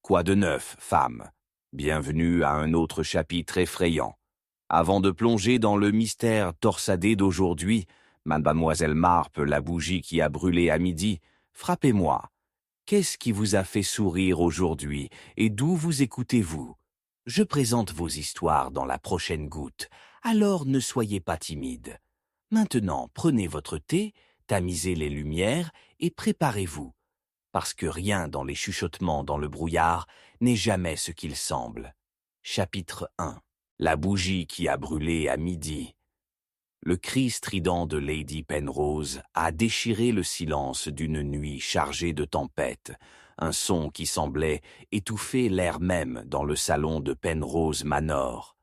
Quoi de neuf, femme? Bienvenue à un autre chapitre effrayant. Avant de plonger dans le mystère torsadé d'aujourd'hui, Mademoiselle Marple, la bougie qui a brûlé à midi, frappez-moi. Qu'est-ce qui vous a fait sourire aujourd'hui et d'où vous écoutez-vous? Je présente vos histoires dans la prochaine goutte, alors ne soyez pas timide. Maintenant, prenez votre thé, tamisez les lumières et préparez-vous. Parce que rien dans les chuchotements dans le brouillard n'est jamais ce qu'il semble. Chapitre 1. La bougie qui a brûlé à midi. Le cri strident de Lady Penrose a déchiré le silence d'une nuit chargée de tempête, un son qui semblait étouffer l'air même dans le salon de Penrose Manor.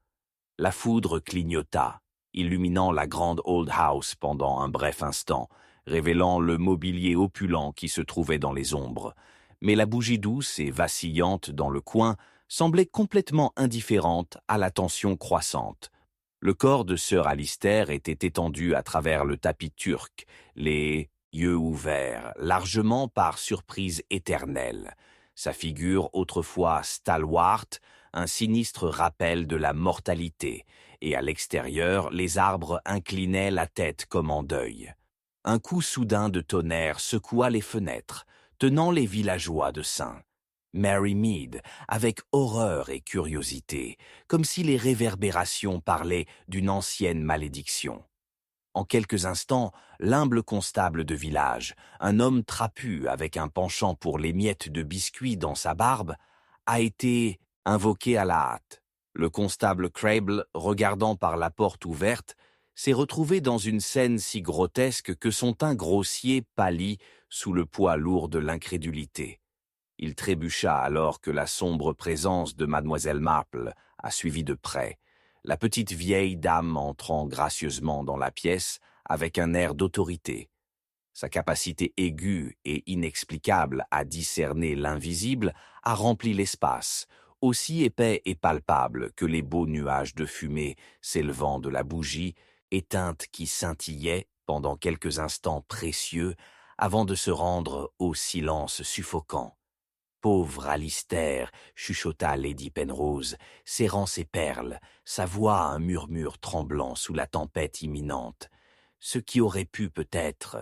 La foudre clignota, illuminant la grande old house pendant un bref instant, révélant le mobilier opulent qui se trouvait dans les ombres. Mais la bougie douce et vacillante dans le coin semblait complètement indifférente à la tension croissante. Le corps de Sir Alister était étendu à travers le tapis turc, les yeux ouverts, largement par surprise éternelle. Sa figure autrefois stalwart, un sinistre rappel de la mortalité, et à l'extérieur, les arbres inclinaient la tête comme en deuil. Un coup soudain de tonnerre secoua les fenêtres, tenant les villageois de sein. Mary Mead, avec horreur et curiosité, comme si les réverbérations parlaient d'une ancienne malédiction. En quelques instants, l'humble constable de village, un homme trapu avec un penchant pour les miettes de biscuits dans sa barbe, a été invoqué à la hâte. Le constable Crable, regardant par la porte ouverte, s'est retrouvé dans une scène si grotesque que son teint grossier pâlit sous le poids lourd de l'incrédulité. Il trébucha alors que la sombre présence de Mademoiselle Marple a suivi de près, la petite vieille dame entrant gracieusement dans la pièce avec un air d'autorité. Sa capacité aiguë et inexplicable à discerner l'invisible a rempli l'espace, aussi épais et palpable que les beaux nuages de fumée s'élevant de la bougie, éteinte qui scintillait pendant quelques instants précieux avant de se rendre au silence suffocant. Pauvre Alister, chuchota Lady Penrose, serrant ses perles, sa voix un murmure tremblant sous la tempête imminente. Ce qui aurait pu peut-être...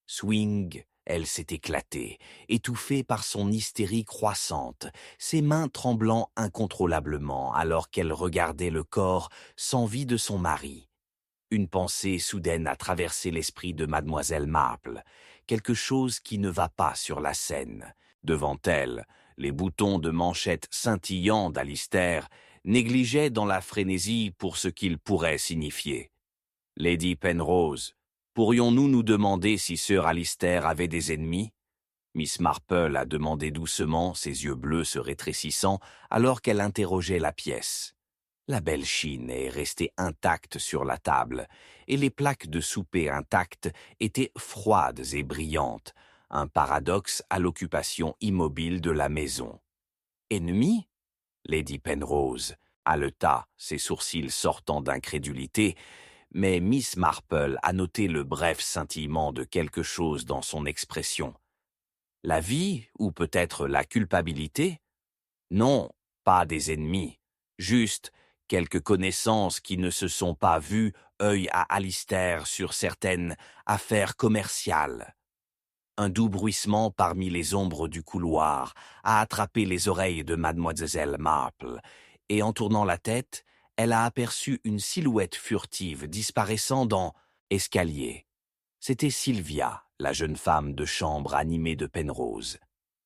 Swing, elle s'est éclatée, étouffée par son hystérie croissante, ses mains tremblant incontrôlablement alors qu'elle regardait le corps sans vie de son mari. Une pensée soudaine a traversé l'esprit de Mademoiselle Marple, quelque chose qui ne va pas sur la scène. Devant elle, les boutons de manchette scintillants d'Alister négligeaient dans la frénésie pour ce qu'ils pourraient signifier. Lady Penrose, pourrions-nous nous demander si Sir Alister avait des ennemis? Miss Marple a demandé doucement, ses yeux bleus se rétrécissant, alors qu'elle interrogeait la pièce. La belle chine est restée intacte sur la table, et les plaques de souper intactes étaient froides et brillantes, un paradoxe à l'occupation immobile de la maison. « Ennemi ?» Lady Penrose haleta, ses sourcils sortant d'incrédulité, mais Miss Marple a noté le bref scintillement de quelque chose dans son expression. La vie, ou peut-être la culpabilité? Non, pas des ennemis, juste quelques connaissances qui ne se sont pas vues œil à Alister sur certaines affaires commerciales. Un doux bruissement parmi les ombres du couloir a attrapé les oreilles de Mademoiselle Marple, et en tournant la tête, elle a aperçu une silhouette furtive disparaissant dans escalier. C'était Sylvia, la jeune femme de chambre animée de Penrose.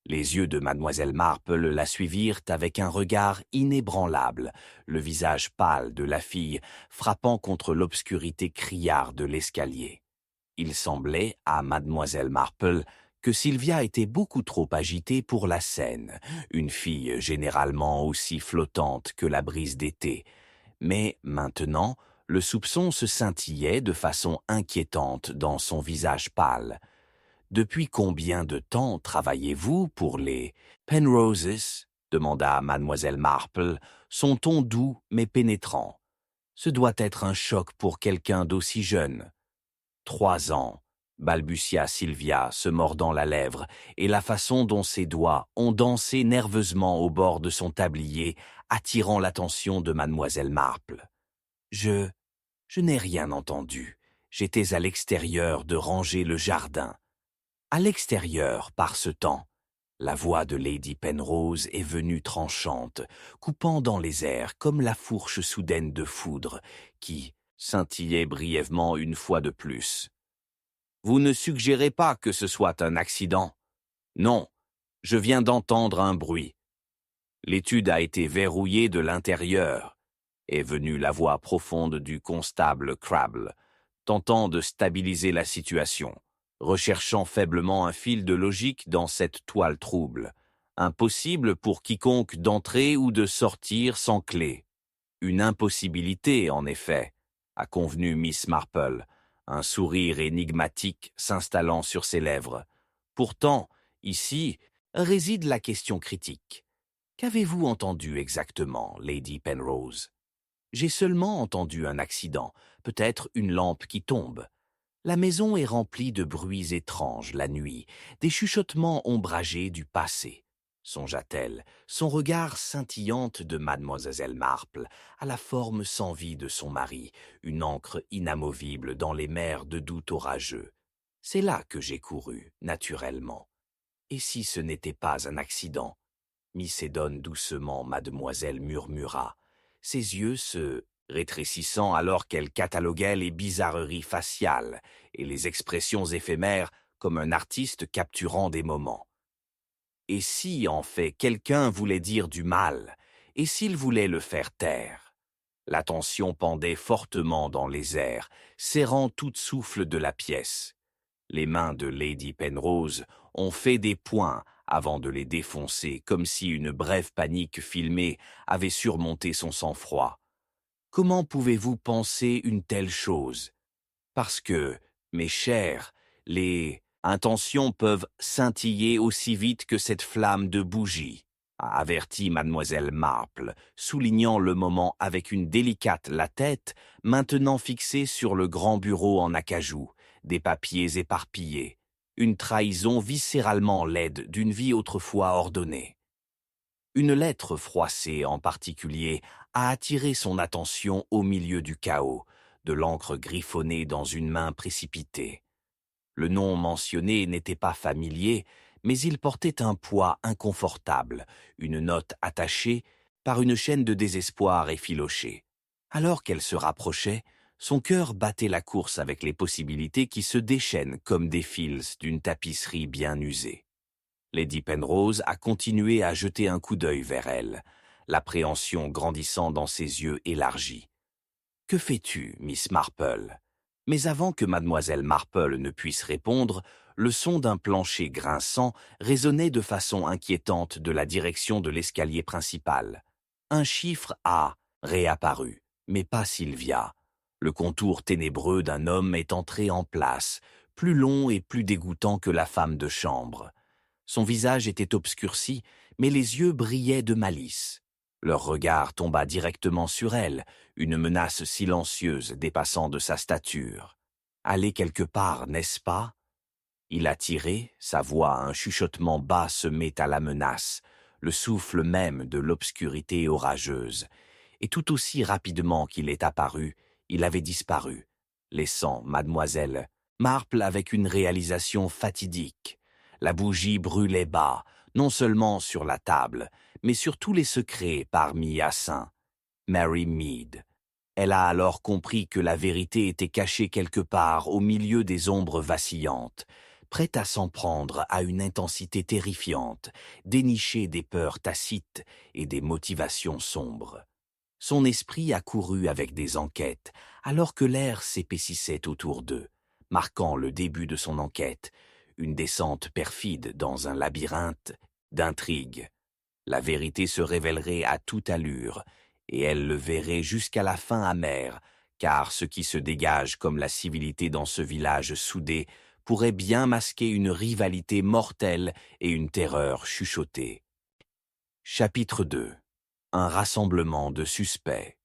Les yeux de Mademoiselle Marple la suivirent avec un regard inébranlable, le visage pâle de la fille frappant contre l'obscurité criarde de l'escalier. Il semblait à Mademoiselle Marple que Sylvia était beaucoup trop agitée pour la scène, une fille généralement aussi flottante que la brise d'été. Mais maintenant, le soupçon se scintillait de façon inquiétante dans son visage pâle. « Depuis combien de temps travaillez-vous pour les Penroses ?» demanda Mademoiselle Marple, son ton doux mais pénétrant. « Ce doit être un choc pour quelqu'un d'aussi jeune. » 3 ans. balbutia Sylvia, se mordant la lèvre, et la façon dont ses doigts ont dansé nerveusement au bord de son tablier, attirant l'attention de mademoiselle Marple. Je n'ai rien entendu. J'étais à l'extérieur de ranger le jardin. À l'extérieur, par ce temps, la voix de Lady Penrose est venue tranchante, coupant dans les airs comme la fourche soudaine de foudre qui scintillait brièvement une fois de plus. Vous ne suggérez pas que ce soit un accident? Non, je viens d'entendre un bruit. L'étude a été verrouillée de l'intérieur, est venue la voix profonde du constable Crabble, tentant de stabiliser la situation, recherchant faiblement un fil de logique dans cette toile trouble. Impossible pour quiconque d'entrer ou de sortir sans clé. Une impossibilité, en effet, a convenu Miss Marple, un sourire énigmatique s'installant sur ses lèvres. Pourtant, ici, réside la question critique. Qu'avez-vous entendu exactement, Lady Penrose? J'ai seulement entendu un accident, peut-être une lampe qui tombe. La maison est remplie de bruits étranges la nuit, des chuchotements ombragés du passé. Songea-t-elle, son regard scintillante de mademoiselle Marple, à la forme sans vie de son mari, une encre inamovible dans les mers de doute orageux. C'est là que j'ai couru, naturellement. Et si ce n'était pas un accident? Micédone doucement, mademoiselle murmura, ses yeux se rétrécissant alors qu'elle cataloguait les bizarreries faciales et les expressions éphémères comme un artiste capturant des moments. Et si, en fait, quelqu'un voulait dire du mal, et s'il voulait le faire taire? La tension pendait fortement dans les airs, serrant tout souffle de la pièce. Les mains de Lady Penrose ont fait des points avant de les défoncer, comme si une brève panique filmée avait surmonté son sang-froid. Comment pouvez-vous penser une telle chose? Parce que, mes chers, les intentions peuvent scintiller aussi vite que cette flamme de bougie, a averti mademoiselle Marple, soulignant le moment avec une délicate la tête, maintenant fixée sur le grand bureau en acajou, des papiers éparpillés, une trahison viscéralement laide d'une vie autrefois ordonnée. Une lettre froissée en particulier a attiré son attention au milieu du chaos, de l'encre griffonnée dans une main précipitée. Le nom mentionné n'était pas familier, mais il portait un poids inconfortable, une note attachée par une chaîne de désespoir effilochée. Alors qu'elle se rapprochait, son cœur battait la course avec les possibilités qui se déchaînent comme des fils d'une tapisserie bien usée. Lady Penrose a continué à jeter un coup d'œil vers elle, l'appréhension grandissant dans ses yeux élargis. « Que fais-tu, Miss Marple ?» Mais avant que mademoiselle Marple ne puisse répondre, le son d'un plancher grinçant résonnait de façon inquiétante de la direction de l'escalier principal. Un chiffre a réapparu, mais pas Sylvia. Le contour ténébreux d'un homme est entré en place, plus long et plus dégoûtant que la femme de chambre. Son visage était obscurci, mais les yeux brillaient de malice. Leur regard tomba directement sur elle, une menace silencieuse dépassant de sa stature. Aller quelque part, n'est-ce pas? Il a tiré, sa voix un chuchotement bas se met à la menace, le souffle même de l'obscurité orageuse. Et tout aussi rapidement qu'il est apparu, il avait disparu, laissant mademoiselle Marple avec une réalisation fatidique. La bougie brûlait bas, non seulement sur la table, mais sur tous les secrets parmi Hyacinthe. Mary Mead. Elle a alors compris que la vérité était cachée quelque part au milieu des ombres vacillantes, prête à s'en prendre à une intensité terrifiante, dénicher des peurs tacites et des motivations sombres. Son esprit a couru avec des enquêtes, alors que l'air s'épaississait autour d'eux, marquant le début de son enquête, une descente perfide dans un labyrinthe d'intrigues. La vérité se révélerait à toute allure, et elle le verrait jusqu'à la fin amère, car ce qui se dégage comme la civilité dans ce village soudé pourrait bien masquer une rivalité mortelle et une terreur chuchotée. Chapitre 2. Un rassemblement de suspects.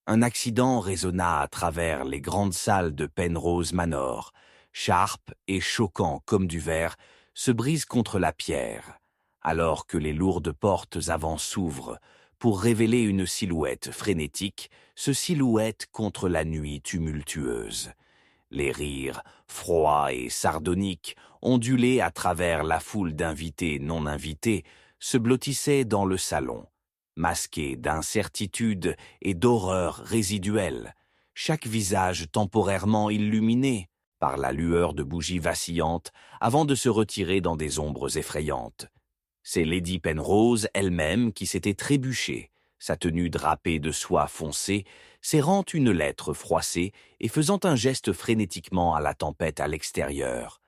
Un accident résonna à travers les grandes salles de Penrose Manor, sharp et choquant comme du verre, se brise contre la pierre, alors que les lourdes portes avant s'ouvrent pour révéler une silhouette frénétique, se silhouette contre la nuit tumultueuse. Les rires, froids et sardoniques, ondulés à travers la foule d'invités non invités, se blottissaient dans le salon, masqués d'incertitude et d'horreur résiduelle, chaque visage temporairement illuminé par la lueur de bougies vacillantes avant de se retirer dans des ombres effrayantes. C'est Lady Penrose elle-même qui s'était trébuchée, sa tenue drapée de soie foncée, serrant une lettre froissée et faisant un geste frénétiquement à la tempête à l'extérieur.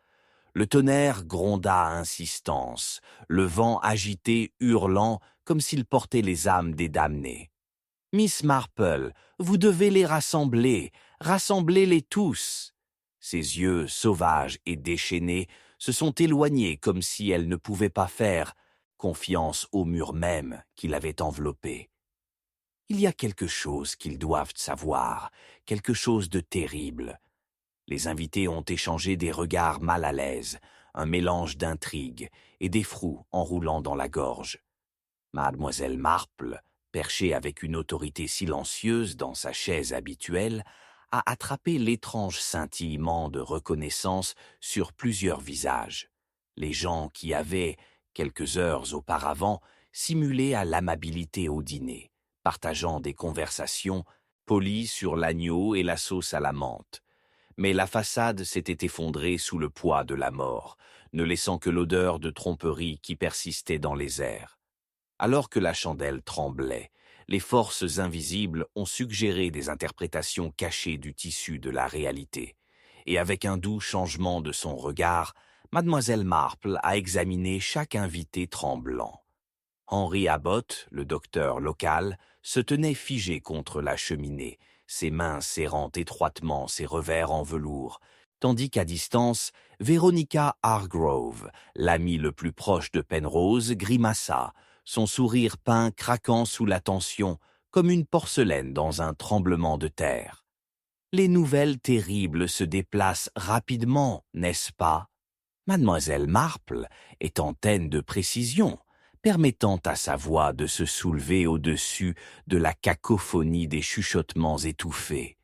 Le tonnerre gronda à insistance, le vent agité hurlant comme s'il portait les âmes des damnés. « Miss Marple, vous devez les rassembler, rassemblez-les tous !» Ses yeux sauvages et déchaînés se sont éloignés comme si elle ne pouvait pas faire confiance au mur même qui l'avait enveloppé. Il y a quelque chose qu'ils doivent savoir, quelque chose de terrible. Les invités ont échangé des regards mal à l'aise, un mélange d'intrigue et d'effrou enroulant dans la gorge. Mademoiselle Marple, perchée avec une autorité silencieuse dans sa chaise habituelle, a attrapé l'étrange scintillement de reconnaissance sur plusieurs visages. Les gens qui avaient, quelques heures auparavant, simulé à l'amabilité au dîner, partageant des conversations polies sur l'agneau et la sauce à la menthe. Mais la façade s'était effondrée sous le poids de la mort, ne laissant que l'odeur de tromperie qui persistait dans les airs. Alors que la chandelle tremblait, les forces invisibles ont suggéré des interprétations cachées du tissu de la réalité. Et avec un doux changement de son regard, Mademoiselle Marple a examiné chaque invité tremblant. Henry Abbott, le docteur local, se tenait figé contre la cheminée, ses mains serrant étroitement ses revers en velours, tandis qu'à distance, Veronica Hargrove, l'ami le plus proche de Penrose, grimaça, son sourire peint craquant sous la tension, comme une porcelaine dans un tremblement de terre. Les nouvelles terribles se déplacent rapidement, n'est-ce pas? Mademoiselle Marple est antenne de précision, permettant à sa voix de se soulever au-dessus de la cacophonie des chuchotements étouffés.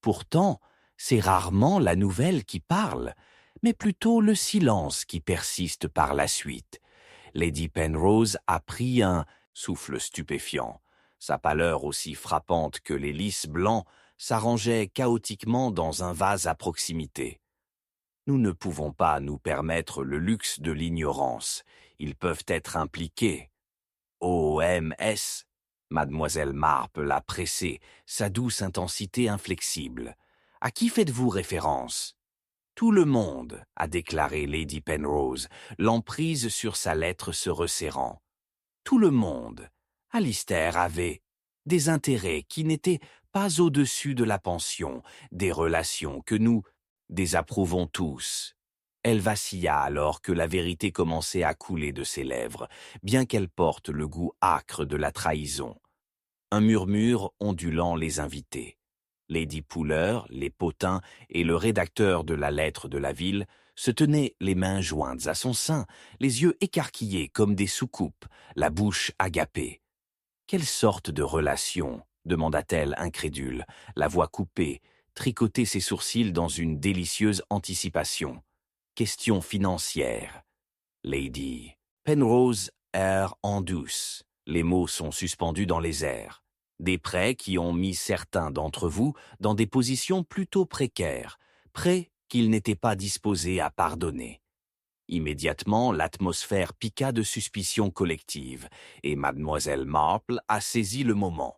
Pourtant, c'est rarement la nouvelle qui parle, mais plutôt le silence qui persiste par la suite. Lady Penrose a pris un souffle stupéfiant. Sa pâleur aussi frappante que les lys blancs s'arrangeait chaotiquement dans un vase à proximité. Nous ne pouvons pas nous permettre le luxe de l'ignorance. Ils peuvent être impliqués. OMS, Mademoiselle Marple l'a pressée, sa douce intensité inflexible. À qui faites-vous référence? Tout le monde, a déclaré Lady Penrose, l'emprise sur sa lettre se resserrant. Tout le monde. Alistair avait des intérêts qui n'étaient pas au-dessus de la pension, des relations que nous désapprouvons tous. Elle vacilla alors que la vérité commençait à couler de ses lèvres, bien qu'elle porte le goût âcre de la trahison. Un murmure ondulant les invités. Lady Pouller, les potins et le rédacteur de la lettre de la ville se tenaient les mains jointes à son sein, les yeux écarquillés comme des soucoupes, la bouche agapée. « Quelle sorte de relation ?» demanda-t-elle incrédule, la voix coupée, tricoter ses sourcils dans une délicieuse anticipation. Question financière. Lady Penrose erre en douce. Les mots sont suspendus dans les airs. Des prêts qui ont mis certains d'entre vous dans des positions plutôt précaires, prêts qu'ils n'étaient pas disposés à pardonner. Immédiatement, l'atmosphère piqua de suspicion collective, et Mademoiselle Marple a saisi le moment.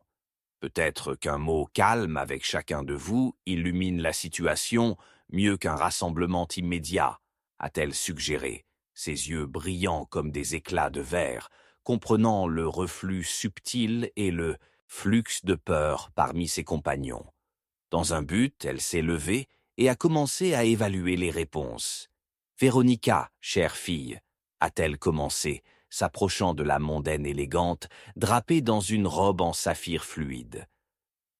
Peut-être qu'un mot calme avec chacun de vous illumine la situation mieux qu'un rassemblement immédiat, a-t-elle suggéré, ses yeux brillants comme des éclats de verre, comprenant le reflux subtil et le flux de peur parmi ses compagnons. Dans un but, elle s'est levée et a commencé à évaluer les réponses. « Véronica, chère fille », a-t-elle commencé, s'approchant de la mondaine élégante, drapée dans une robe en saphir fluide.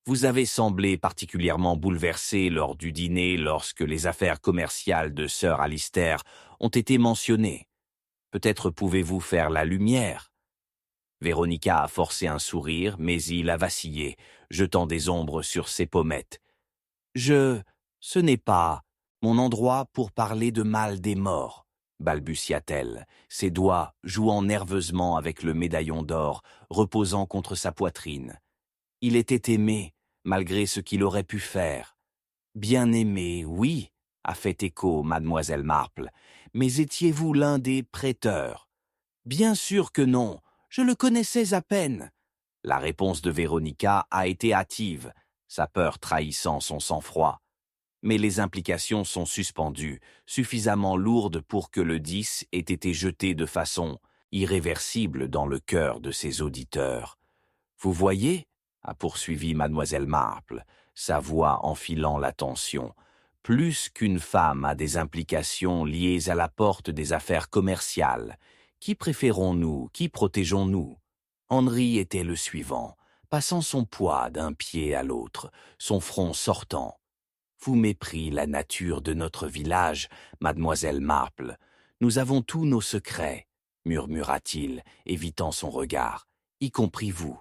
Vous avez semblé particulièrement bouleversé lors du dîner lorsque les affaires commerciales de Sir Alistair ont été mentionnées. Peut-être pouvez-vous faire la lumière. Véronica a forcé un sourire, mais il a vacillé, jetant des ombres sur ses pommettes. Ce n'est pas mon endroit pour parler de mal des morts, balbutia-t-elle, ses doigts jouant nerveusement avec le médaillon d'or reposant contre sa poitrine. Il était aimé, malgré ce qu'il aurait pu faire. Bien aimé, oui, a fait écho mademoiselle Marple, mais étiez-vous l'un des prêteurs? Bien sûr que non, je le connaissais à peine. La réponse de Véronica a été hâtive, sa peur trahissant son sang-froid. Mais les implications sont suspendues, suffisamment lourdes pour que le 10 ait été jeté de façon irréversible dans le cœur de ses auditeurs. Vous voyez, a poursuivi mademoiselle Marple, sa voix enfilant la tension, plus qu'une femme a des implications liées à la porte des affaires commerciales. Qui préférons-nous, qui protégeons-nous? Henri était le suivant, passant son poids d'un pied à l'autre, son front sortant. Vous mépris la nature de notre village, mademoiselle Marple. Nous avons tous nos secrets, murmura-t-il, évitant son regard, y compris vous.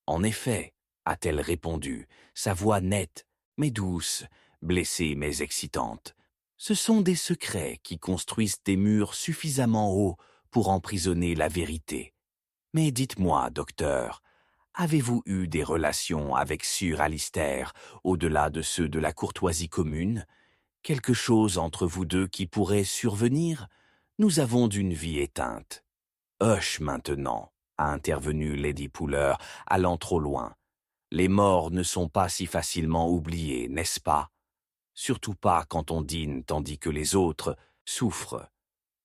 En effet, a-t-elle répondu, sa voix nette, mais douce, blessée mais excitante. Ce sont des secrets qui construisent des murs suffisamment hauts pour emprisonner la vérité. Mais dites-moi, docteur, avez-vous eu des relations avec Sir Alistair, au-delà de ceux de la courtoisie commune? Quelque chose entre vous deux qui pourrait survenir? Nous avons d'une vie éteinte. Hush maintenant, a intervenu Lady Pouller, allant trop loin. Les morts ne sont pas si facilement oubliés, n'est-ce pas? Surtout pas quand on dîne tandis que les autres souffrent.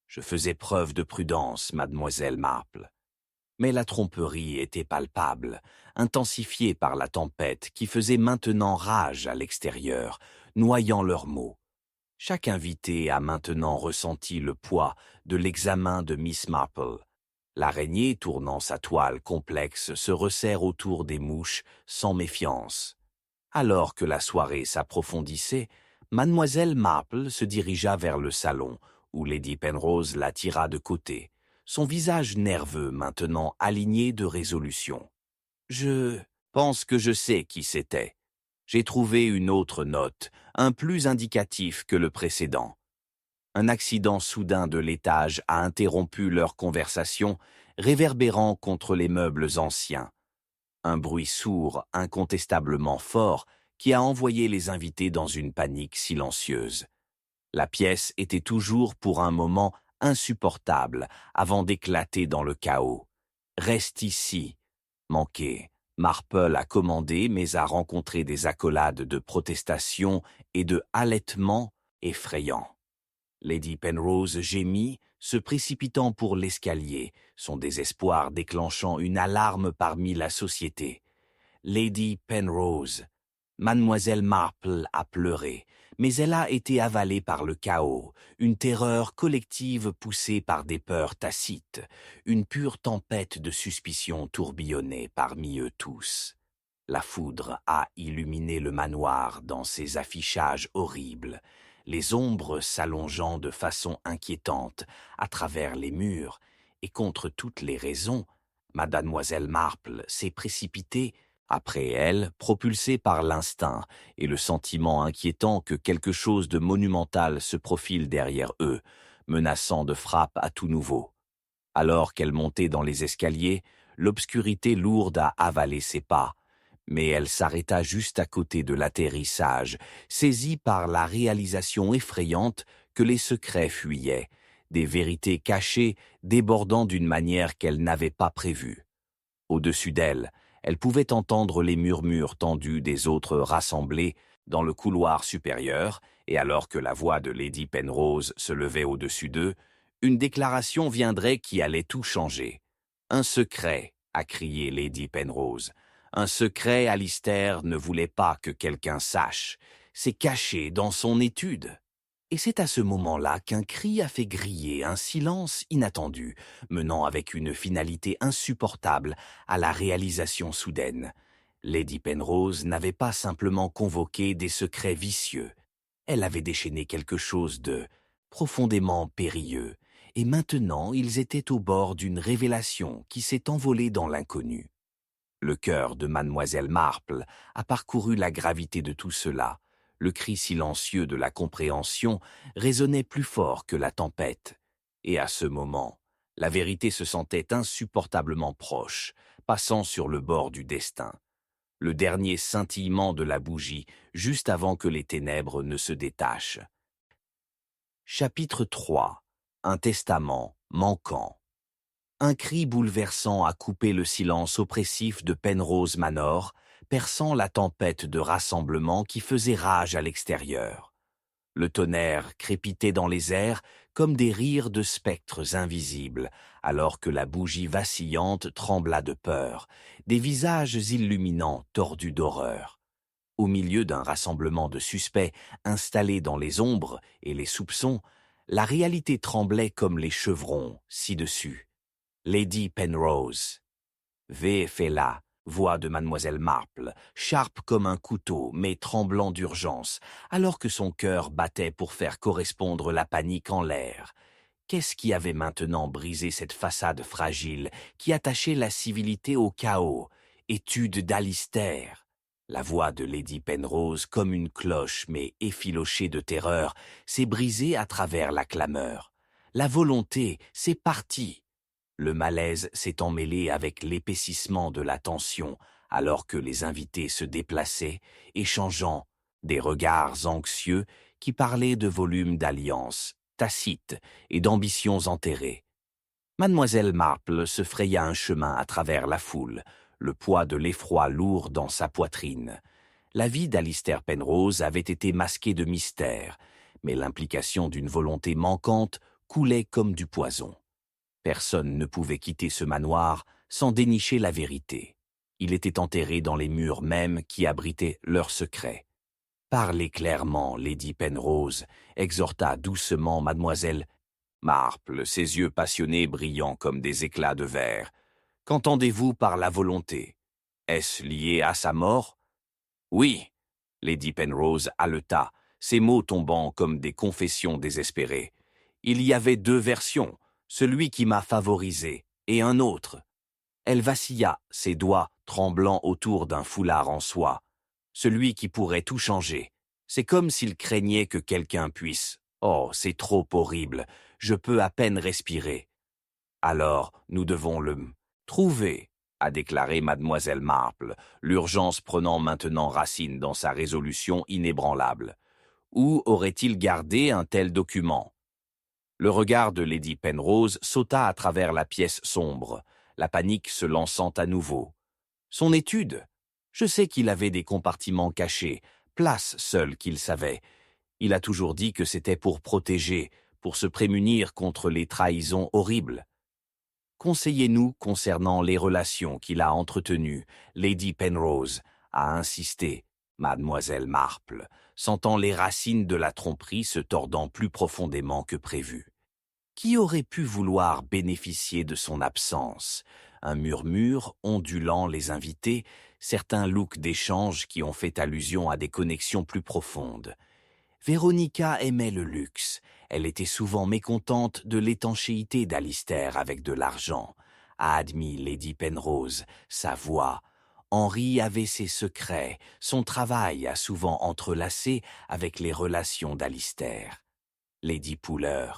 Je faisais preuve de prudence, mademoiselle Marple. Mais la tromperie était palpable, intensifiée par la tempête qui faisait maintenant rage à l'extérieur, noyant leurs mots. Chaque invité a maintenant ressenti le poids de l'examen de Miss Marple. L'araignée, tournant sa toile complexe, se resserre autour des mouches sans méfiance. Alors que la soirée s'approfondissait, mademoiselle Marple se dirigea vers le salon, où Lady Penrose la tira de côté, son visage nerveux maintenant aligné de résolution. « Je pense que je sais qui c'était. J'ai trouvé une autre note, un plus indicatif que le précédent. » Un accident soudain de l'étage a interrompu leur conversation, réverbérant contre les meubles anciens. Un bruit sourd, incontestablement fort, qui a envoyé les invités dans une panique silencieuse. La pièce était toujours pour un moment insupportable avant d'éclater dans le chaos. « Reste ici !» manqué. Marple a commandé mais a rencontré des accolades de protestation et de halètements effrayants. Lady Penrose gémit, se précipitant pour l'escalier, son désespoir déclenchant une alarme parmi la société. Lady Penrose. Mademoiselle Marple a pleuré, mais elle a été avalée par le chaos, une terreur collective poussée par des peurs tacites, une pure tempête de suspicion tourbillonnait parmi eux tous. La foudre a illuminé le manoir dans ses affichages horribles, les ombres s'allongeant de façon inquiétante à travers les murs, et contre toutes les raisons, mademoiselle Marple s'est précipitée après elle, propulsée par l'instinct et le sentiment inquiétant que quelque chose de monumental se profile derrière eux, menaçant de frappe à tout nouveau. Alors qu'elle montait dans les escaliers, l'obscurité lourde a avalé ses pas, mais elle s'arrêta juste à côté de l'atterrissage, saisie par la réalisation effrayante que les secrets fuyaient, des vérités cachées débordant d'une manière qu'elle n'avait pas prévue. Au-dessus d'elle, elle pouvait entendre les murmures tendus des autres rassemblés dans le couloir supérieur, et alors que la voix de Lady Penrose se levait au-dessus d'eux, une déclaration viendrait qui allait tout changer. « Un secret !» a crié Lady Penrose. « Un secret, Alistair ne voulait pas que quelqu'un sache. C'est caché dans son étude. » Et c'est à ce moment-là qu'un cri a fait griller un silence inattendu, menant avec une finalité insupportable à la réalisation soudaine. Lady Penrose n'avait pas simplement convoqué des secrets vicieux, elle avait déchaîné quelque chose de profondément périlleux, et maintenant ils étaient au bord d'une révélation qui s'est envolée dans l'inconnu. Le cœur de mademoiselle Marple a parcouru la gravité de tout cela. Le cri silencieux de la compréhension résonnait plus fort que la tempête. Et à ce moment, la vérité se sentait insupportablement proche, passant sur le bord du destin. Le dernier scintillement de la bougie, juste avant que les ténèbres ne se détachent. Chapitre 3. Un testament manquant. Un cri bouleversant a coupé le silence oppressif de Penrose Manor, perçant la tempête de rassemblement qui faisait rage à l'extérieur. Le tonnerre crépitait dans les airs comme des rires de spectres invisibles, alors que la bougie vacillante trembla de peur, des visages illuminants tordus d'horreur. Au milieu d'un rassemblement de suspects installés dans les ombres et les soupçons, la réalité tremblait comme les chevrons ci-dessus. Lady Penrose. Fela, voix de mademoiselle Marple, sharpe comme un couteau, mais tremblant d'urgence, alors que son cœur battait pour faire correspondre la panique en l'air. Qu'est-ce qui avait maintenant brisé cette façade fragile, qui attachait la civilité au chaos? Étude d'Alistair. La voix de Lady Penrose, comme une cloche, mais effilochée de terreur, s'est brisée à travers la clameur. La volonté, c'est parti. Le malaise s'est emmêlé avec l'épaississement de la tension, alors que les invités se déplaçaient, échangeant des regards anxieux qui parlaient de volumes d'alliances tacites et d'ambitions enterrées. Mademoiselle Marple se fraya un chemin à travers la foule, le poids de l'effroi lourd dans sa poitrine. La vie d'Alistair Penrose avait été masquée de mystère, mais l'implication d'une volonté manquante coulait comme du poison. Personne ne pouvait quitter ce manoir sans dénicher la vérité. Il était enterré dans les murs mêmes qui abritaient leurs secrets. Parlez clairement, Lady Penrose, exhorta doucement mademoiselle Marple, ses yeux passionnés brillant comme des éclats de verre. Qu'entendez-vous par la volonté? Est-ce lié à sa mort? Oui, Lady Penrose haleta, ses mots tombant comme des confessions désespérées. Il y avait deux versions, celui qui m'a favorisé et un autre. Elle vacilla, ses doigts tremblant autour d'un foulard en soie. Celui qui pourrait tout changer. C'est comme s'il craignait que quelqu'un puisse. Oh, c'est trop horrible, je peux à peine respirer. Alors, nous devons le trouver, a déclaré mademoiselle Marple, l'urgence prenant maintenant racine dans sa résolution inébranlable. Où aurait-il gardé un tel document? Le regard de Lady Penrose sauta à travers la pièce sombre, la panique se lançant à nouveau. Son étude? Je sais qu'il avait des compartiments cachés, place seule qu'il savait. Il a toujours dit que c'était pour protéger, pour se prémunir contre les trahisons horribles. Conseillez-nous concernant les relations qu'il a entretenues, Lady Penrose, a insisté, mademoiselle Marple, sentant les racines de la tromperie se tordant plus profondément que prévu. Qui aurait pu vouloir bénéficier de son absence? Un murmure ondulant les invités, certains looks d'échange qui ont fait allusion à des connexions plus profondes. Véronica aimait le luxe. Elle était souvent mécontente de l'étanchéité d'Alistair avec de l'argent, a admis Lady Penrose, sa voix. Henry avait ses secrets, son travail a souvent entrelacé avec les relations d'Alistair. Lady Pouller,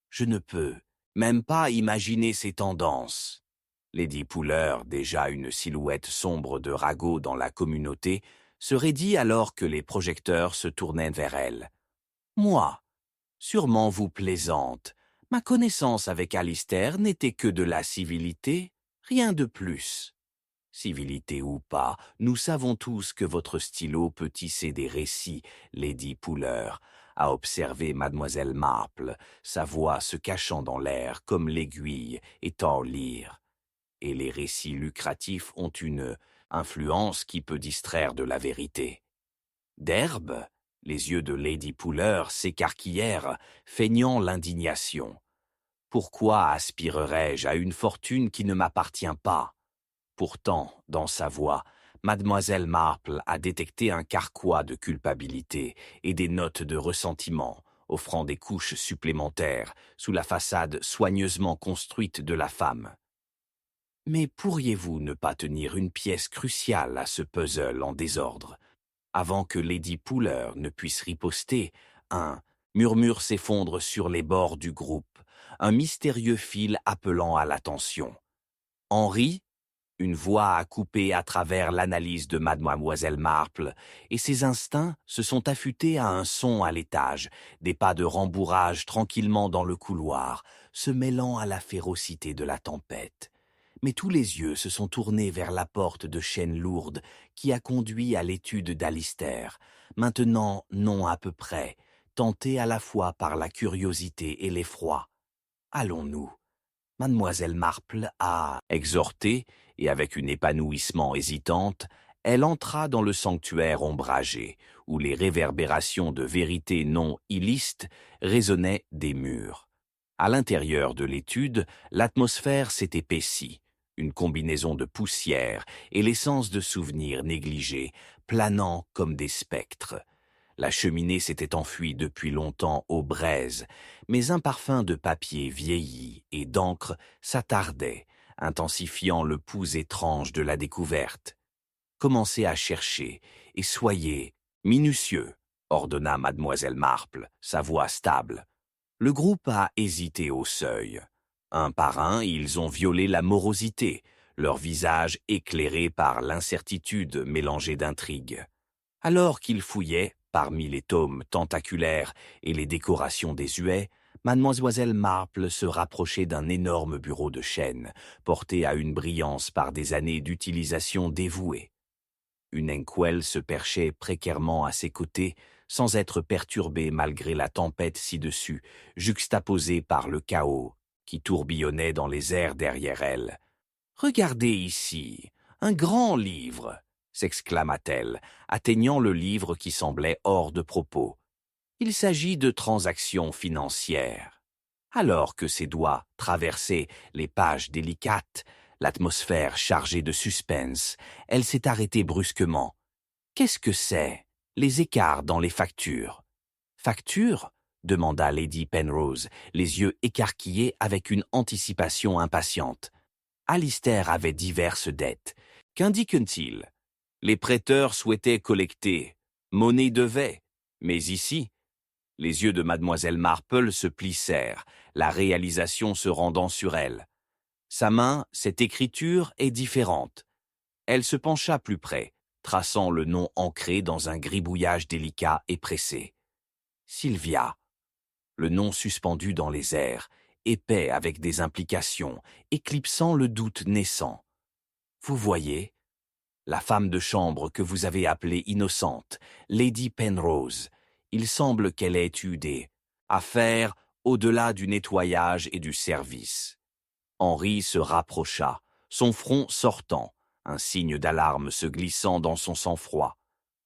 je ne peux même pas imaginer ses tendances. Lady Pouller, déjà une silhouette sombre de ragot dans la communauté, se raidit alors que les projecteurs se tournaient vers elle. Moi, sûrement vous plaisante. Ma connaissance avec Alistair n'était que de la civilité, rien de plus. Civilité ou pas, nous savons tous que votre stylo peut tisser des récits, Lady Pouller, a observé mademoiselle Marple, sa voix se cachant dans l'air comme l'aiguille étant lire. Et les récits lucratifs ont une influence qui peut distraire de la vérité. D'herbe, les yeux de Lady Pouller s'écarquillèrent, feignant l'indignation. Pourquoi aspirerais-je à une fortune qui ne m'appartient pas? Pourtant, dans sa voix, Mademoiselle Marple a détecté un carquois de culpabilité et des notes de ressentiment, offrant des couches supplémentaires sous la façade soigneusement construite de la femme. Mais pourriez-vous ne pas tenir une pièce cruciale à ce puzzle en désordre? Avant que Lady Pooler ne puisse riposter, un murmure s'effondre sur les bords du groupe, un mystérieux fil appelant à l'attention. Henri, une voix a coupé à travers l'analyse de Mademoiselle Marple, et ses instincts se sont affûtés à un son à l'étage, des pas de rembourrage tranquillement dans le couloir, se mêlant à la férocité de la tempête. Mais tous les yeux se sont tournés vers la porte de chêne lourde qui a conduit à l'étude d'Alistair, maintenant non à peu près, tenté à la fois par la curiosité et l'effroi. Allons-nous. Mademoiselle Marple a exhorté, et avec un épanouissement hésitante, elle entra dans le sanctuaire ombragé, où les réverbérations de vérités non illistes résonnaient des murs. À l'intérieur de l'étude, l'atmosphère s'est épaissie, une combinaison de poussière et l'essence de souvenirs négligés, planant comme des spectres. La cheminée s'était enfuie depuis longtemps aux braises, mais un parfum de papier vieilli et d'encre s'attardait, intensifiant le pouls étrange de la découverte. « Commencez à chercher et soyez minutieux », ordonna Mademoiselle Marple, sa voix stable. Le groupe a hésité au seuil. Un par un, ils ont violé la morosité, leur visage éclairé par l'incertitude mélangée d'intrigue. Alors qu'ils fouillaient, parmi les tomes tentaculaires et les décorations désuets, Mademoiselle Marple se rapprochait d'un énorme bureau de chêne, porté à une brillance par des années d'utilisation dévouée. Une inkwell se perchait précairement à ses côtés, sans être perturbée malgré la tempête ci-dessus, juxtaposée par le chaos qui tourbillonnait dans les airs derrière elle. « Regardez ici, un grand livre !» s'exclama-t-elle, atteignant le livre qui semblait hors de propos. Il s'agit de transactions financières. Alors que ses doigts traversaient les pages délicates, l'atmosphère chargée de suspense, elle s'est arrêtée brusquement. Qu'est-ce que c'est? Les écarts dans les factures. Factures? Demanda Lady Penrose, les yeux écarquillés avec une anticipation impatiente. Alistair avait diverses dettes. Qu'indiquent-ils? Les prêteurs souhaitaient collecter. Monnaie devait. Mais ici, les yeux de Mademoiselle Marple se plissèrent, la réalisation se rendant sur elle. Sa main, cette écriture, est différente. Elle se pencha plus près, traçant le nom ancré dans un gribouillage délicat et pressé. Sylvia. Le nom suspendu dans les airs, épais avec des implications, éclipsant le doute naissant. Vous voyez, la femme de chambre que vous avez appelée innocente, Lady Penrose, il semble qu'elle ait eu des affaires au-delà du nettoyage et du service. Henri se rapprocha, son front sortant, un signe d'alarme se glissant dans son sang-froid.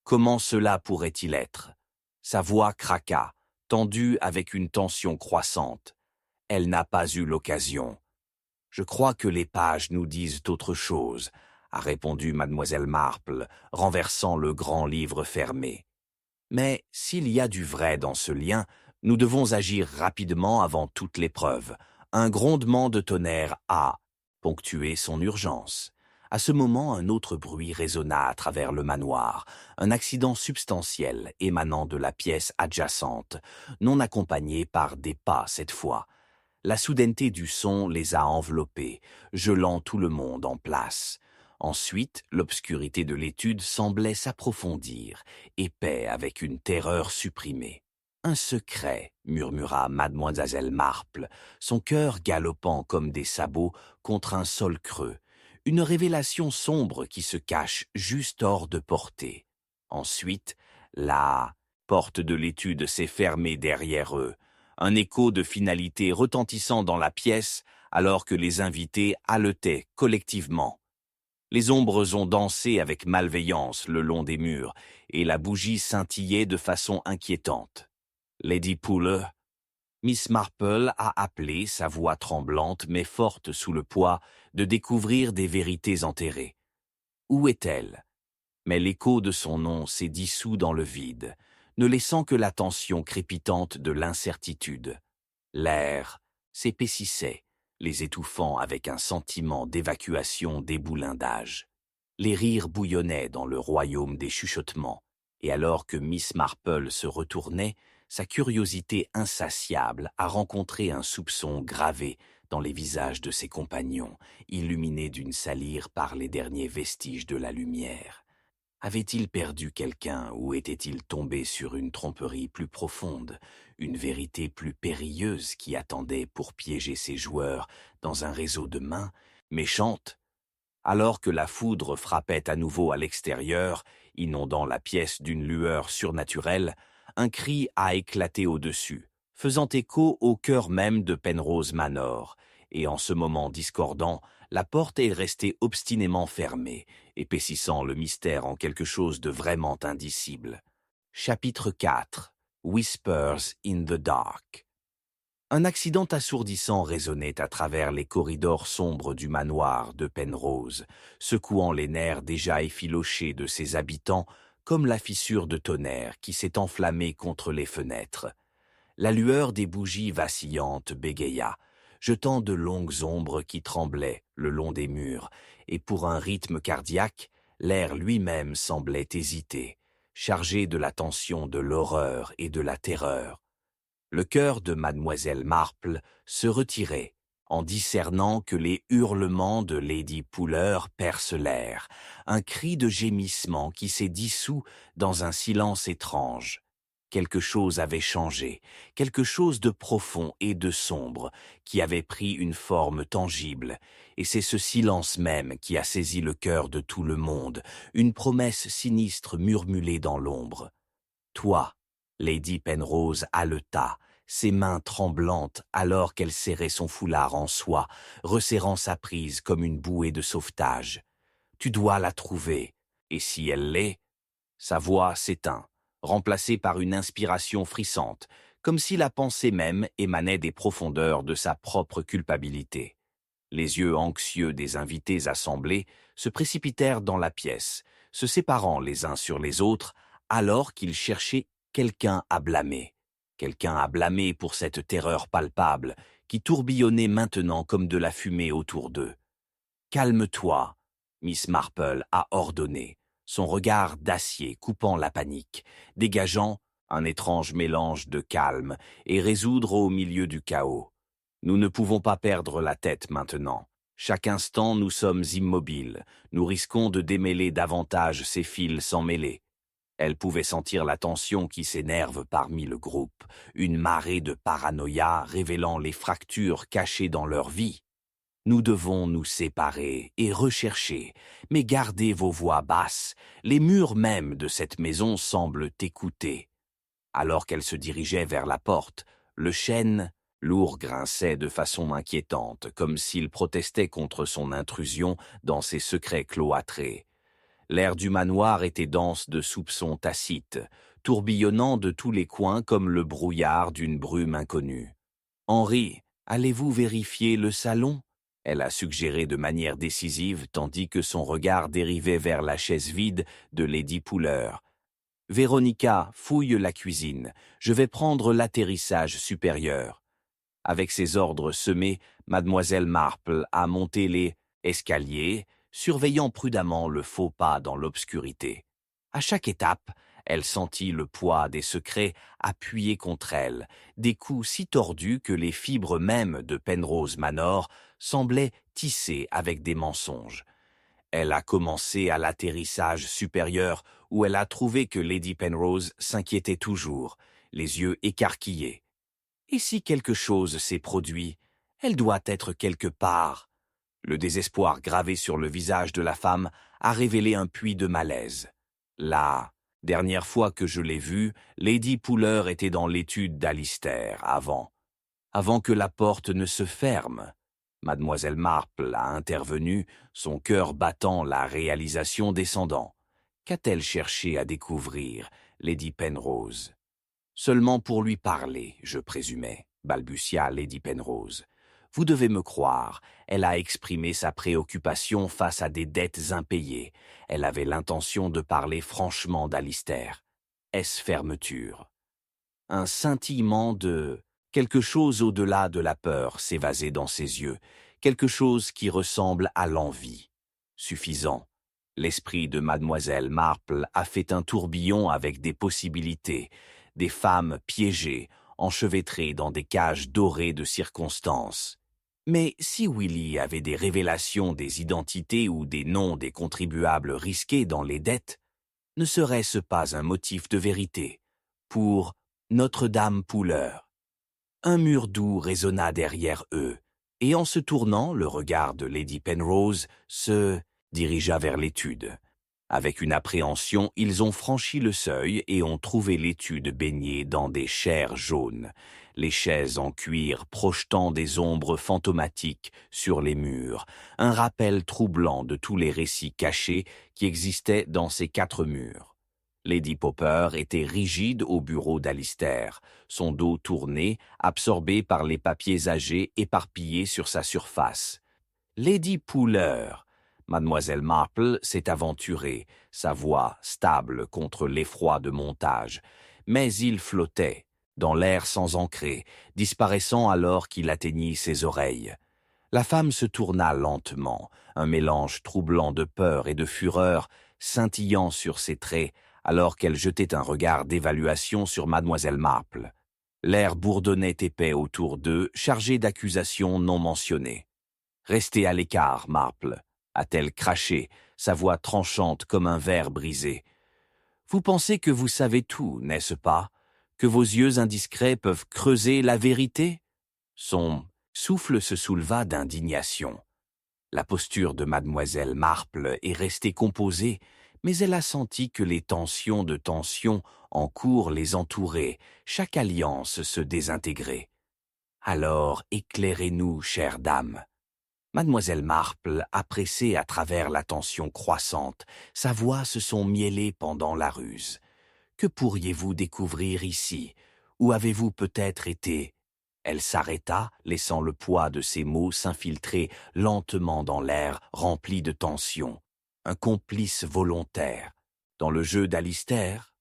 Comment cela pourrait-il être? Sa voix craqua, tendue avec une tension croissante. Elle n'a pas eu l'occasion. Je crois que les pages nous disent autre chose, a répondu Mademoiselle Marple, renversant le grand livre fermé. Mais s'il y a du vrai dans ce lien, nous devons agir rapidement avant toute l'épreuve. Un grondement de tonnerre a ponctué son urgence. À ce moment, un autre bruit résonna à travers le manoir, un accident substantiel émanant de la pièce adjacente, non accompagné par des pas cette fois. La soudaineté du son les a enveloppés, gelant tout le monde en place. Ensuite, l'obscurité de l'étude semblait s'approfondir, épais avec une terreur supprimée. « Un secret » murmura Mademoiselle Marple, son cœur galopant comme des sabots contre un sol creux. Une révélation sombre qui se cache juste hors de portée. Ensuite, la porte de l'étude s'est fermée derrière eux, un écho de finalité retentissant dans la pièce alors que les invités haletaient collectivement. Les ombres ont dansé avec malveillance le long des murs, et la bougie scintillait de façon inquiétante. Lady Pooler, Miss Marple a appelé, sa voix tremblante mais forte sous le poids, de découvrir des vérités enterrées. Où est-elle? mais l'écho de son nom s'est dissous dans le vide, ne laissant que la tension crépitante de l'incertitude. L'air s'épaississait, les étouffant avec un sentiment d'évacuation d'éboulement-d'âge. Les rires bouillonnaient dans le royaume des chuchotements, et alors que Miss Marple se retournait, sa curiosité insatiable a rencontré un soupçon gravé dans les visages de ses compagnons, illuminés d'une salire par les derniers vestiges de la lumière. Avait-il perdu quelqu'un ou était-il tombé sur une tromperie plus profonde, une vérité plus périlleuse qui attendait pour piéger ses joueurs dans un réseau de mains méchantes? Alors que la foudre frappait à nouveau à l'extérieur, inondant la pièce d'une lueur surnaturelle, un cri a éclaté au-dessus, faisant écho au cœur même de Penrose Manor, et en ce moment discordant, la porte est restée obstinément fermée, épaississant le mystère en quelque chose de vraiment indicible. Chapitre 4. Whispers in the Dark. Un accident assourdissant résonnait à travers les corridors sombres du manoir de Penrose, secouant les nerfs déjà effilochés de ses habitants comme la fissure de tonnerre qui s'est enflammée contre les fenêtres. La lueur des bougies vacillantes bégaya, jetant de longues ombres qui tremblaient le long des murs, et pour un rythme cardiaque, l'air lui-même semblait hésiter, chargé de la tension de l'horreur et de la terreur. Le cœur de mademoiselle Marple se retirait, en discernant que les hurlements de Lady Pouller percent l'air, un cri de gémissement qui s'est dissous dans un silence étrange. Quelque chose avait changé, quelque chose de profond et de sombre, qui avait pris une forme tangible, et c'est ce silence même qui a saisi le cœur de tout le monde, une promesse sinistre murmulée dans l'ombre. Toi, Lady Penrose haleta, ses mains tremblantes alors qu'elle serrait son foulard en soie, resserrant sa prise comme une bouée de sauvetage. Tu dois la trouver, et si elle l'est, sa voix s'éteint, remplacée par une inspiration frissante, comme si la pensée même émanait des profondeurs de sa propre culpabilité. Les yeux anxieux des invités assemblés se précipitèrent dans la pièce, se séparant les uns sur les autres, alors qu'ils cherchaient quelqu'un à blâmer pour cette terreur palpable qui tourbillonnait maintenant comme de la fumée autour d'eux. « Calme-toi », Miss Marple a ordonné, son regard d'acier coupant la panique, dégageant un étrange mélange de calme et résoudre au milieu du chaos. Nous ne pouvons pas perdre la tête maintenant. Chaque instant, nous sommes immobiles. Nous risquons de démêler davantage ces fils sans mêler. Elle pouvait sentir la tension qui s'énerve parmi le groupe, une marée de paranoïa révélant les fractures cachées dans leur vie. Nous devons nous séparer et rechercher, mais gardez vos voix basses. Les murs même de cette maison semblent écouter. Alors qu'elle se dirigeait vers la porte, le chêne lourd grinçait de façon inquiétante, comme s'il protestait contre son intrusion dans ses secrets cloîtrés. L'air du manoir était dense de soupçons tacites, tourbillonnant de tous les coins comme le brouillard d'une brume inconnue. « Henri, allez-vous vérifier le salon ?» Elle a suggéré de manière décisive tandis que son regard dérivait vers la chaise vide de Lady Pouller. « Véronica, fouille la cuisine. Je vais prendre l'atterrissage supérieur. » Avec ses ordres semés, mademoiselle Marple a monté les escaliers, surveillant prudemment le faux pas dans l'obscurité. À chaque étape, elle sentit le poids des secrets appuyés contre elle, des coups si tordus que les fibres mêmes de Penrose Manor semblaient tissées avec des mensonges. Elle a commencé à l'atterrissage supérieur où elle a trouvé que Lady Penrose s'inquiétait toujours, les yeux écarquillés. Et si quelque chose s'est produit, elle doit être quelque part. Le désespoir gravé sur le visage de la femme a révélé un puits de malaise. La dernière fois que je l'ai vue, Lady Pouller était dans l'étude d'Alistair avant que la porte ne se ferme. Mademoiselle Marple a intervenu, son cœur battant la réalisation descendant. Qu'a-t-elle cherché à découvrir, Lady Penrose? Seulement pour lui parler, je présumais, balbutia Lady Penrose. Vous devez me croire, elle a exprimé sa préoccupation face à des dettes impayées. Elle avait l'intention de parler franchement d'Alistair. Est-ce fermeture? Un scintillement de quelque chose au-delà de la peur s'évasait dans ses yeux, quelque chose qui ressemble à l'envie. Suffisant. L'esprit de mademoiselle Marple a fait un tourbillon avec des possibilités, des femmes piégées, enchevêtrées dans des cages dorées de circonstances. Mais si Willy avait des révélations des identités ou des noms des contribuables risqués dans les dettes, ne serait-ce pas un motif de vérité pour Notre-Dame Pouleur? Un mur doux résonna derrière eux, et en se tournant, le regard de Lady Penrose se dirigea vers l'étude. Avec une appréhension, ils ont franchi le seuil et ont trouvé l'étude baignée dans des chairs jaunes, les chaises en cuir projetant des ombres fantomatiques sur les murs, un rappel troublant de tous les récits cachés qui existaient dans ces 4 murs. Lady Popper était rigide au bureau d'Alistair, son dos tourné, absorbé par les papiers âgés éparpillés sur sa surface. Lady Pouler, Mademoiselle Marple s'est aventurée, sa voix stable contre l'effroi de montage, mais il flottait, dans l'air sans ancrer, disparaissant alors qu'il atteignit ses oreilles. La femme se tourna lentement, un mélange troublant de peur et de fureur scintillant sur ses traits, alors qu'elle jetait un regard d'évaluation sur mademoiselle Marple. L'air bourdonnait épais autour d'eux, chargé d'accusations non mentionnées. « Restez à l'écart, Marple », a-t-elle craché, sa voix tranchante comme un verre brisé. « Vous pensez que vous savez tout, n'est-ce pas? Que vos yeux indiscrets peuvent creuser la vérité ?» Son souffle se souleva d'indignation. La posture de mademoiselle Marple est restée composée, mais elle a senti que les tensions de tension en cours les entouraient, chaque alliance se désintégrait. « Alors, éclairez-nous, chère dame. » Mademoiselle Marple a pressé à travers la tension croissante, sa voix se sont mielées pendant la ruse. Que pourriez-vous découvrir ici? Où avez-vous peut-être été? Elle s'arrêta, laissant le poids de ses mots s'infiltrer lentement dans l'air rempli de tension. Un complice volontaire. Dans le jeu d'Alistair?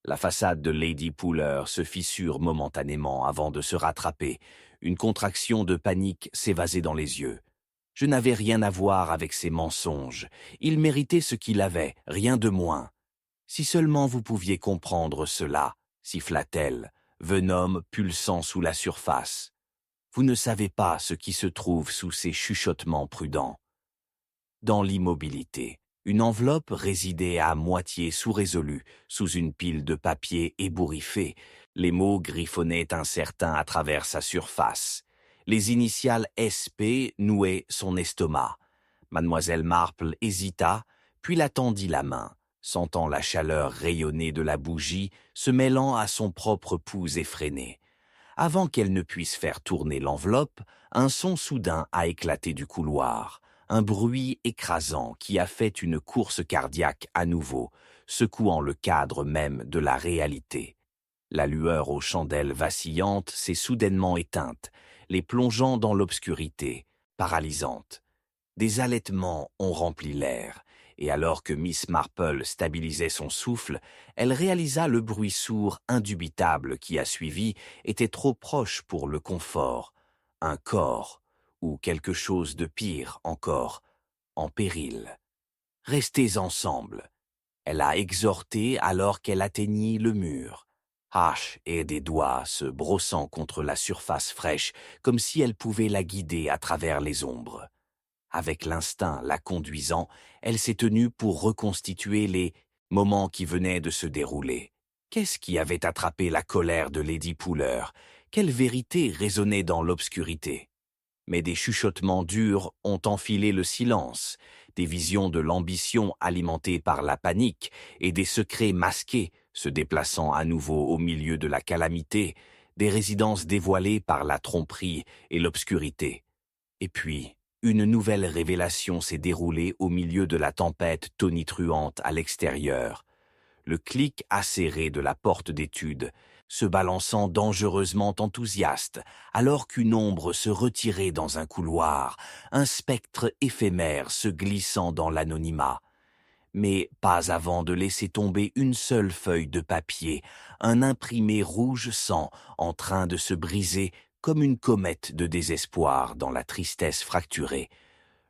La façade de Lady Pouler se fissure momentanément avant de se rattraper. Une contraction de panique s'évasait dans les yeux. Je n'avais rien à voir avec ces mensonges. Il méritait ce qu'il avait, rien de moins. Si seulement vous pouviez comprendre cela, siffla-t-elle, venom pulsant sous la surface. Vous ne savez pas ce qui se trouve sous ces chuchotements prudents. Dans l'immobilité, une enveloppe résidait à moitié sous-résolue, sous une pile de papier ébouriffé. Les mots griffonnaient incertains à travers sa surface. Les initiales SP nouaient son estomac. Mademoiselle Marple hésita, puis la tendit la main, sentant la chaleur rayonnée de la bougie se mêlant à son propre pouls effréné. Avant qu'elle ne puisse faire tourner l'enveloppe, un son soudain a éclaté du couloir, un bruit écrasant qui a fait une course cardiaque à nouveau, secouant le cadre même de la réalité. La lueur aux chandelles vacillantes s'est soudainement éteinte, les plongeant dans l'obscurité, paralysante. Des halètements ont rempli l'air, et alors que Miss Marple stabilisait son souffle, elle réalisa le bruit sourd indubitable qui a suivi était trop proche pour le confort. Un corps, ou quelque chose de pire encore, en péril. « Restez ensemble », elle a exhorté alors qu'elle atteignit le mur. Hache et des doigts se brossant contre la surface fraîche, comme si elle pouvait la guider à travers les ombres. Avec l'instinct la conduisant, elle s'est tenue pour reconstituer les moments qui venaient de se dérouler. Qu'est-ce qui avait attrapé la colère de Lady Pouler? Quelle vérité résonnait dans l'obscurité? Mais des chuchotements durs ont enfilé le silence, des visions de l'ambition alimentées par la panique et des secrets masqués se déplaçant à nouveau au milieu de la calamité, des résidences dévoilées par la tromperie et l'obscurité. Et puis, une nouvelle révélation s'est déroulée au milieu de la tempête tonitruante à l'extérieur. Le clic acéré de la porte d'étude, se balançant dangereusement enthousiaste, alors qu'une ombre se retirait dans un couloir, un spectre éphémère se glissant dans l'anonymat. Mais pas avant de laisser tomber une seule feuille de papier, un imprimé rouge sang en train de se briser comme une comète de désespoir dans la tristesse fracturée.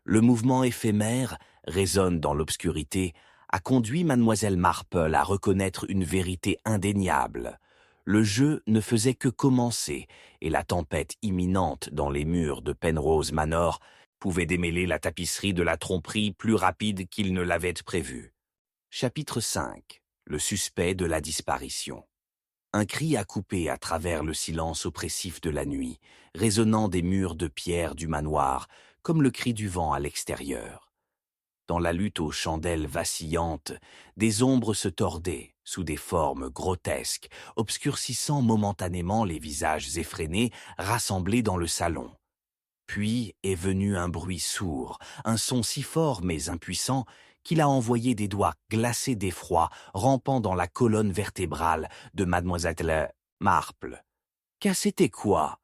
Le mouvement éphémère résonne dans l'obscurité, a conduit mademoiselle Marple à reconnaître une vérité indéniable. Le jeu ne faisait que commencer, et la tempête imminente dans les murs de Penrose Manor pouvait démêler la tapisserie de la tromperie plus rapide qu'il ne l'avait prévu. Chapitre 5. Le suspect de la disparition. Un cri a coupé à travers le silence oppressif de la nuit, résonnant des murs de pierre du manoir, comme le cri du vent à l'extérieur. Dans la lutte aux chandelles vacillantes, des ombres se tordaient sous des formes grotesques, obscurcissant momentanément les visages effrénés rassemblés dans le salon. Puis est venu un bruit sourd, un son si fort mais impuissant qu'il a envoyé des doigts glacés d'effroi rampant dans la colonne vertébrale de mademoiselle Marple. Qu'à c'était quoi?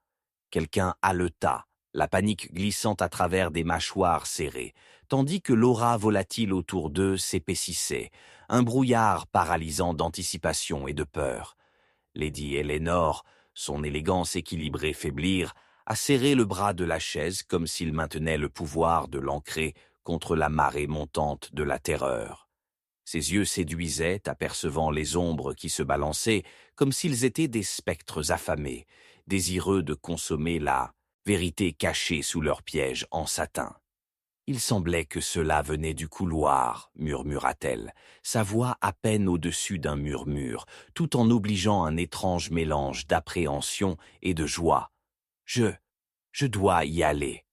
Quelqu'un haleta, la panique glissant à travers des mâchoires serrées, tandis que l'aura volatile autour d'eux s'épaississait, un brouillard paralysant d'anticipation et de peur. Lady Eleanor, son élégance équilibrée faiblir, a serré le bras de la chaise comme s'il maintenait le pouvoir de l'ancrer contre la marée montante de la terreur. Ses yeux séduisaient, apercevant les ombres qui se balançaient, comme s'ils étaient des spectres affamés, désireux de consommer la vérité cachée sous leur piège en satin. Il semblait que cela venait du couloir, murmura-t-elle, sa voix à peine au-dessus d'un murmure, tout en obligeant un étrange mélange d'appréhension et de joie. Je dois y aller.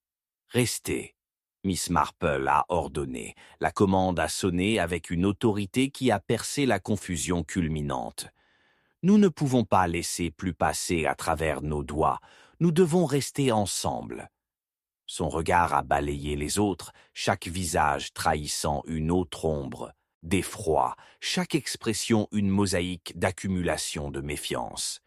Restez. Miss Marple a ordonné. La commande a sonné avec une autorité qui a percé la confusion culminante. Nous ne pouvons pas laisser plus passer à travers nos doigts. Nous devons rester ensemble. Son regard a balayé les autres, chaque visage trahissant une autre ombre, d'effroi, chaque expression une mosaïque d'accumulation de méfiance.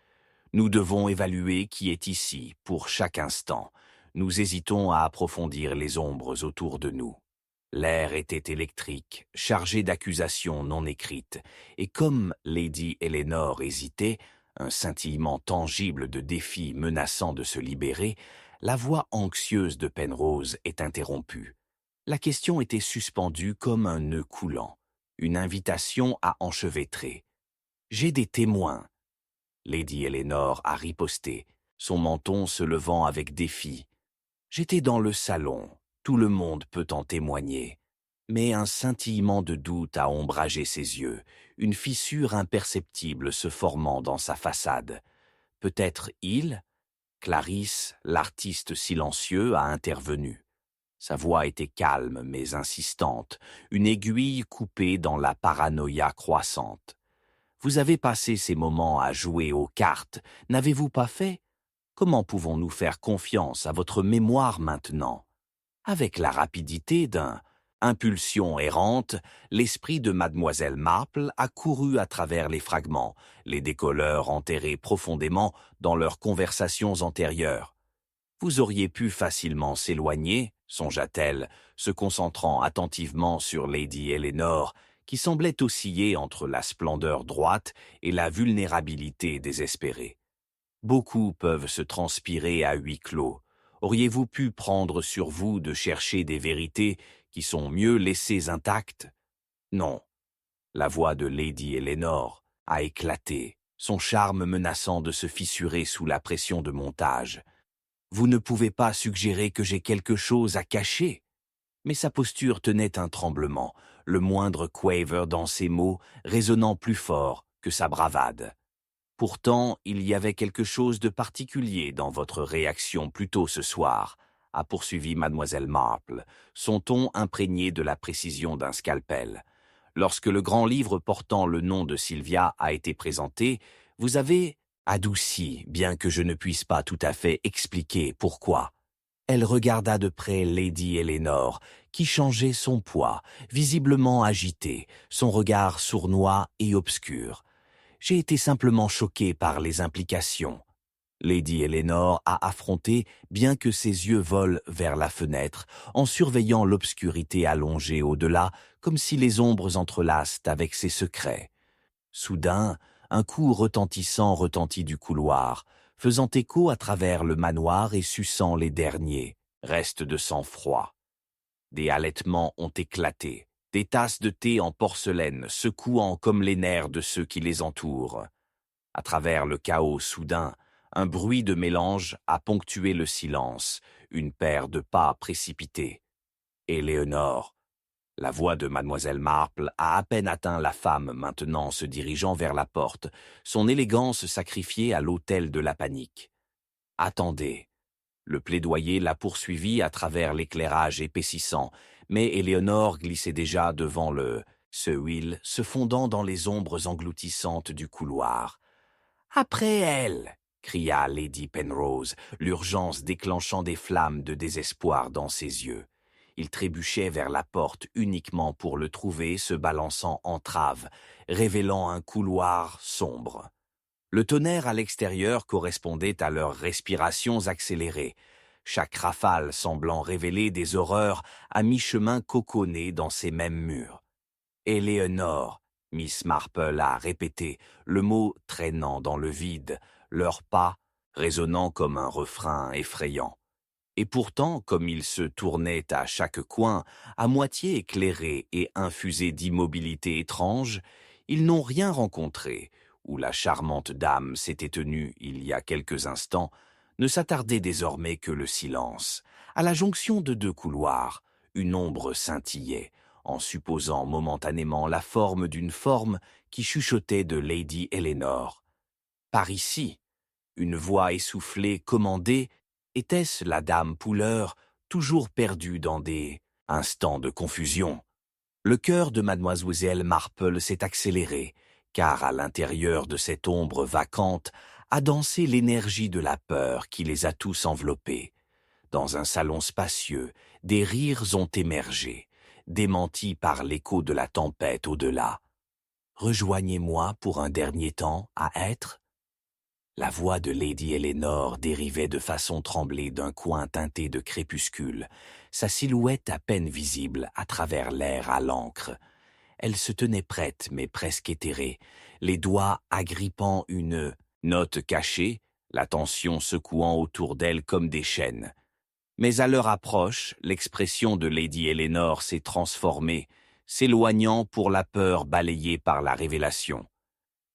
Nous devons évaluer qui est ici, pour chaque instant. Nous hésitons à approfondir les ombres autour de nous. L'air était électrique, chargé d'accusations non écrites, et comme Lady Eleanor hésitait, un scintillement tangible de défi menaçant de se libérer, la voix anxieuse de Penrose est interrompue. La question était suspendue comme un nœud coulant, une invitation à enchevêtrer. « J'ai des témoins. » Lady Eleanor a riposté, son menton se levant avec défi. « J'étais dans le salon, tout le monde peut en témoigner. » Mais un scintillement de doute a ombragé ses yeux, une fissure imperceptible se formant dans sa façade. Peut-être il? Clarisse, l'artiste silencieux, a intervenu. Sa voix était calme mais insistante, une aiguille coupée dans la paranoïa croissante. Vous avez passé ces moments à jouer aux cartes, n'avez-vous pas fait? Comment pouvons-nous faire confiance à votre mémoire maintenant? Avec la rapidité d'un impulsion errante, l'esprit de mademoiselle Marple a couru à travers les fragments, les décolleurs enterrés profondément dans leurs conversations antérieures. Vous auriez pu facilement s'éloigner, songea-t-elle, se concentrant attentivement sur Lady Eleanor, qui semblait osciller entre la splendeur droite et la vulnérabilité désespérée. Beaucoup peuvent se transpirer à huis clos. Auriez-vous pu prendre sur vous de chercher des vérités qui sont mieux laissées intactes? Non. La voix de Lady Eleanor a éclaté, son charme menaçant de se fissurer sous la pression de montage. Vous ne pouvez pas suggérer que j'ai quelque chose à cacher? Mais sa posture tenait un tremblement, le moindre quaver dans ses mots résonnant plus fort que sa bravade. Pourtant, il y avait quelque chose de particulier dans votre réaction plus tôt ce soir, a poursuivi mademoiselle Marple, son ton imprégné de la précision d'un scalpel. Lorsque le grand livre portant le nom de Sylvia a été présenté, vous avez adouci, bien que je ne puisse pas tout à fait expliquer pourquoi. Elle regarda de près Lady Eleanor, qui changeait son poids, visiblement agitée, son regard sournois et obscur. J'ai été simplement choqué par les implications. Lady Eleanor a affronté, bien que ses yeux volent vers la fenêtre, en surveillant l'obscurité allongée au-delà, comme si les ombres entrelacent avec ses secrets. Soudain, un coup retentissant retentit du couloir, faisant écho à travers le manoir et suçant les derniers restes de sang-froid. Des halètements ont éclaté, des tasses de thé en porcelaine secouant comme les nerfs de ceux qui les entourent. À travers le chaos soudain, un bruit de mélange a ponctué le silence, une paire de pas précipités. Éléonore. La voix de mademoiselle Marple a à peine atteint la femme maintenant se dirigeant vers la porte, son élégance sacrifiée à l'autel de la panique. Attendez. Le plaidoyer l'a poursuivi à travers l'éclairage épaississant, mais Éléonore glissait déjà devant ce Will se fondant dans les ombres engloutissantes du couloir. « Après elle !» cria Lady Penrose, l'urgence déclenchant des flammes de désespoir dans ses yeux. Il trébuchait vers la porte uniquement pour le trouver se balançant en trave, révélant un couloir sombre. Le tonnerre à l'extérieur correspondait à leurs respirations accélérées, chaque rafale semblant révéler des horreurs à mi-chemin coconnées dans ces mêmes murs. « Éléonore !» Miss Marple a répété, le mot traînant dans le vide, leurs pas résonnant comme un refrain effrayant. Et pourtant, comme ils se tournaient à chaque coin, à moitié éclairés et infusés d'immobilité étrange, ils n'ont rien rencontré, où la charmante dame s'était tenue il y a quelques instants, ne s'attardait désormais que le silence. À la jonction de deux couloirs, une ombre scintillait, en supposant momentanément la forme d'une forme qui chuchotait de Lady Eleanor. « Par ici !» Une voix essoufflée commandait. Était-ce la dame Pouleur, toujours perdue dans des instants de confusion? Le cœur de mademoiselle Marple s'est accéléré, car à l'intérieur de cette ombre vacante a dansé l'énergie de la peur qui les a tous enveloppés. Dans un salon spacieux, des rires ont émergé, démentis par l'écho de la tempête au-delà. « Rejoignez-moi pour un dernier temps à être ?» La voix de Lady Eleanor dérivait de façon tremblée d'un coin teinté de crépuscule, sa silhouette à peine visible à travers l'air à l'encre. Elle se tenait prête mais presque éthérée, les doigts agrippant une note cachée, la tension secouant autour d'elle comme des chaînes. Mais à leur approche, l'expression de Lady Eleanor s'est transformée, s'éloignant pour la peur balayée par la révélation.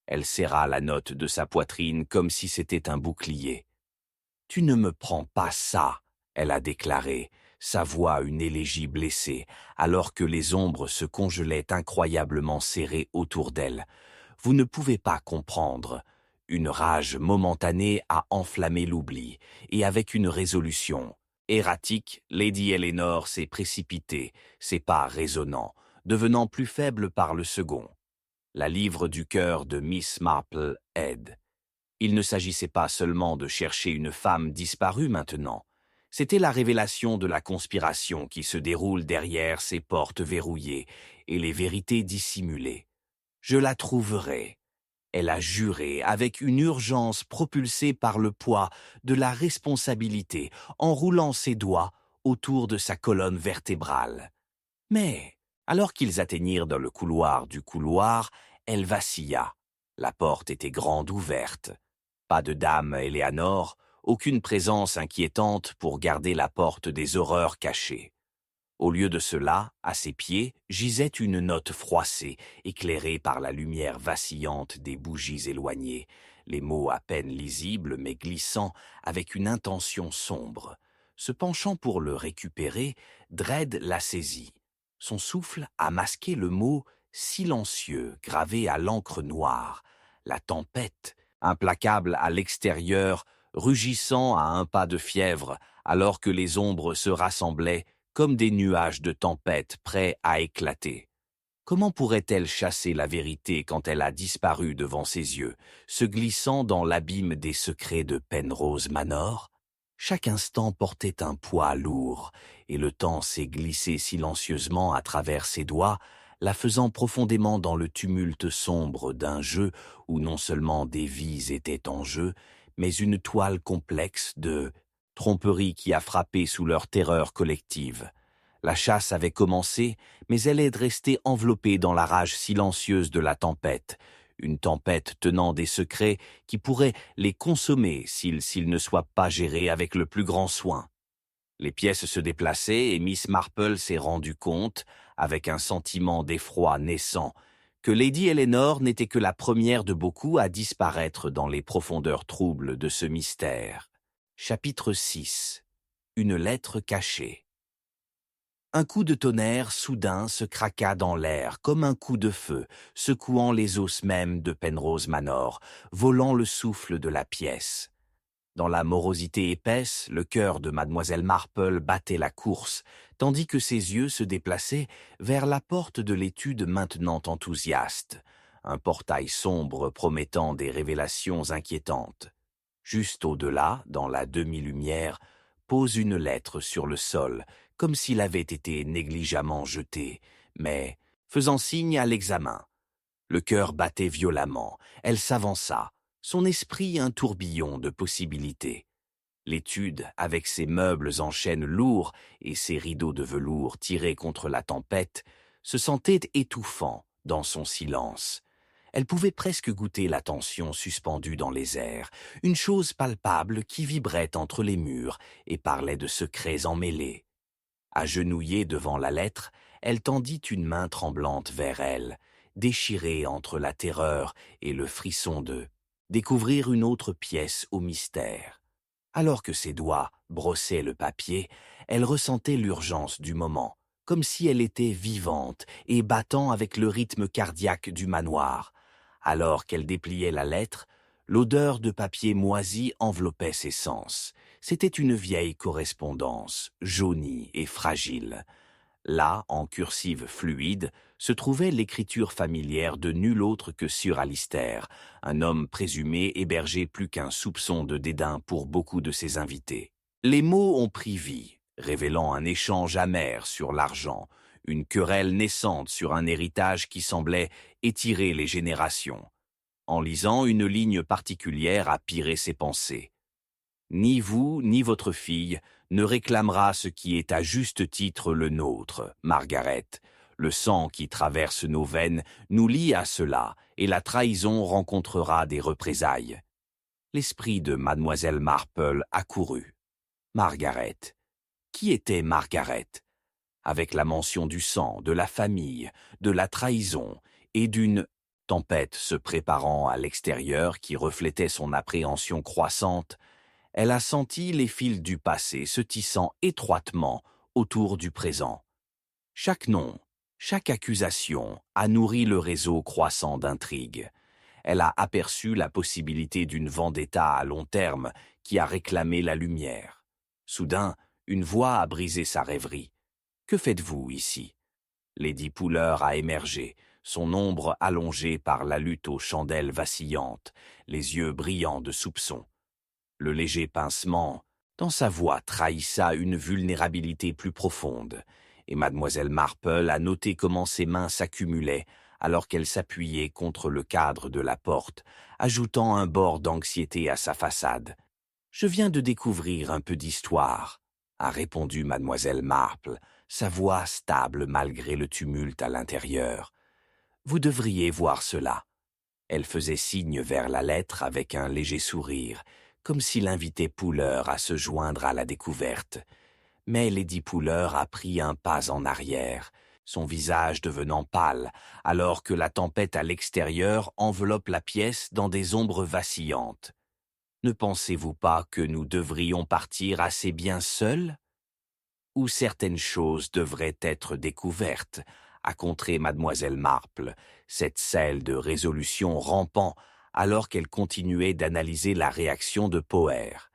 Elle serra la note de sa poitrine comme si c'était un bouclier. « Tu ne me prends pas ça !» elle a déclaré, sa voix une élégie blessée, alors que les ombres se congelaient incroyablement serrées autour d'elle. « Vous ne pouvez pas comprendre. » Une rage momentanée a enflammé l'oubli, et avec une résolution. Erratique, Lady Eleanor s'est précipitée, ses pas résonnants, devenant plus faible par le second. La livre du cœur de Miss Marple aide. Il ne s'agissait pas seulement de chercher une femme disparue maintenant. C'était la révélation de la conspiration qui se déroule derrière ces portes verrouillées et les vérités dissimulées. Je la trouverai. Elle a juré avec une urgence propulsée par le poids de la responsabilité, en roulant ses doigts autour de sa colonne vertébrale. Mais, alors qu'ils atteignirent dans le couloir du couloir, elle vacilla. La porte était grande ouverte. Pas de dame Éléonore, aucune présence inquiétante pour garder la porte des horreurs cachées. Au lieu de cela, à ses pieds, gisait une note froissée, éclairée par la lumière vacillante des bougies éloignées, les mots à peine lisibles mais glissant avec une intention sombre. Se penchant pour le récupérer, Dredd l'a saisi. Son souffle a masqué le mot « silencieux » gravé à l'encre noire. La tempête, implacable à l'extérieur, rugissant à un pas de fièvre, alors que les ombres se rassemblaient comme des nuages de tempête prêts à éclater. Comment pourrait-elle chasser la vérité quand elle a disparu devant ses yeux, se glissant dans l'abîme des secrets de Penrose Manor? Chaque instant portait un poids lourd, et le temps s'est glissé silencieusement à travers ses doigts, la faisant profondément dans le tumulte sombre d'un jeu où non seulement des vies étaient en jeu, mais une toile complexe de tromperies qui a frappé sous leur terreur collective. La chasse avait commencé, mais elle est restée enveloppée dans la rage silencieuse de la tempête, une tempête tenant des secrets qui pourraient les consommer s'ils ne soient pas gérés avec le plus grand soin. Les pièces se déplaçaient et Miss Marple s'est rendu compte, avec un sentiment d'effroi naissant, que Lady Eleanor n'était que la première de beaucoup à disparaître dans les profondeurs troubles de ce mystère. Chapitre 6. Une lettre cachée. Un coup de tonnerre soudain se craqua dans l'air comme un coup de feu, secouant les os mêmes de Penrose Manor, volant le souffle de la pièce. Dans la morosité épaisse, le cœur de mademoiselle Marple battait la course, tandis que ses yeux se déplaçaient vers la porte de l'étude maintenant enthousiaste, un portail sombre promettant des révélations inquiétantes. Juste au-delà, dans la demi-lumière, pose une lettre sur le sol, comme s'il avait été négligemment jeté, mais faisant signe à l'examen. Le cœur battait violemment, elle s'avança, son esprit un tourbillon de possibilités. L'étude, avec ses meubles en chêne lourd et ses rideaux de velours tirés contre la tempête, se sentait étouffant dans son silence. Elle pouvait presque goûter la tension suspendue dans les airs, une chose palpable qui vibrait entre les murs et parlait de secrets emmêlés. Agenouillée devant la lettre, elle tendit une main tremblante vers elle, déchirée entre la terreur et le frisson de découvrir une autre pièce au mystère. Alors que ses doigts brossaient le papier, elle ressentait l'urgence du moment, comme si elle était vivante et battant avec le rythme cardiaque du manoir. Alors qu'elle dépliait la lettre, l'odeur de papier moisi enveloppait ses sens. C'était une vieille correspondance, jaunie et fragile. Là, en cursive fluide, se trouvait l'écriture familière de nul autre que Sir Alister, un homme présumé héberger plus qu'un soupçon de dédain pour beaucoup de ses invités. Les mots ont pris vie, révélant un échange amer sur l'argent, une querelle naissante sur un héritage qui semblait étirer les générations. En lisant, une ligne particulière a piré ses pensées. Ni vous, ni votre fille ne réclamera ce qui est à juste titre le nôtre, Margaret. Le sang qui traverse nos veines nous lie à cela, et la trahison rencontrera des représailles. L'esprit de mademoiselle Marple accourut. Margaret. Qui était Margaret? Avec la mention du sang, de la famille, de la trahison et d'une tempête se préparant à l'extérieur qui reflétait son appréhension croissante, elle a senti les fils du passé se tissant étroitement autour du présent. Chaque nom, chaque accusation a nourri le réseau croissant d'intrigues. Elle a aperçu la possibilité d'une vendetta à long terme qui a réclamé la lumière. Soudain, une voix a brisé sa rêverie. « Que faites-vous ici ?» Lady Pouller a émergé, son ombre allongée par la lutte aux chandelles vacillantes, les yeux brillants de soupçon. Le léger pincement dans sa voix trahissa une vulnérabilité plus profonde, et mademoiselle Marple a noté comment ses mains s'accumulaient alors qu'elle s'appuyait contre le cadre de la porte, ajoutant un bord d'anxiété à sa façade. « Je viens de découvrir un peu d'histoire », a répondu mademoiselle Marple, sa voix stable malgré le tumulte à l'intérieur. « Vous devriez voir cela. » Elle faisait signe vers la lettre avec un léger sourire, comme s'il invitait Pouller à se joindre à la découverte. Mais Lady Pouller a pris un pas en arrière, son visage devenant pâle, alors que la tempête à l'extérieur enveloppe la pièce dans des ombres vacillantes. « Ne pensez-vous pas que nous devrions partir assez bien seuls ? Ou certaines choses devraient être découvertes ?» a contré mademoiselle Marple, cette selle de résolution rampant, alors qu'elle continuait d'analyser la réaction de Poer.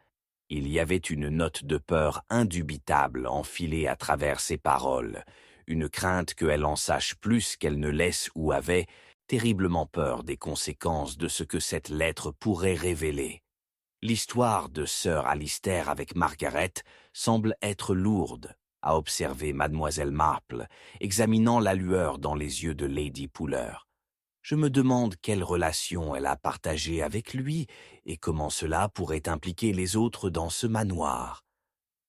Il y avait une note de peur indubitable enfilée à travers ses paroles, une crainte qu'elle en sache plus qu'elle ne laisse ou avait, terriblement peur des conséquences de ce que cette lettre pourrait révéler. L'histoire de Sir Alister avec Margaret semble être lourde, a observé mademoiselle Marple, examinant la lueur dans les yeux de Lady Pouller. Je me demande quelle relation elle a partagée avec lui et comment cela pourrait impliquer les autres dans ce manoir.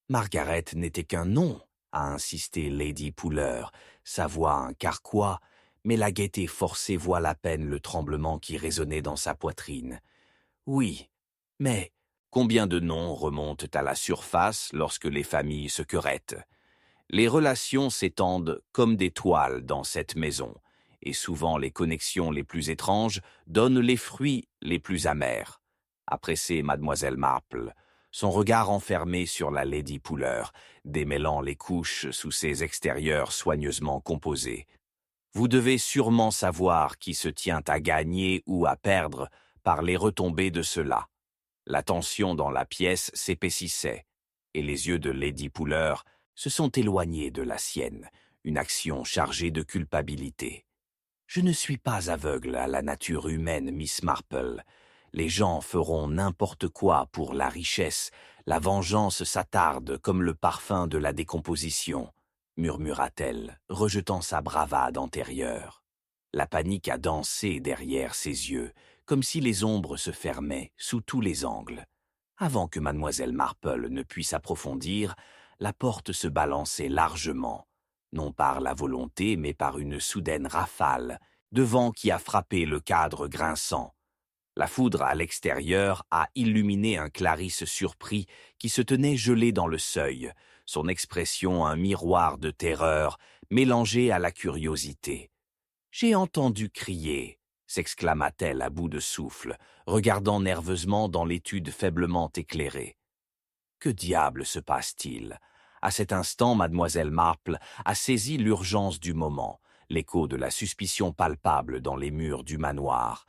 Margaret n'était qu'un nom, a insisté Lady Pouller, sa voix un carquois, mais la gaieté forcée voile à peine le tremblement qui résonnait dans sa poitrine. Oui, mais combien de noms remontent à la surface lorsque les familles se querellent? Les relations s'étendent comme des toiles dans cette maison, et souvent les connexions les plus étranges donnent les fruits les plus amers. Appréciait mademoiselle Marple, son regard enfermé sur la Lady Pouller, démêlant les couches sous ses extérieurs soigneusement composés. Vous devez sûrement savoir qui se tient à gagner ou à perdre par les retombées de cela. La tension dans la pièce s'épaississait, et les yeux de Lady Pouller se sont éloignés de la sienne, une action chargée de culpabilité. Je ne suis pas aveugle à la nature humaine, Miss Marple. Les gens feront n'importe quoi pour la richesse, la vengeance s'attarde comme le parfum de la décomposition, murmura-t-elle, rejetant sa bravade antérieure. La panique a dansé derrière ses yeux, comme si les ombres se fermaient sous tous les angles. Avant que mademoiselle Marple ne puisse approfondir, la porte se balançait largement, non par la volonté mais par une soudaine rafale, de vent qui a frappé le cadre grinçant. La foudre à l'extérieur a illuminé un Clarisse surpris qui se tenait gelé dans le seuil, son expression un miroir de terreur mélangé à la curiosité. « J'ai entendu crier !» s'exclama-t-elle à bout de souffle, regardant nerveusement dans l'étude faiblement éclairée. Que diable se passe-t-il? À cet instant, mademoiselle Marple a saisi l'urgence du moment, l'écho de la suspicion palpable dans les murs du manoir,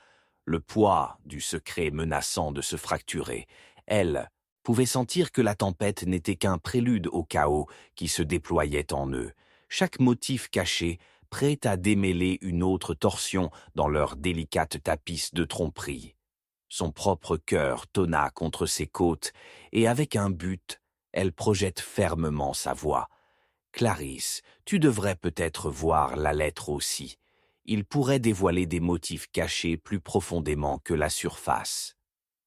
le poids du secret menaçant de se fracturer. Elle pouvait sentir que la tempête n'était qu'un prélude au chaos qui se déployait en eux, chaque motif caché prêt à démêler une autre torsion dans leur délicate tapisse de tromperie. Son propre cœur tonna contre ses côtes, et avec un but, elle projette fermement sa voix. « Clarisse, tu devrais peut-être voir la lettre aussi. Il pourrait dévoiler des motifs cachés plus profondément que la surface. »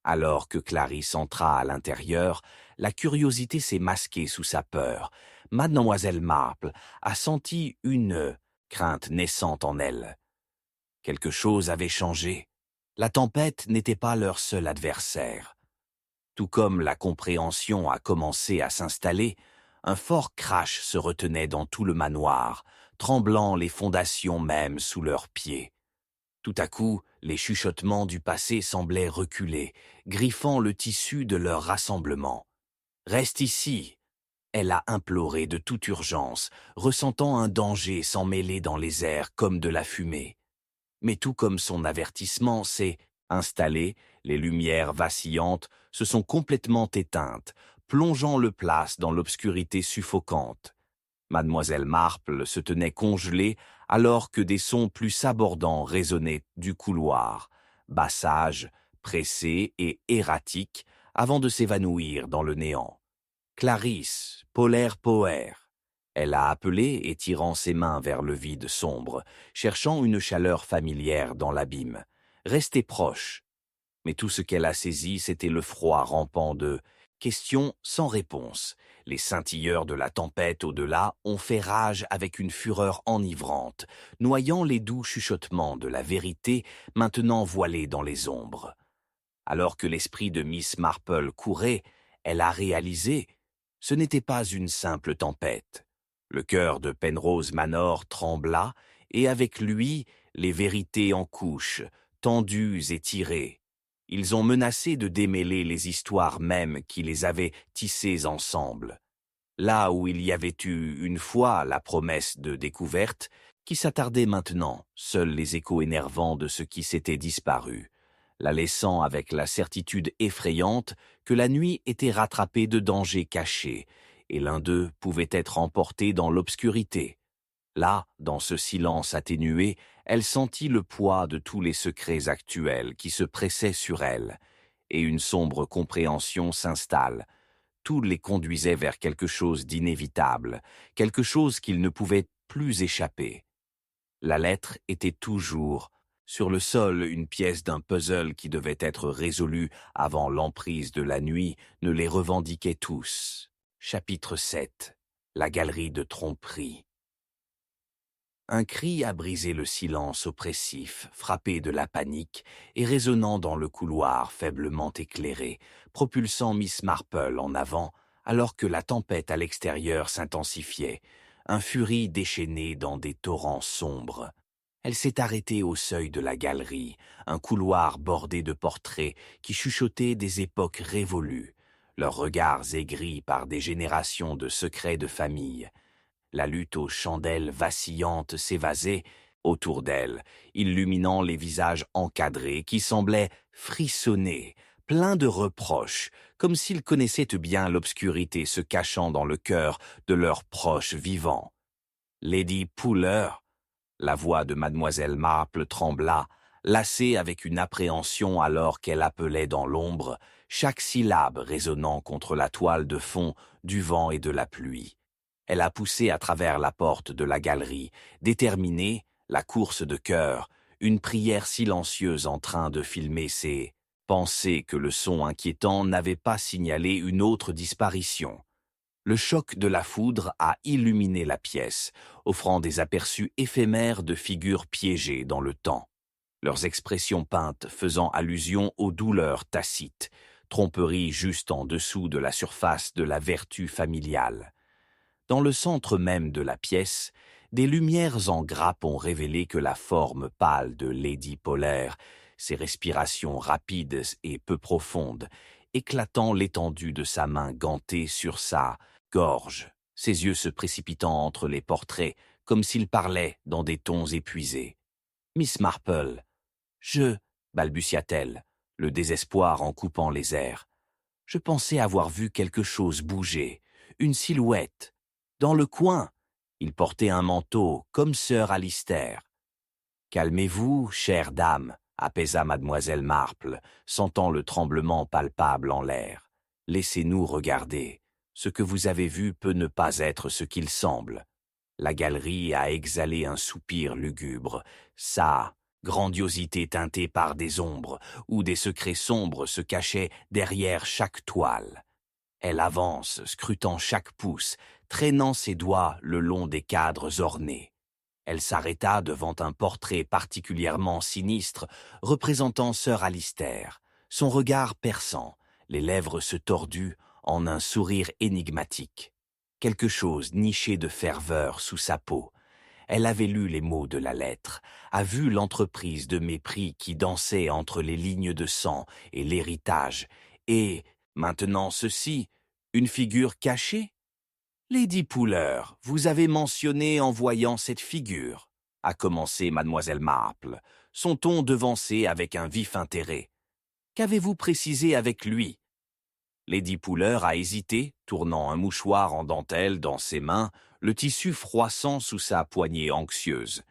Alors que Clarisse entra à l'intérieur, la curiosité s'est masquée sous sa peur. Mademoiselle Marple a senti une crainte naissante en elle. Quelque chose avait changé. La tempête n'était pas leur seul adversaire. Tout comme la compréhension a commencé à s'installer, un fort crash se retenait dans tout le manoir, tremblant les fondations même sous leurs pieds. Tout à coup, les chuchotements du passé semblaient reculer, griffant le tissu de leur rassemblement. « Reste ici !» Elle a imploré de toute urgence, ressentant un danger s'emmêler dans les airs comme de la fumée. Mais tout comme son avertissement s'est installé, les lumières vacillantes se sont complètement éteintes, plongeant le place dans l'obscurité suffocante. Mademoiselle Marple se tenait congelée alors que des sons plus sabordants résonnaient du couloir, bassages, pressés et erratiques, avant de s'évanouir dans le néant. Clarisse, polaire poère. Elle a appelé, étirant ses mains vers le vide sombre, cherchant une chaleur familière dans l'abîme. Restez proche. Mais tout ce qu'elle a saisi, c'était le froid rampant de questions sans réponse. Les scintilleurs de la tempête au-delà ont fait rage avec une fureur enivrante, noyant les doux chuchotements de la vérité maintenant voilée dans les ombres. Alors que l'esprit de Miss Marple courait, elle a réalisé — ce n'était pas une simple tempête. Le cœur de Penrose Manor trembla, et avec lui, les vérités en couches, tendues et tirées. Ils ont menacé de démêler les histoires mêmes qui les avaient tissées ensemble. Là où il y avait eu une fois la promesse de découverte, qui s'attardait maintenant, seuls les échos énervants de ce qui s'était disparu, la laissant avec la certitude effrayante que la nuit était rattrapée de dangers cachés, et l'un d'eux pouvait être emporté dans l'obscurité. Là, dans ce silence atténué, elle sentit le poids de tous les secrets actuels qui se pressaient sur elle, et une sombre compréhension s'installe. tout les conduisait vers quelque chose d'inévitable, quelque chose qu'il ne pouvait plus échapper. La lettre était toujours sur le sol, une pièce d'un puzzle qui devait être résolu avant l'emprise de la nuit ne les revendiquait tous. Chapitre 7. La galerie de tromperie. Un cri a brisé le silence oppressif, frappé de la panique et résonnant dans le couloir faiblement éclairé, propulsant Miss Marple en avant alors que la tempête à l'extérieur s'intensifiait, un furie déchaînée dans des torrents sombres. Elle s'est arrêtée au seuil de la galerie, un couloir bordé de portraits qui chuchotaient des époques révolues, leurs regards aigris par des générations de secrets de famille. La lutte aux chandelles vacillantes s'évasait autour d'elle, illuminant les visages encadrés qui semblaient frissonner, pleins de reproches, comme s'ils connaissaient bien l'obscurité se cachant dans le cœur de leurs proches vivants. Lady Puller, la voix de mademoiselle Marple trembla, lassée avec une appréhension alors qu'elle appelait dans l'ombre, chaque syllabe résonnant contre la toile de fond du vent et de la pluie. Elle a poussé à travers la porte de la galerie, déterminée, la course de cœur, une prière silencieuse en train de filmer ses pensées que le son inquiétant n'avait pas signalé une autre disparition. Le choc de la foudre a illuminé la pièce, offrant des aperçus éphémères de figures piégées dans le temps, leurs expressions peintes faisant allusion aux douleurs tacites, tromperie juste en dessous de la surface de la vertu familiale. Dans le centre même de la pièce, des lumières en grappe ont révélé que la forme pâle de Lady Polaire, ses respirations rapides et peu profondes, éclatant l'étendue de sa main gantée sur sa gorge, ses yeux se précipitant entre les portraits, comme s'il parlait dans des tons épuisés. « Miss Marple, balbutia-t-elle, le désespoir en coupant les airs. Je pensais avoir vu quelque chose bouger, une silhouette. Dans le coin, il portait un manteau, comme sœur Alistair. « Calmez-vous, chère dame, apaisa mademoiselle Marple, sentant le tremblement palpable en l'air. Laissez-nous regarder. Ce que vous avez vu peut ne pas être ce qu'il semble. La galerie a exhalé un soupir lugubre, sa grandiosité teintée par des ombres, où des secrets sombres se cachaient derrière chaque toile. Elle avance, scrutant chaque pouce, traînant ses doigts le long des cadres ornés. Elle s'arrêta devant un portrait particulièrement sinistre, représentant sœur Alistair, son regard perçant, les lèvres se tordues en un sourire énigmatique. Quelque chose niché de ferveur sous sa peau. Elle avait lu les mots de la lettre, a vu l'entreprise de mépris qui dansait entre les lignes de sang et l'héritage, et, maintenant ceci, une figure cachée? Lady Puller, vous avez mentionné en voyant cette figure, a commencé mademoiselle Marple, son ton devancé avec un vif intérêt. Qu'avez-vous précisé avec lui? Lady Puller a hésité, tournant un mouchoir en dentelle dans ses mains, le tissu froissant sous sa poignée anxieuse.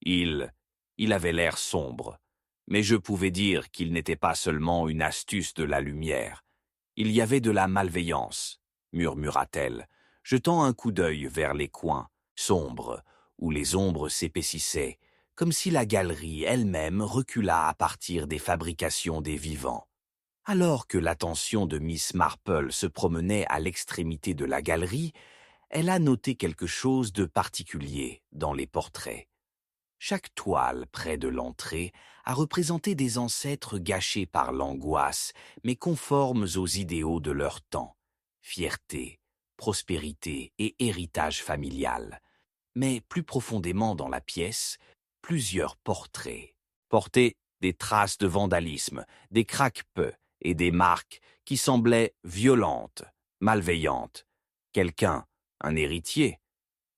Il avait l'air sombre, mais je pouvais dire qu'il n'était pas seulement une astuce de la lumière. Il y avait de la malveillance, murmura-t-elle, jetant un coup d'œil vers les coins, sombres, où les ombres s'épaississaient, comme si la galerie elle-même recula à partir des fabrications des vivants. Alors que l'attention de Miss Marple se promenait à l'extrémité de la galerie, elle a noté quelque chose de particulier dans les portraits. Chaque toile près de l'entrée a représenté des ancêtres gâchés par l'angoisse, mais conformes aux idéaux de leur temps. Fierté, prospérité et héritage familial. Mais plus profondément dans la pièce, plusieurs portraits portaient des traces de vandalisme, des craque-peu et des marques qui semblaient violentes, malveillantes. Quelqu'un, un héritier.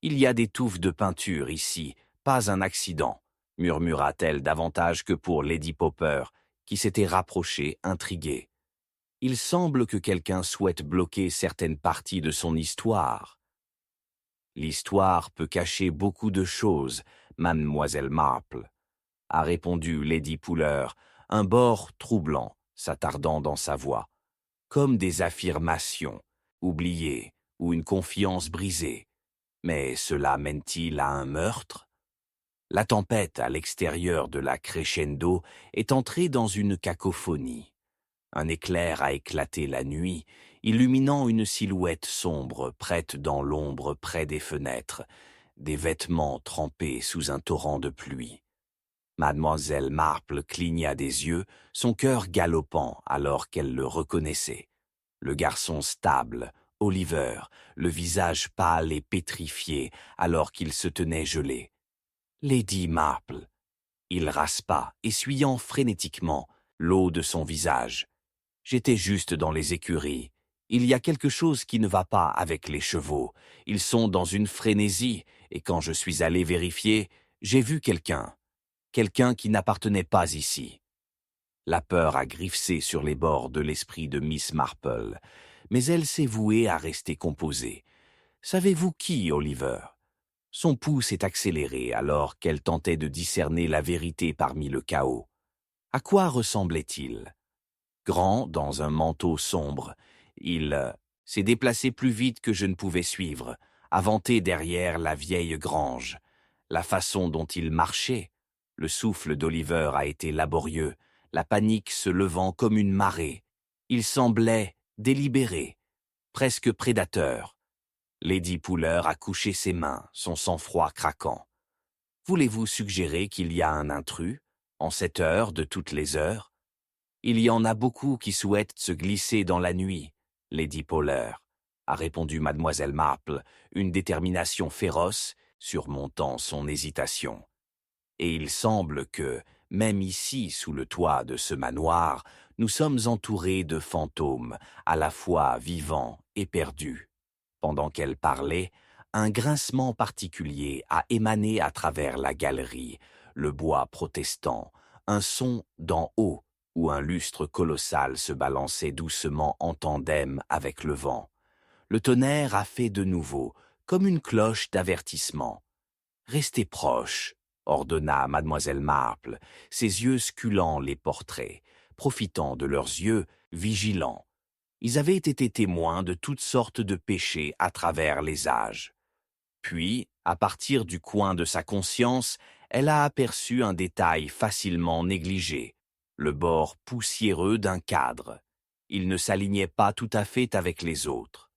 Il y a des touffes de peinture ici, pas un accident, murmura-t-elle davantage que pour Lady Popper, qui s'était rapprochée, intriguée. Il semble que quelqu'un souhaite bloquer certaines parties de son histoire. L'histoire peut cacher beaucoup de choses, mademoiselle Marple, a répondu Lady Puller, un bord troublant, s'attardant dans sa voix, comme des affirmations, oublié ou une confiance brisée. Mais cela mène-t-il à un meurtre? La tempête à l'extérieur de la crescendo est entrée dans une cacophonie. Un éclair a éclaté la nuit, illuminant une silhouette sombre prête dans l'ombre près des fenêtres, des vêtements trempés sous un torrent de pluie. Mademoiselle Marple cligna des yeux, son cœur galopant alors qu'elle le reconnaissait. Le garçon stable, Oliver, le visage pâle et pétrifié alors qu'il se tenait gelé. Lady Marple. Il raspa, essuyant frénétiquement l'eau de son visage. J'étais juste dans les écuries. Il y a quelque chose qui ne va pas avec les chevaux. Ils sont dans une frénésie, et quand je suis allé vérifier, j'ai vu quelqu'un qui n'appartenait pas ici. La peur a griffé sur les bords de l'esprit de Miss Marple, mais elle s'est vouée à rester composée. Savez-vous qui, Oliver? Son pouls s'est accéléré alors qu'elle tentait de discerner la vérité parmi le chaos. À quoi ressemblait-il? Grand, dans un manteau sombre, il s'est déplacé plus vite que je ne pouvais suivre, avanté derrière la vieille grange. La façon dont il marchait, le souffle d'Oliver a été laborieux, la panique se levant comme une marée. Il semblait délibéré, presque prédateur. Lady Pouller a couché ses mains, son sang-froid craquant. Voulez-vous suggérer qu'il y a un intrus, en cette heure de toutes les heures? Il y en a beaucoup qui souhaitent se glisser dans la nuit, Lady Pouller, a répondu mademoiselle Marple, une détermination féroce surmontant son hésitation. Et il semble que, même ici sous le toit de ce manoir, nous sommes entourés de fantômes, à la fois vivants et perdus. Pendant qu'elle parlait, un grincement particulier a émané à travers la galerie, le bois protestant, un son d'en haut, où un lustre colossal se balançait doucement en tandem avec le vent. Le tonnerre a fait de nouveau, comme une cloche d'avertissement. « Restez proche », ordonna mademoiselle Marple, ses yeux sculant les portraits, profitant de leurs yeux vigilants. Ils avaient été témoins de toutes sortes de péchés à travers les âges. Puis, à partir du coin de sa conscience, elle a aperçu un détail facilement négligé, le bord poussiéreux d'un cadre. Il ne s'alignait pas tout à fait avec les autres.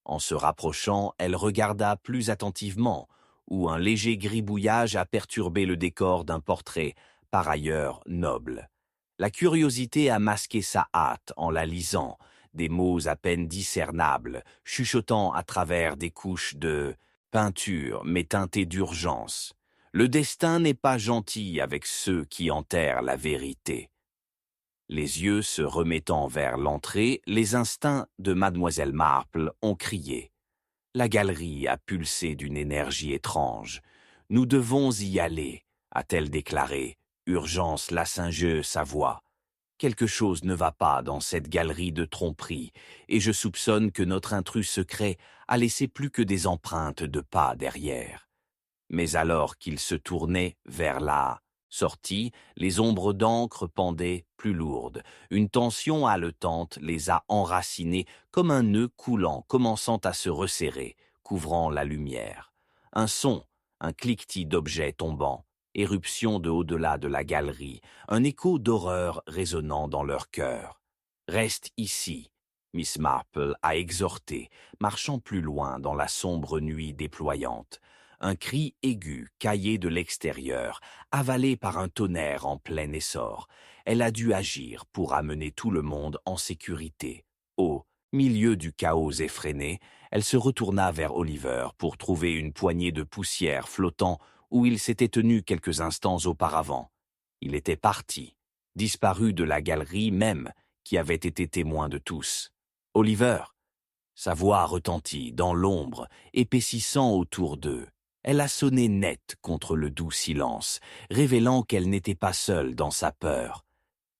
En se rapprochant, elle regarda plus attentivement, où un léger gribouillage a perturbé le décor d'un portrait, par ailleurs noble. La curiosité a masqué sa hâte en la lisant, des mots à peine discernables, chuchotant à travers des couches de peinture mais teintées d'urgence. Le destin n'est pas gentil avec ceux qui enterrent la vérité. Les yeux se remettant vers l'entrée, les instincts de mademoiselle Marple ont crié. La galerie a pulsé d'une énergie étrange. « Nous devons y aller », a-t-elle déclaré. Urgence Lassingieux sa voix. Quelque chose ne va pas dans cette galerie de tromperie, et je soupçonne que notre intrus secret a laissé plus que des empreintes de pas derrière. Mais alors qu'il se tournait vers la sortie, les ombres d'encre pendaient plus lourdes. Une tension haletante les a enracinés comme un nœud coulant commençant à se resserrer, couvrant la lumière. Un son, un cliquetis d'objets tombant, éruption de au-delà de la galerie, un écho d'horreur résonnant dans leur cœur. « Reste ici », Miss Marple a exhorté, marchant plus loin dans la sombre nuit déployante. Un cri aigu, caillé de l'extérieur, avalé par un tonnerre en plein essor. Elle a dû agir pour amener tout le monde en sécurité. Au milieu du chaos effréné, elle se retourna vers Oliver pour trouver une poignée de poussière flottant où il s'était tenu quelques instants auparavant. Il était parti, disparu de la galerie même, qui avait été témoin de tous. « Oliver !» Sa voix retentit dans l'ombre, épaississant autour d'eux. Elle a sonné net contre le doux silence, révélant qu'elle n'était pas seule dans sa peur.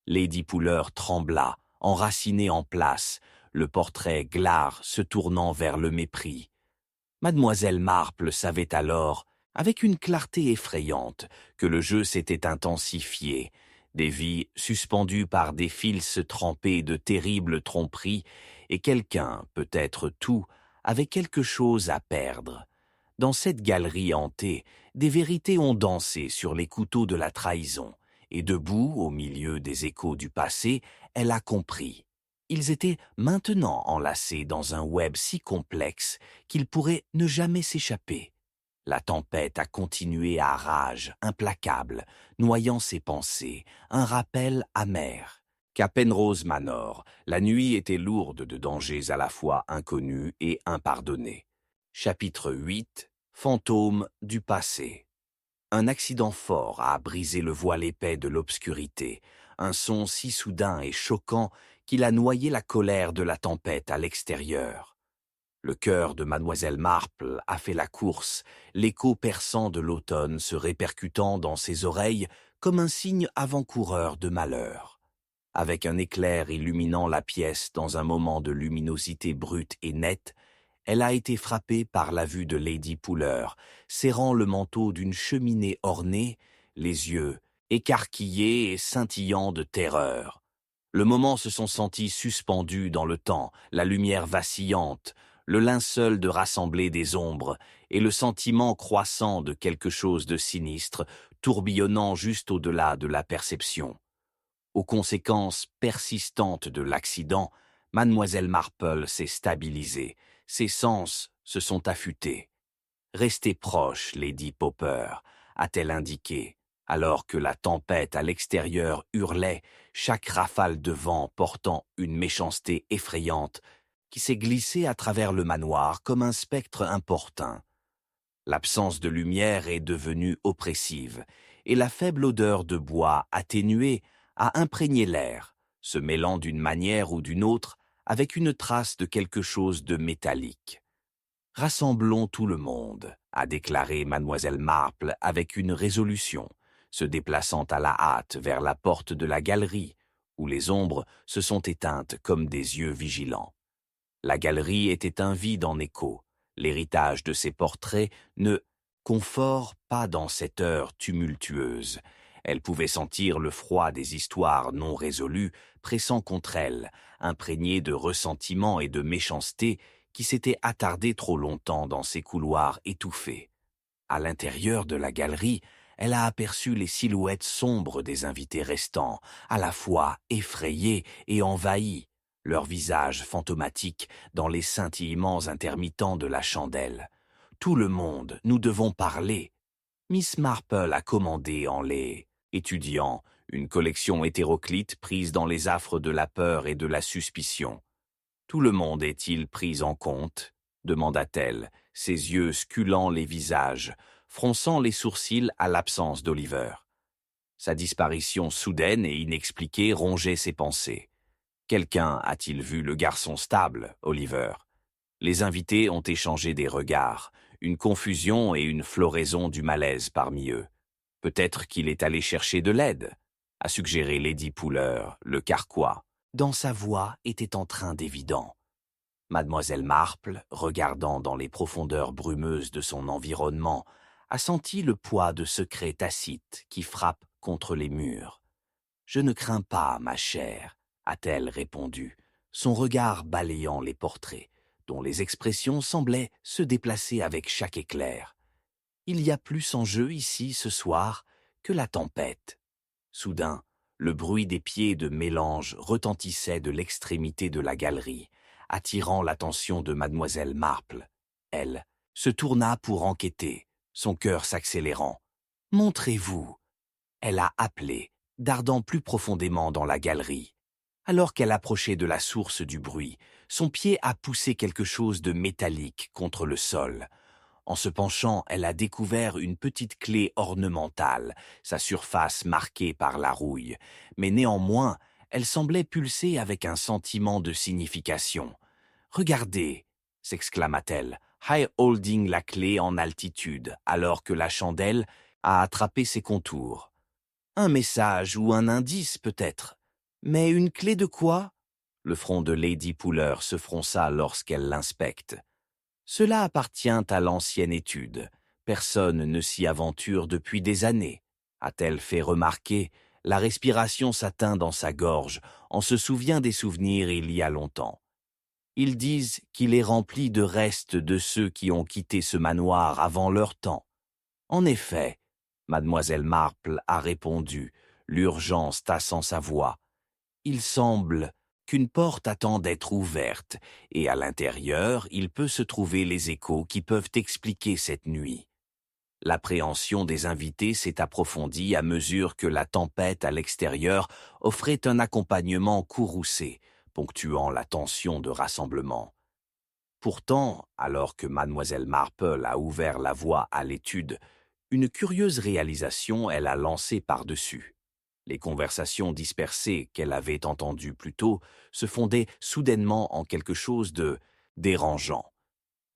Lady Pouller trembla, enracinée en place, le portrait glare se tournant vers le mépris. Mademoiselle Marple savait alors, avec une clarté effrayante, que le jeu s'était intensifié. des vies suspendues par des fils trempés de terribles tromperies, et quelqu'un, peut-être tout, avait quelque chose à perdre. Dans cette galerie hantée, des vérités ont dansé sur les couteaux de la trahison, et debout, au milieu des échos du passé, elle a compris. Ils étaient maintenant enlacés dans un web si complexe qu'ils pourraient ne jamais s'échapper. La tempête a continué à rage, implacable, noyant ses pensées, un rappel amer. Qu'à Penrose Manor, la nuit était lourde de dangers à la fois inconnus et impardonnés. Chapitre 8. Fantôme du passé. Un accident fort a brisé le voile épais de l'obscurité, un son si soudain et choquant qu'il a noyé la colère de la tempête à l'extérieur. Le cœur de mademoiselle Marple a fait la course, l'écho perçant de l'automne se répercutant dans ses oreilles comme un signe avant-coureur de malheur. Avec un éclair illuminant la pièce dans un moment de luminosité brute et nette, elle a été frappée par la vue de Lady Pouller, serrant le manteau d'une cheminée ornée, les yeux écarquillés et scintillant de terreur. Le moment se sont sentis suspendus dans le temps, la lumière vacillante, le linceul de rassembler des ombres, et le sentiment croissant de quelque chose de sinistre, tourbillonnant juste au-delà de la perception. Aux conséquences persistantes de l'accident, mademoiselle Marple s'est stabilisée, ses sens se sont affûtés. « Restez proche, Lady Popper », a-t-elle indiqué, alors que la tempête à l'extérieur hurlait, chaque rafale de vent portant une méchanceté effrayante qui s'est glissée à travers le manoir comme un spectre importun. L'absence de lumière est devenue oppressive, et la faible odeur de bois atténuée a imprégné l'air, se mêlant d'une manière ou d'une autre avec une trace de quelque chose de métallique. « Rassemblons tout le monde », a déclaré mademoiselle Marple avec une résolution, se déplaçant à la hâte vers la porte de la galerie, où les ombres se sont éteintes comme des yeux vigilants. La galerie était un vide en écho. L'héritage de ces portraits ne confort pas dans cette heure tumultueuse. Elle pouvait sentir le froid des histoires non résolues pressant contre elle, imprégné de ressentiment et de méchanceté qui s'étaient attardés trop longtemps dans ces couloirs étouffés. À l'intérieur de la galerie, elle a aperçu les silhouettes sombres des invités restants, à la fois effrayés et envahis, leurs visages fantomatiques dans les scintillements intermittents de la chandelle. « Tout le monde, nous devons parler !» Miss Marple a commandé en les étudiant une collection hétéroclite prise dans les affres de la peur et de la suspicion. « Tout le monde est-il pris en compte ?» demanda-t-elle, ses yeux scullant les visages, fronçant les sourcils à l'absence d'Oliver. Sa disparition soudaine et inexpliquée rongeait ses pensées. Quelqu'un a-t-il vu le garçon stable, Oliver? Les invités ont échangé des regards, une confusion et une floraison du malaise parmi eux. Peut-être qu'il est allé chercher de l'aide, a suggéré Lady Pouller, le carquois. Dans sa voix était empreint d'évident. Mademoiselle Marple, regardant dans les profondeurs brumeuses de son environnement, a senti le poids de secrets tacites qui frappent contre les murs. « Je ne crains pas, ma chère », a-t-elle répondu, son regard balayant les portraits, dont les expressions semblaient se déplacer avec chaque éclair. « Il y a plus en jeu ici ce soir que la tempête. » Soudain, le bruit des pieds de Mélange retentissait de l'extrémité de la galerie, attirant l'attention de mademoiselle Marple. Elle se tourna pour enquêter, son cœur s'accélérant. « Montrez-vous !» Elle a appelé, dardant plus profondément dans la galerie. Alors qu'elle approchait de la source du bruit, son pied a poussé quelque chose de métallique contre le sol. En se penchant, elle a découvert une petite clé ornementale, sa surface marquée par la rouille, mais néanmoins, elle semblait pulser avec un sentiment de signification. « Regardez !» s'exclama-t-elle, high-holding la clé en altitude, alors que la chandelle a attrapé ses contours. « Un message ou un indice, peut-être. Mais une clé de quoi ?» Le front de Lady Pouller se fronça lorsqu'elle l'inspecte. « Cela appartient à l'ancienne étude. Personne ne s'y aventure depuis des années, » a-t-elle fait remarquer, La respiration s'atteint dans sa gorge, on se souvient des souvenirs il y a longtemps. Ils disent qu'il est rempli de restes de ceux qui ont quitté ce manoir avant leur temps. En effet, mademoiselle Marple a répondu, l'urgence tassant sa voix. Il semble qu'une porte attend d'être ouverte, et à l'intérieur, il peut se trouver les échos qui peuvent expliquer cette nuit. L'appréhension des invités s'est approfondie à mesure que la tempête à l'extérieur offrait un accompagnement courroucé, ponctuant la tension de rassemblement. Pourtant, alors que mademoiselle Marple a ouvert la voie à l'étude, une curieuse réalisation elle a lancé par-dessus. Les conversations dispersées qu'elle avait entendues plus tôt se fondaient soudainement en quelque chose de dérangeant.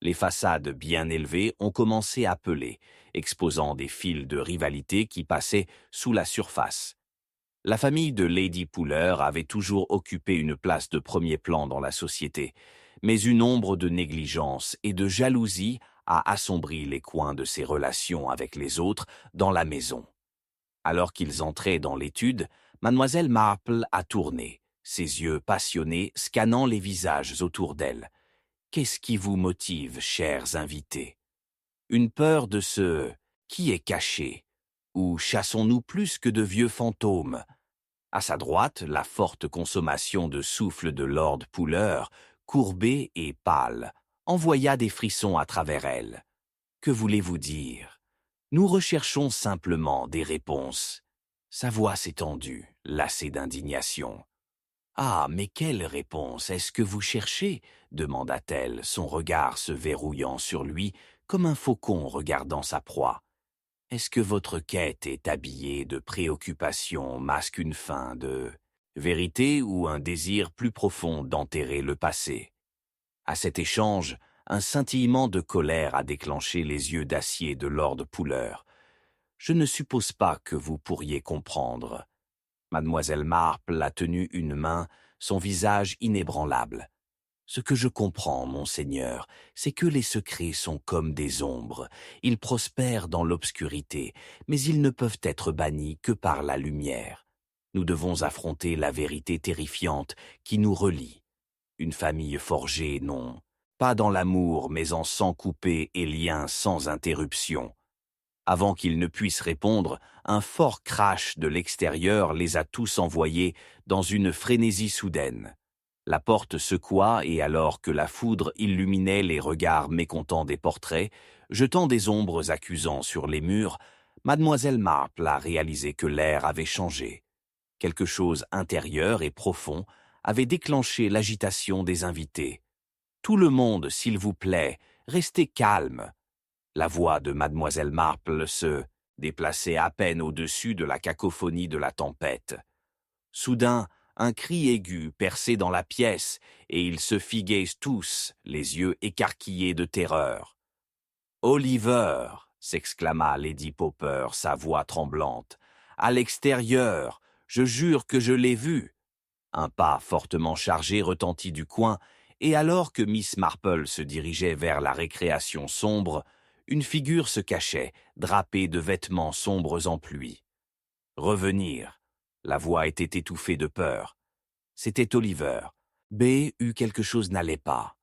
Les façades bien élevées ont commencé à peler, exposant des fils de rivalité qui passaient sous la surface. La famille de Lady Pouller avait toujours occupé une place de premier plan dans la société, mais une ombre de négligence et de jalousie a assombri les coins de ses relations avec les autres dans la maison. Alors qu'ils entraient dans l'étude, mademoiselle Marple a tourné, ses yeux passionnés scannant les visages autour d'elle. Qu'est-ce qui vous motive, chers invités? Une peur de ce qui est caché, ou chassons-nous plus que de vieux fantômes? À sa droite, la forte consommation de souffle de Lord Pouller, courbée et pâle, envoya des frissons à travers elle. Que voulez-vous dire? Nous recherchons simplement des réponses. Sa voix s'étendit, lassée d'indignation. Ah, mais quelle réponse est-ce que vous cherchez? Demanda-t-elle, son regard se verrouillant sur lui comme un faucon regardant sa proie. Est-ce que votre quête est habillée de préoccupations, masque une fin de vérité ou un désir plus profond d'enterrer le passé? À cet échange, un scintillement de colère a déclenché les yeux d'acier de Lord Pouller. Je ne suppose pas que vous pourriez comprendre. Mademoiselle Marple a tenu une main, son visage inébranlable. Ce que je comprends, monseigneur, c'est que les secrets sont comme des ombres. Ils prospèrent dans l'obscurité, mais ils ne peuvent être bannis que par la lumière. Nous devons affronter la vérité terrifiante qui nous relie. Une famille forgée, non, pas dans l'amour, mais en sang coupé et lien sans interruption. Avant qu'ils ne puissent répondre, un fort crash de l'extérieur les a tous envoyés dans une frénésie soudaine. La porte secoua et alors que la foudre illuminait les regards mécontents des portraits, jetant des ombres accusants sur les murs, mademoiselle Marple a réalisé que l'air avait changé. Quelque chose intérieur et profond avait déclenché l'agitation des invités. « Tout le monde, s'il vous plaît, restez calme !» La voix de mademoiselle Marple se déplaçait à peine au-dessus de la cacophonie de la tempête. Soudain, un cri aigu perçait dans la pièce, et ils se figaient tous, les yeux écarquillés de terreur. « Oliver !» s'exclama Lady Popper, sa voix tremblante. « À l'extérieur, je jure que je l'ai vu !» Un pas fortement chargé retentit du coin, et alors que Miss Marple se dirigeait vers la récréation sombre, une figure se cachait, drapée de vêtements sombres en pluie. Revenir. La voix était étouffée de peur. C'était Oliver. B eut quelque chose n'allait pas.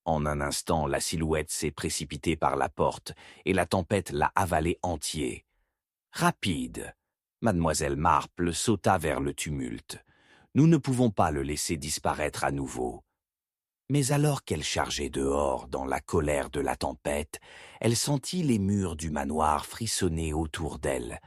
En un instant, la silhouette s'est précipitée par la porte, et la tempête l'a avalé entier. Rapide. Mademoiselle Marple sauta vers le tumulte. Nous ne pouvons pas le laisser disparaître à nouveau. Mais alors qu'elle chargeait dehors dans la colère de la tempête, elle sentit les murs du manoir frissonner autour d'elle.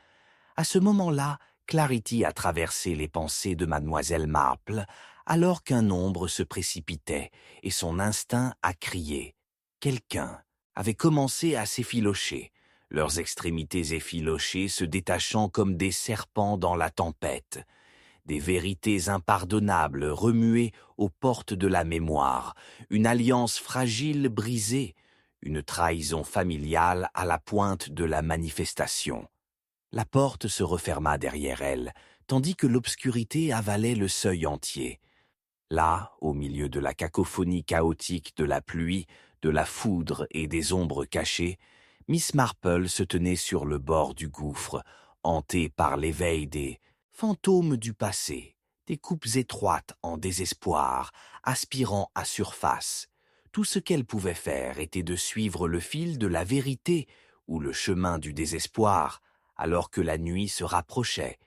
À ce moment-là, Clarity a traversé les pensées de mademoiselle Marple, alors qu'un ombre se précipitait et son instinct a crié. Quelqu'un avait commencé à s'effilocher, leurs extrémités effilochées se détachant comme des serpents dans la tempête. Des vérités impardonnables remuées aux portes de la mémoire, une alliance fragile brisée, une trahison familiale à la pointe de la manifestation. La porte se referma derrière elle, tandis que l'obscurité avalait le seuil entier. Là, au milieu de la cacophonie chaotique de la pluie, de la foudre et des ombres cachées, Miss Marple se tenait sur le bord du gouffre, hantée par l'éveil des Fantômes du passé, des coupes étroites en désespoir, aspirant à surface. Tout ce qu'elle pouvait faire était de suivre le fil de la vérité ou le chemin du désespoir, alors que la nuit se rapprochait,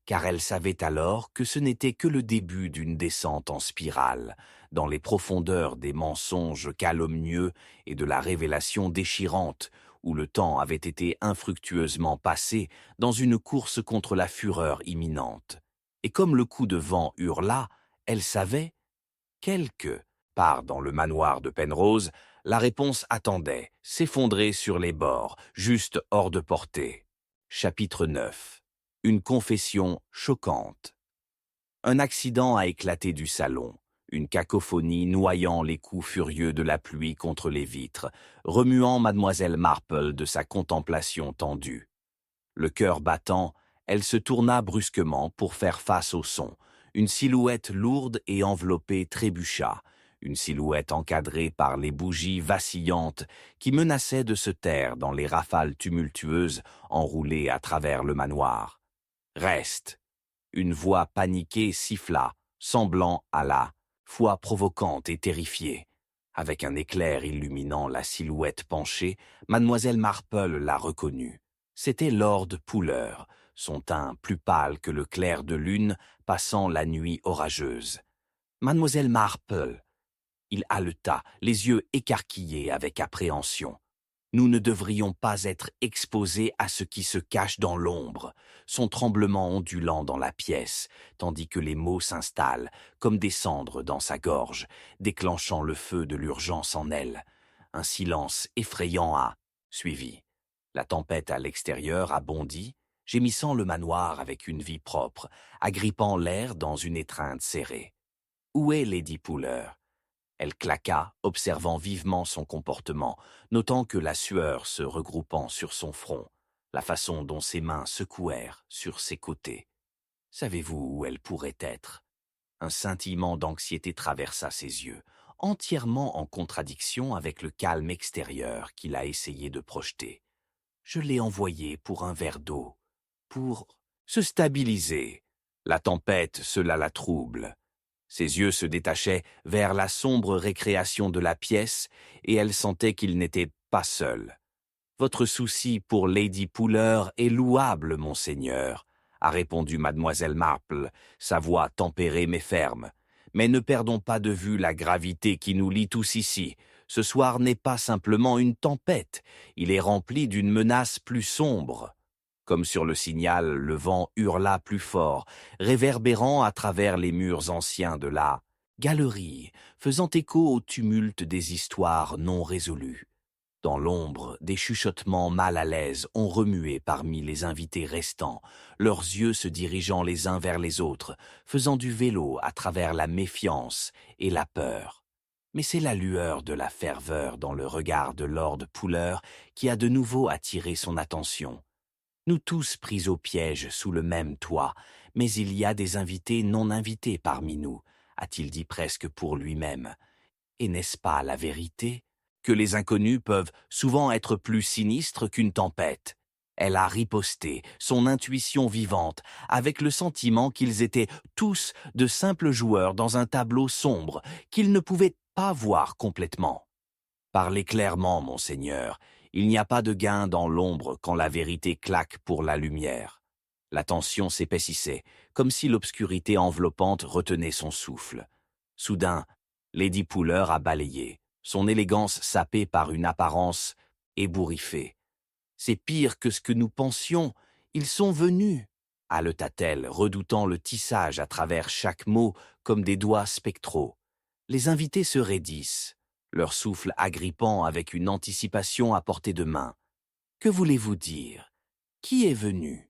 car elle savait alors que ce n'était que le début d'une descente en spirale, dans les profondeurs des mensonges calomnieux et de la révélation déchirante, où le temps avait été infructueusement passé dans une course contre la fureur imminente. Et comme le coup de vent hurla, elle savait, quelque part dans le manoir de Penrose, la réponse attendait, s'effondrer sur les bords, juste hors de portée. Chapitre 9. Une confession choquante. Un accident a éclaté du salon, une cacophonie noyant les coups furieux de la pluie contre les vitres, remuant mademoiselle Marple de sa contemplation tendue. Le cœur battant, elle se tourna brusquement pour faire face au son. Une silhouette lourde et enveloppée trébucha, une silhouette encadrée par les bougies vacillantes qui menaçaient de se taire dans les rafales tumultueuses enroulées à travers le manoir. « Reste !» Une voix paniquée siffla, semblant à la fois provoquante et terrifiée. Avec un éclair illuminant la silhouette penchée, mademoiselle Marple la reconnut. C'était Lord Puller, son teint plus pâle que le clair de lune passant la nuit orageuse. « Mademoiselle Marple !» Il haleta, les yeux écarquillés avec appréhension. Nous ne devrions pas être exposés à ce qui se cache dans l'ombre, son tremblement ondulant dans la pièce, tandis que les mots s'installent, comme des cendres dans sa gorge, déclenchant le feu de l'urgence en elle. Un silence effrayant a suivi. La tempête à l'extérieur a bondi, gémissant le manoir avec une vie propre, agrippant l'air dans une étreinte serrée. Où est Lady Puller ? Elle claqua, observant vivement son comportement, notant que la sueur se regroupant sur son front, la façon dont ses mains secouèrent sur ses côtés. Savez-vous où elle pourrait être ? Un scintillement d'anxiété traversa ses yeux, entièrement en contradiction avec le calme extérieur qu'il a essayé de projeter. Je l'ai envoyée pour un verre d'eau, pour se stabiliser. La tempête, cela la trouble. Ses yeux se détachaient vers la sombre récréation de la pièce et elle sentait qu'il n'était pas seul. « Votre souci pour Lady Puller est louable, monseigneur, » a répondu mademoiselle Marple, sa voix tempérée mais ferme. « Mais ne perdons pas de vue la gravité qui nous lie tous ici. Ce soir n'est pas simplement une tempête, il est rempli d'une menace plus sombre. » Comme sur le signal, le vent hurla plus fort, réverbérant à travers les murs anciens de la galerie, faisant écho au tumulte des histoires non résolues. Dans l'ombre, des chuchotements mal à l'aise ont remué parmi les invités restants, leurs yeux se dirigeant les uns vers les autres, faisant du vélo à travers la méfiance et la peur. Mais c'est la lueur de la ferveur dans le regard de Lord Puller qui a de nouveau attiré son attention. Nous tous pris au piège sous le même toit, mais il y a des invités non invités parmi nous, a-t-il dit presque pour lui-même. Et n'est-ce pas la vérité ? Que les inconnus peuvent souvent être plus sinistres qu'une tempête. Elle a riposté, son intuition vivante, avec le sentiment qu'ils étaient tous de simples joueurs dans un tableau sombre qu'ils ne pouvaient pas voir complètement. Parlez clairement, monseigneur. Il n'y a pas de gain dans l'ombre quand la vérité claque pour la lumière. La tension s'épaississait, comme si l'obscurité enveloppante retenait son souffle. Soudain, Lady Puller a balayé, son élégance sapée par une apparence ébouriffée. « C'est pire que ce que nous pensions, ils sont venus !» haleta-t-elle, redoutant le tissage à travers chaque mot comme des doigts spectraux. Les invités se raidissent, leur souffle agrippant avec une anticipation à portée de main. « Que voulez-vous dire ? Qui est venu ?»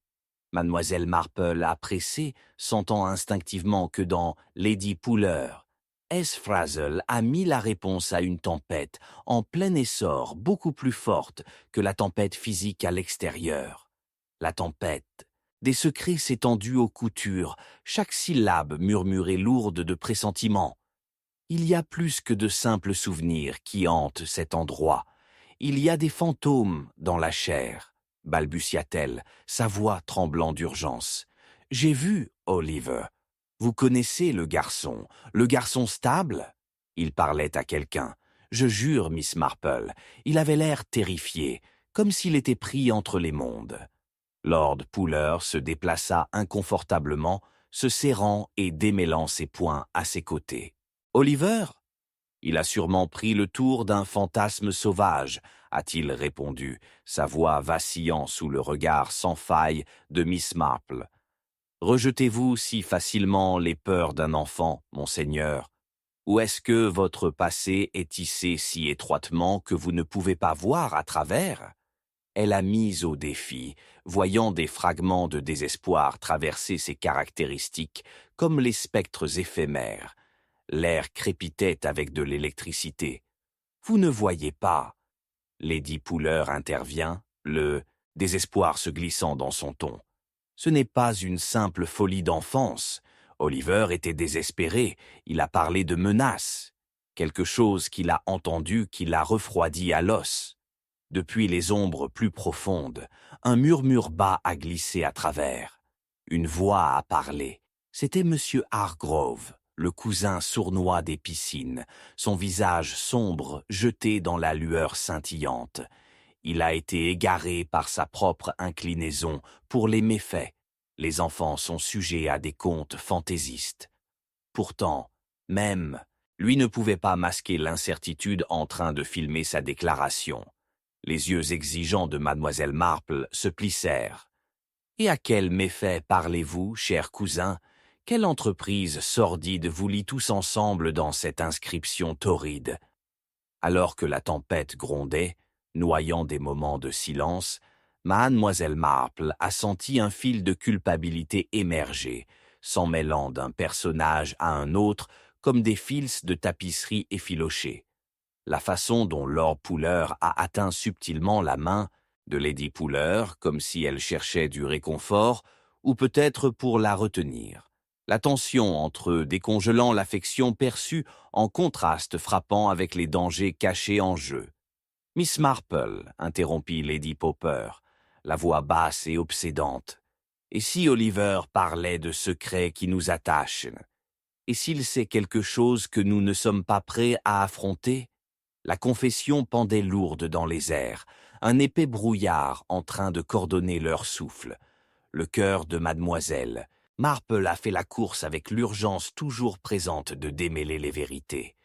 Mademoiselle Marple a pressé, sentant instinctivement que dans Lady Puller, S. Frazel a mis la réponse à une tempête en plein essor beaucoup plus forte que la tempête physique à l'extérieur. La tempête, des secrets s'étendus aux coutures, chaque syllabe murmurée lourde de pressentiments. Il y a plus que de simples souvenirs qui hantent cet endroit. Il y a des fantômes dans la chair, balbutia-t-elle, sa voix tremblant d'urgence. J'ai vu, Oliver. Vous connaissez le garçon stable? Il parlait à quelqu'un. Je jure, Miss Marple, il avait l'air terrifié, comme s'il était pris entre les mondes. Lord Puller se déplaça inconfortablement, se serrant et démêlant ses poings à ses côtés. Oliver? Il a sûrement pris le tour d'un fantasme sauvage, a-t-il répondu, sa voix vacillant sous le regard sans faille de Miss Marple. Rejetez-vous si facilement les peurs d'un enfant, monseigneur? Ou est-ce que votre passé est tissé si étroitement que vous ne pouvez pas voir à travers? Elle a mis au défi, voyant des fragments de désespoir traverser ses caractéristiques comme les spectres éphémères. L'air crépitait avec de l'électricité. Vous ne voyez pas. Lady Puller intervient, le désespoir se glissant dans son ton. Ce n'est pas une simple folie d'enfance. Oliver était désespéré, il a parlé de menaces. Quelque chose qu'il a entendu qui l'a refroidi à l'os. Depuis les ombres plus profondes, un murmure bas a glissé à travers. Une voix a parlé. C'était Monsieur Hargrove, le cousin sournois des piscines, son visage sombre jeté dans la lueur scintillante. Il a été égaré par sa propre inclinaison pour les méfaits. Les enfants sont sujets à des contes fantaisistes. Pourtant, même, lui ne pouvait pas masquer l'incertitude en train de filmer sa déclaration. Les yeux exigeants de mademoiselle Marple se plissèrent. « Et à quel méfait parlez-vous, cher cousin? Quelle entreprise sordide vous lie tous ensemble dans cette inscription torride ?» Alors que la tempête grondait, noyant des moments de silence, mademoiselle Marple a senti un fil de culpabilité émerger, s'en mêlant d'un personnage à un autre comme des fils de tapisserie effilochés. La façon dont Lord Puller a atteint subtilement la main de Lady Puller, comme si elle cherchait du réconfort, ou peut-être pour la retenir. La tension entre eux décongelant l'affection perçue en contraste frappant avec les dangers cachés en jeu. « Miss Marple, » interrompit Lady Popper, la voix basse et obsédante. « Et si Oliver parlait de secrets qui nous attachent? Et s'il sait quelque chose que nous ne sommes pas prêts à affronter ?» La confession pendait lourde dans les airs, un épais brouillard en train de coordonner leur souffle. Le cœur de mademoiselle Marple a fait la course avec l'urgence toujours présente de démêler les vérités.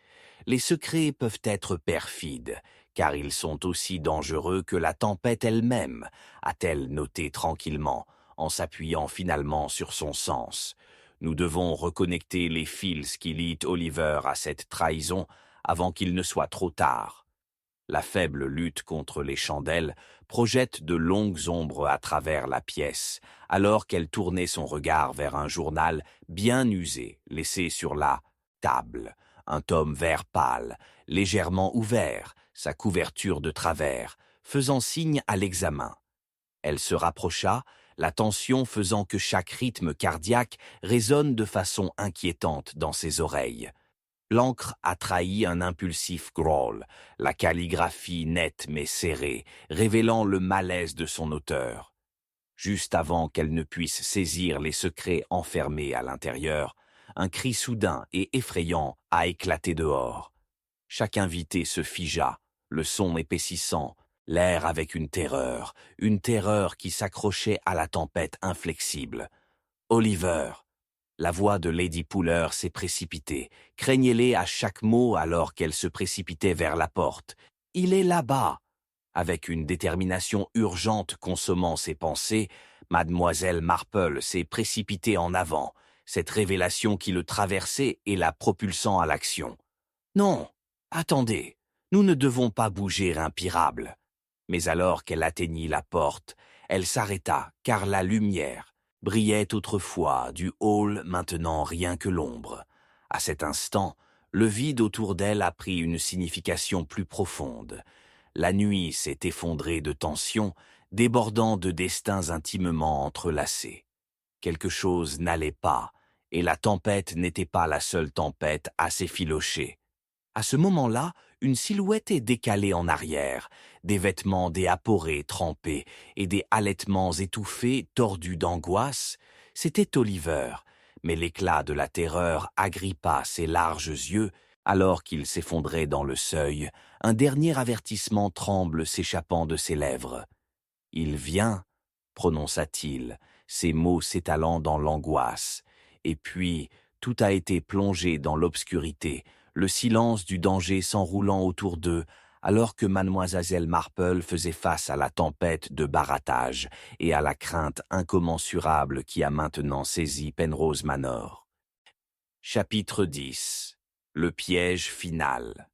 Les secrets peuvent être perfides, car ils sont aussi dangereux que la tempête elle-même, a-t-elle noté tranquillement, en s'appuyant finalement sur son sens. Nous devons reconnecter les fils qui lient Oliver à cette trahison avant qu'il ne soit trop tard. La faible lutte contre les chandelles projette de longues ombres à travers la pièce, alors qu'elle tournait son regard vers un journal bien usé, laissé sur la table, un tome vert pâle, légèrement ouvert, sa couverture de travers, faisant signe à l'examen. Elle se rapprocha, la tension faisant que chaque rythme cardiaque résonne de façon inquiétante dans ses oreilles. L'encre a trahi un impulsif growl, la calligraphie nette mais serrée, révélant le malaise de son auteur. Juste avant qu'elle ne puisse saisir les secrets enfermés à l'intérieur, un cri soudain et effrayant a éclaté dehors. Chaque invité se figea, le son épaississant, l'air avec une terreur qui s'accrochait à la tempête inflexible. « Oliver !» La voix de Lady Puller s'est précipitée. Craignez-les à chaque mot alors qu'elle se précipitait vers la porte. « Il est là-bas !» Avec une détermination urgente consommant ses pensées, mademoiselle Marple s'est précipitée en avant, cette révélation qui le traversait et la propulsant à l'action. « Non, attendez, nous ne devons pas bouger impirable. » Mais alors qu'elle atteignit la porte, elle s'arrêta, car la lumière brillait autrefois du hall maintenant rien que l'ombre. À cet instant, le vide autour d'elle a pris une signification plus profonde. La nuit s'est effondrée de tensions, débordant de destins intimement entrelacés. Quelque chose n'allait pas, et la tempête n'était pas la seule tempête à s'effilocher. À ce moment-là, une silhouette est décalée en arrière, des vêtements déaporés trempés et des halètements étouffés tordus d'angoisse, C'était Oliver, mais l'éclat de la terreur agrippa ses larges yeux. Alors qu'il s'effondrait dans le seuil, un dernier avertissement tremble s'échappant de ses lèvres. « Il vient » prononça-t-il, ses mots s'étalant dans l'angoisse. Et puis, tout a été plongé dans l'obscurité, le silence du danger s'enroulant autour d'eux, alors que mademoiselle Marple faisait face à la tempête de barattage et à la crainte incommensurable qui a maintenant saisi Penrose Manor. Chapitre 10. Le piège final.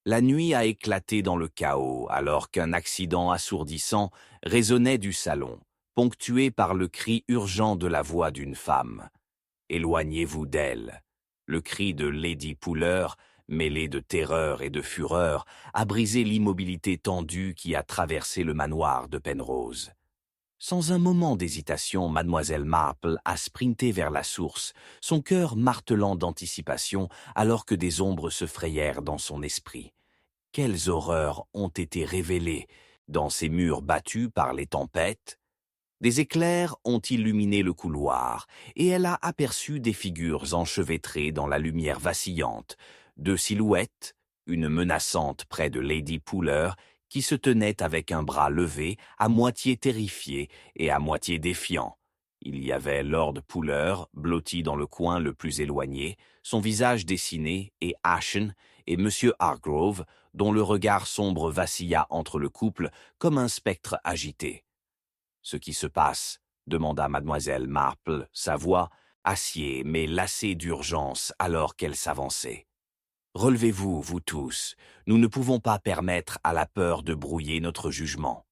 La nuit a éclaté dans le chaos alors qu'un accident assourdissant résonnait du salon, ponctué par le cri urgent de la voix d'une femme. « Éloignez-vous d'elle !» Le cri de Lady Pouller, mêlé de terreur et de fureur, a brisé l'immobilité tendue qui a traversé le manoir de Penrose. Sans un moment d'hésitation, mademoiselle Marple a sprinté vers la source, son cœur martelant d'anticipation alors que des ombres se frayèrent dans son esprit. Quelles horreurs ont été révélées dans ces murs battus par les tempêtes? Des éclairs ont illuminé le couloir, et elle a aperçu des figures enchevêtrées dans la lumière vacillante, deux silhouettes, une menaçante près de Lady Pouller, qui se tenait avec un bras levé, à moitié terrifié et à moitié défiant. Il y avait Lord Pouller, blotti dans le coin le plus éloigné, son visage dessiné et ashen, et M. Hargrove, dont le regard sombre vacilla entre le couple comme un spectre agité. « Ce qui se passe ?» demanda mademoiselle Marple, sa voix acier mais lassée d'urgence alors qu'elle s'avançait. « Relevez-vous, vous tous, nous ne pouvons pas permettre à la peur de brouiller notre jugement. »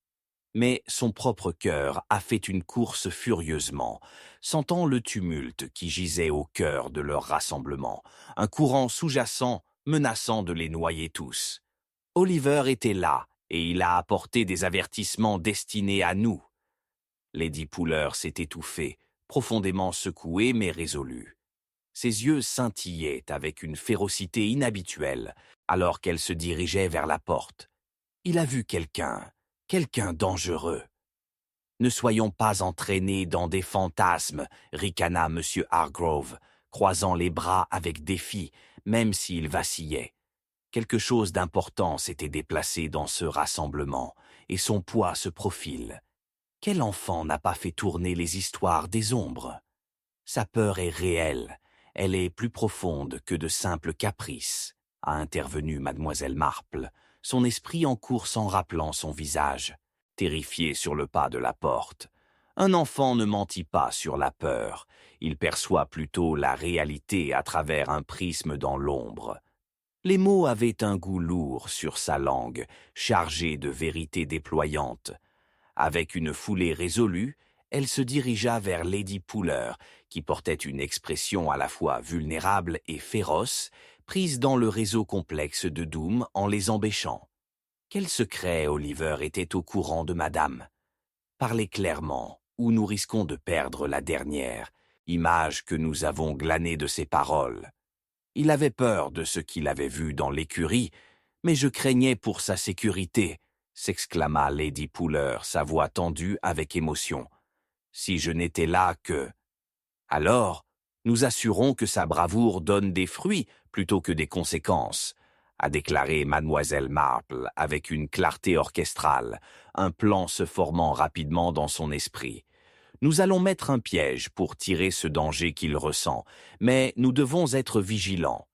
Mais son propre cœur a fait une course furieusement, sentant le tumulte qui gisait au cœur de leur rassemblement, un courant sous-jacent menaçant de les noyer tous. Oliver était là, et il a apporté des avertissements destinés à nous. Lady Pouller s'est étouffée, profondément secouée mais résolue. Ses yeux scintillaient avec une férocité inhabituelle, alors qu'elle se dirigeait vers la porte. Il a vu quelqu'un dangereux. « Ne soyons pas entraînés dans des fantasmes, » ricana M. Hargrove, croisant les bras avec défi, même s'il vacillait. Quelque chose d'important s'était déplacé dans ce rassemblement, et son poids se profile. Quel enfant n'a pas fait tourner les histoires des ombres? Sa peur est réelle, elle est plus profonde que de simples caprices, a intervenu mademoiselle Marple, son esprit en course en rappelant son visage, terrifié sur le pas de la porte. Un enfant ne mentit pas sur la peur, il perçoit plutôt la réalité à travers un prisme dans l'ombre. Les mots avaient un goût lourd sur sa langue, chargé de vérités déployantes. Avec une foulée résolue, elle se dirigea vers Lady Pouller, qui portait une expression à la fois vulnérable et féroce, prise dans le réseau complexe de Doom en les embêchant. Quel secret Oliver était au courant de madame? Parlez clairement, ou nous risquons de perdre la dernière, image que nous avons glanée de ses paroles. Il avait peur de ce qu'il avait vu dans l'écurie, mais je craignais pour sa sécurité, s'exclama Lady Pouller, sa voix tendue avec émotion. Si je n'étais là que... Alors, nous assurons que sa bravoure donne des fruits plutôt que des conséquences, a déclaré mademoiselle Marple avec une clarté orchestrale, un plan se formant rapidement dans son esprit. Nous allons mettre un piège pour tirer ce danger qu'il ressent, mais nous devons être vigilants.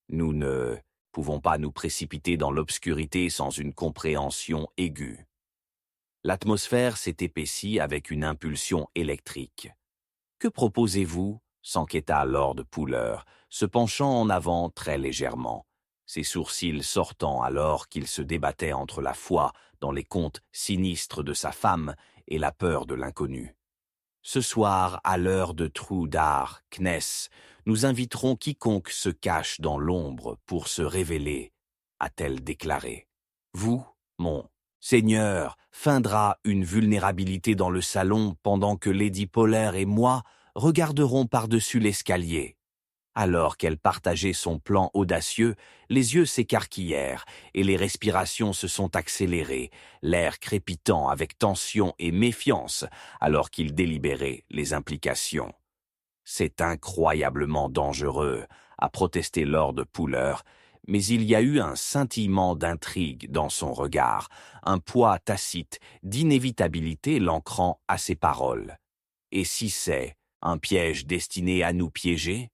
Nous ne pouvons pas nous précipiter dans l'obscurité sans une compréhension aiguë. L'atmosphère s'est épaissie avec une impulsion électrique. « Que proposez-vous » s'enquêta Lord Pouller, se penchant en avant très légèrement, ses sourcils sortant alors qu'il se débattait entre la foi dans les contes sinistres de sa femme et la peur de l'inconnu. « Ce soir, à l'heure de trou d'art, Kness, nous inviterons quiconque se cache dans l'ombre pour se révéler, » a-t-elle déclaré. « Vous, mon Seigneur, feindra une vulnérabilité dans le salon pendant que Lady Pouller et moi regarderons par-dessus l'escalier. » Alors qu'elle partageait son plan audacieux, les yeux s'écarquillèrent et les respirations se sont accélérées, l'air crépitant avec tension et méfiance alors qu'il délibérait les implications. C'est incroyablement dangereux, a protesté Lord Puller, mais il y a eu un scintillement d'intrigue dans son regard, un poids tacite d'inévitabilité l'ancrant à ses paroles. Et si c'est un piège destiné à nous piéger?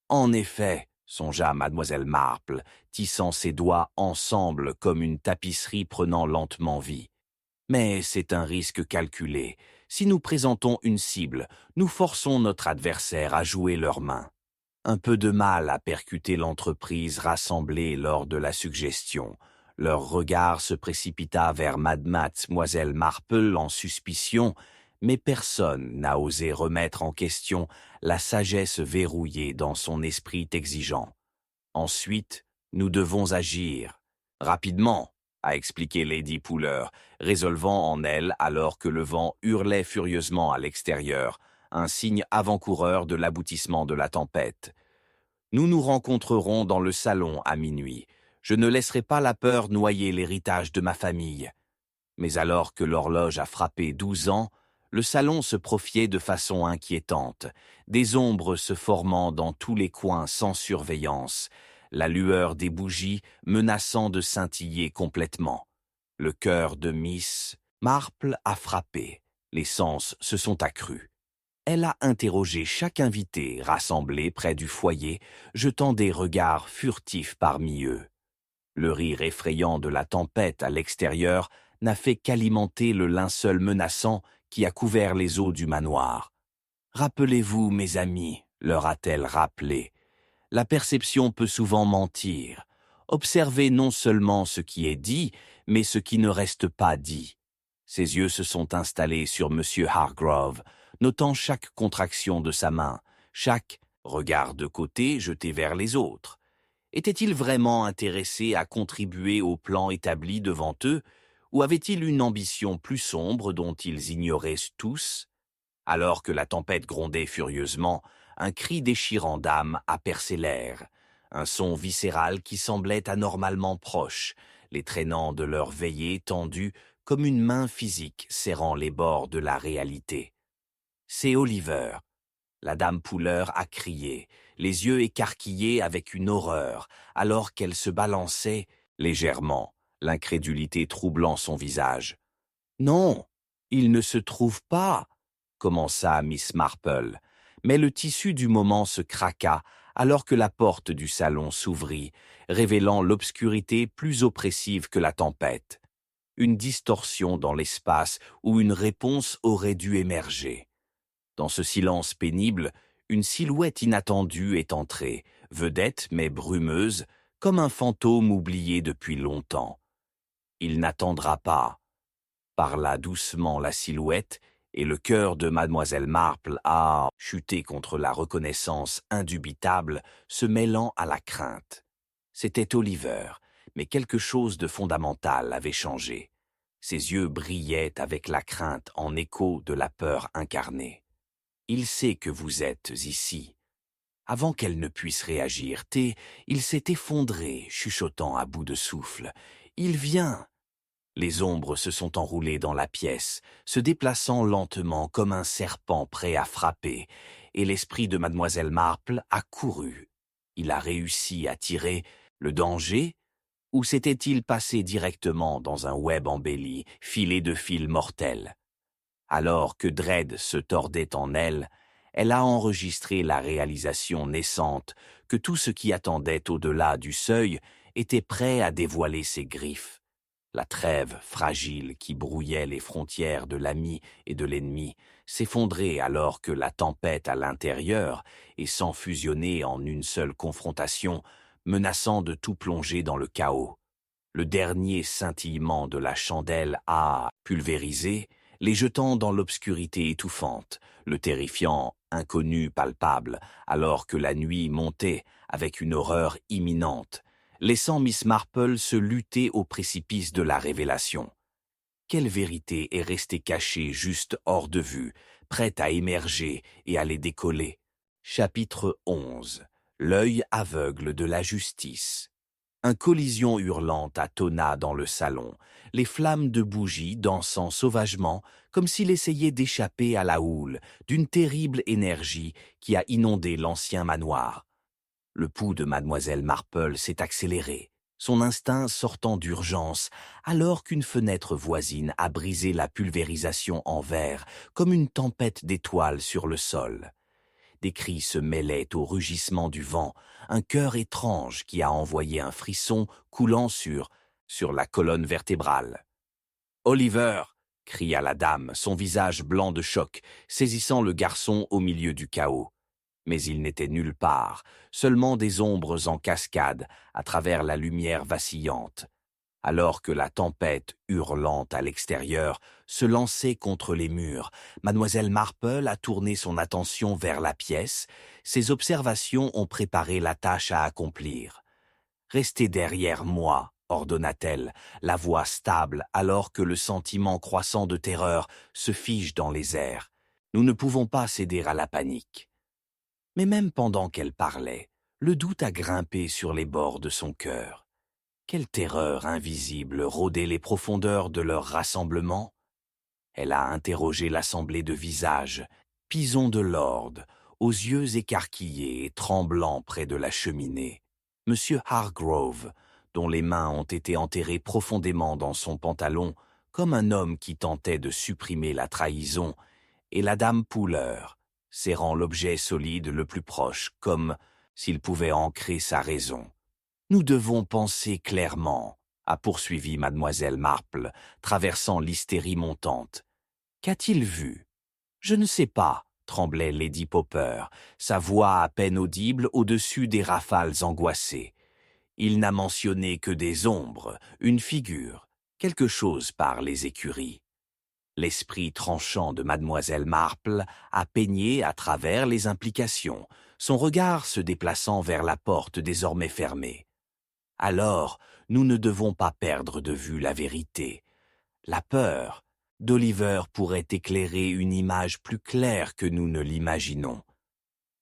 En effet, songea mademoiselle Marple, tissant ses doigts ensemble comme une tapisserie prenant lentement vie. Mais c'est un risque calculé. Si nous présentons une cible, nous forçons notre adversaire à jouer leurs mains. Un peu de mal à percuter l'entreprise rassemblée lors de la suggestion. Leur regard se précipita vers mademoiselle Marple en suspicion, mais personne n'a osé remettre en question la sagesse verrouillée dans son esprit exigeant. Ensuite, nous devons agir. Rapidement, a expliqué Lady Puller, résolvant en elle alors que le vent hurlait furieusement à l'extérieur, un signe avant-coureur de l'aboutissement de la tempête. Nous nous rencontrerons dans le salon à minuit. Je ne laisserai pas la peur noyer l'héritage de ma famille. Mais alors que l'horloge a frappé 12 ans, le salon se profiait de façon inquiétante, des ombres se formant dans tous les coins sans surveillance, la lueur des bougies menaçant de scintiller complètement. Le cœur de Miss Marple a frappé, les sens se sont accrus. Elle a interrogé chaque invité rassemblé près du foyer, jetant des regards furtifs parmi eux. Le rire effrayant de la tempête à l'extérieur n'a fait qu'alimenter le linceul menaçant qui a couvert les eaux du manoir. « Rappelez-vous, mes amis, leur a-t-elle rappelé, la perception peut souvent mentir. Observez non seulement ce qui est dit, mais ce qui ne reste pas dit. » Ses yeux se sont installés sur M. Hargrove, notant chaque contraction de sa main, chaque regard de côté jeté vers les autres. Était-il vraiment intéressé à contribuer au plan établi devant eux, ou avait-il une ambition plus sombre dont ils ignoraient tous? Alors que la tempête grondait furieusement, un cri déchirant d'âme a percé l'air, un son viscéral qui semblait anormalement proche, les traînant de leur veillée tendue comme une main physique serrant les bords de la réalité. C'est Oliver. La dame Puller a crié, les yeux écarquillés avec une horreur, alors qu'elle se balançait légèrement, l'incrédulité troublant son visage. « Non, il ne se trouve pas !» commença Miss Marple, mais le tissu du moment se craqua alors que la porte du salon s'ouvrit, révélant l'obscurité plus oppressive que la tempête. Une distorsion dans l'espace où une réponse aurait dû émerger. Dans ce silence pénible, une silhouette inattendue est entrée, vedette mais brumeuse, comme un fantôme oublié depuis longtemps. Il n'attendra pas. Parla doucement la silhouette, et le cœur de mademoiselle Marple a chuté contre la reconnaissance indubitable, se mêlant à la crainte. C'était Oliver, mais quelque chose de fondamental avait changé. Ses yeux brillaient avec la crainte en écho de la peur incarnée. Il sait que vous êtes ici. Avant qu'elle ne puisse réagir, il s'est effondré, chuchotant à bout de souffle. Il vient. Les ombres se sont enroulées dans la pièce, se déplaçant lentement comme un serpent prêt à frapper, et l'esprit de mademoiselle Marple a couru. Il a réussi à tirer le danger, ou s'était-il passé directement dans un web embelli, filé de fils mortels? Alors que Dredd se tordait en elle, elle a enregistré la réalisation naissante que tout ce qui attendait au-delà du seuil était prêt à dévoiler ses griffes. La trêve fragile qui brouillait les frontières de l'ami et de l'ennemi s'effondrait alors que la tempête à l'intérieur, et sans fusionner en une seule confrontation, menaçant de tout plonger dans le chaos. Le dernier scintillement de la chandelle a pulvérisé, les jetant dans l'obscurité étouffante, le terrifiant inconnu palpable, alors que la nuit montait avec une horreur imminente, laissant Miss Marple se lutter au précipice de la révélation. Quelle vérité est restée cachée juste hors de vue, prête à émerger et à les décoller? Chapitre 11. L'œil aveugle de la justice. Un collision hurlante tâtonna dans le salon, les flammes de bougies dansant sauvagement comme s'il essayait d'échapper à la houle d'une terrible énergie qui a inondé l'ancien manoir. Le pouls de mademoiselle Marple s'est accéléré, son instinct sortant d'urgence, alors qu'une fenêtre voisine a brisé la pulvérisation en verre comme une tempête d'étoiles sur le sol. Des cris se mêlaient au rugissement du vent, un cœur étrange qui a envoyé un frisson coulant sur la colonne vertébrale. « Oliver !» cria la dame, son visage blanc de choc, saisissant le garçon au milieu du chaos. Mais il n'était nulle part, seulement des ombres en cascade à travers la lumière vacillante. Alors que la tempête, hurlante à l'extérieur, se lançait contre les murs, mademoiselle Marple a tourné son attention vers la pièce. Ses observations ont préparé la tâche à accomplir. « Restez derrière moi », ordonna-t-elle, la voix stable alors que le sentiment croissant de terreur se fige dans les airs. Nous ne pouvons pas céder à la panique. Mais même pendant qu'elle parlait, le doute a grimpé sur les bords de son cœur. Quelle terreur invisible rôdait les profondeurs de leur rassemblement? Elle a interrogé l'assemblée de visages, pisons de lord, aux yeux écarquillés et tremblants près de la cheminée. Monsieur Hargrove, dont les mains ont été enterrées profondément dans son pantalon, comme un homme qui tentait de supprimer la trahison, et la dame Pooler, serrant l'objet solide le plus proche, comme s'il pouvait ancrer sa raison. « Nous devons penser clairement », a poursuivi mademoiselle Marple, traversant l'hystérie montante. « Qu'a-t-il vu ?»« Je ne sais pas », tremblait Lady Popper, sa voix à peine audible au-dessus des rafales angoissées. « Il n'a mentionné que des ombres, une figure, quelque chose par les écuries. » L'esprit tranchant de mademoiselle Marple a peigné à travers les implications, son regard se déplaçant vers la porte désormais fermée. Alors, nous ne devons pas perdre de vue la vérité. La peur d'Oliver pourrait éclairer une image plus claire que nous ne l'imaginons.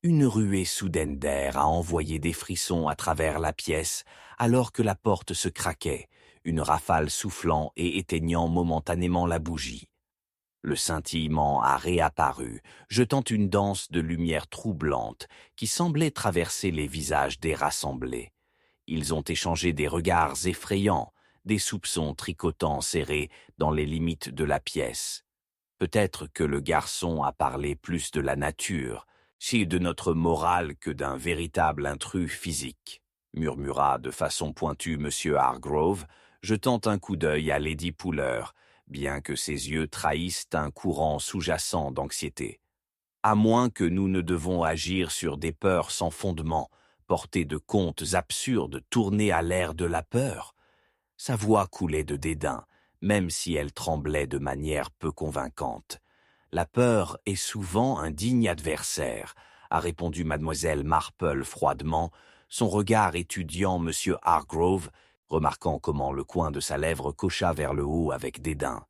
Une ruée soudaine d'air a envoyé des frissons à travers la pièce alors que la porte se craquait, une rafale soufflant et éteignant momentanément la bougie. Le scintillement a réapparu, jetant une danse de lumière troublante qui semblait traverser les visages des rassemblés. Ils ont échangé des regards effrayants, des soupçons tricotants serrés dans les limites de la pièce. Peut-être que le garçon a parlé plus de la nature, si de notre morale que d'un véritable intrus physique, murmura de façon pointue M. Hargrove, jetant un coup d'œil à Lady Pooler, bien que ses yeux trahissent un courant sous-jacent d'anxiété. À moins que nous ne devons agir sur des peurs sans fondement, portée de contes absurdes tournés à l'air de la peur. Sa voix coulait de dédain, même si elle tremblait de manière peu convaincante. La peur est souvent un digne adversaire, a répondu mademoiselle Marple froidement, son regard étudiant monsieur Hargrove, remarquant comment le coin de sa lèvre cocha vers le haut avec dédain.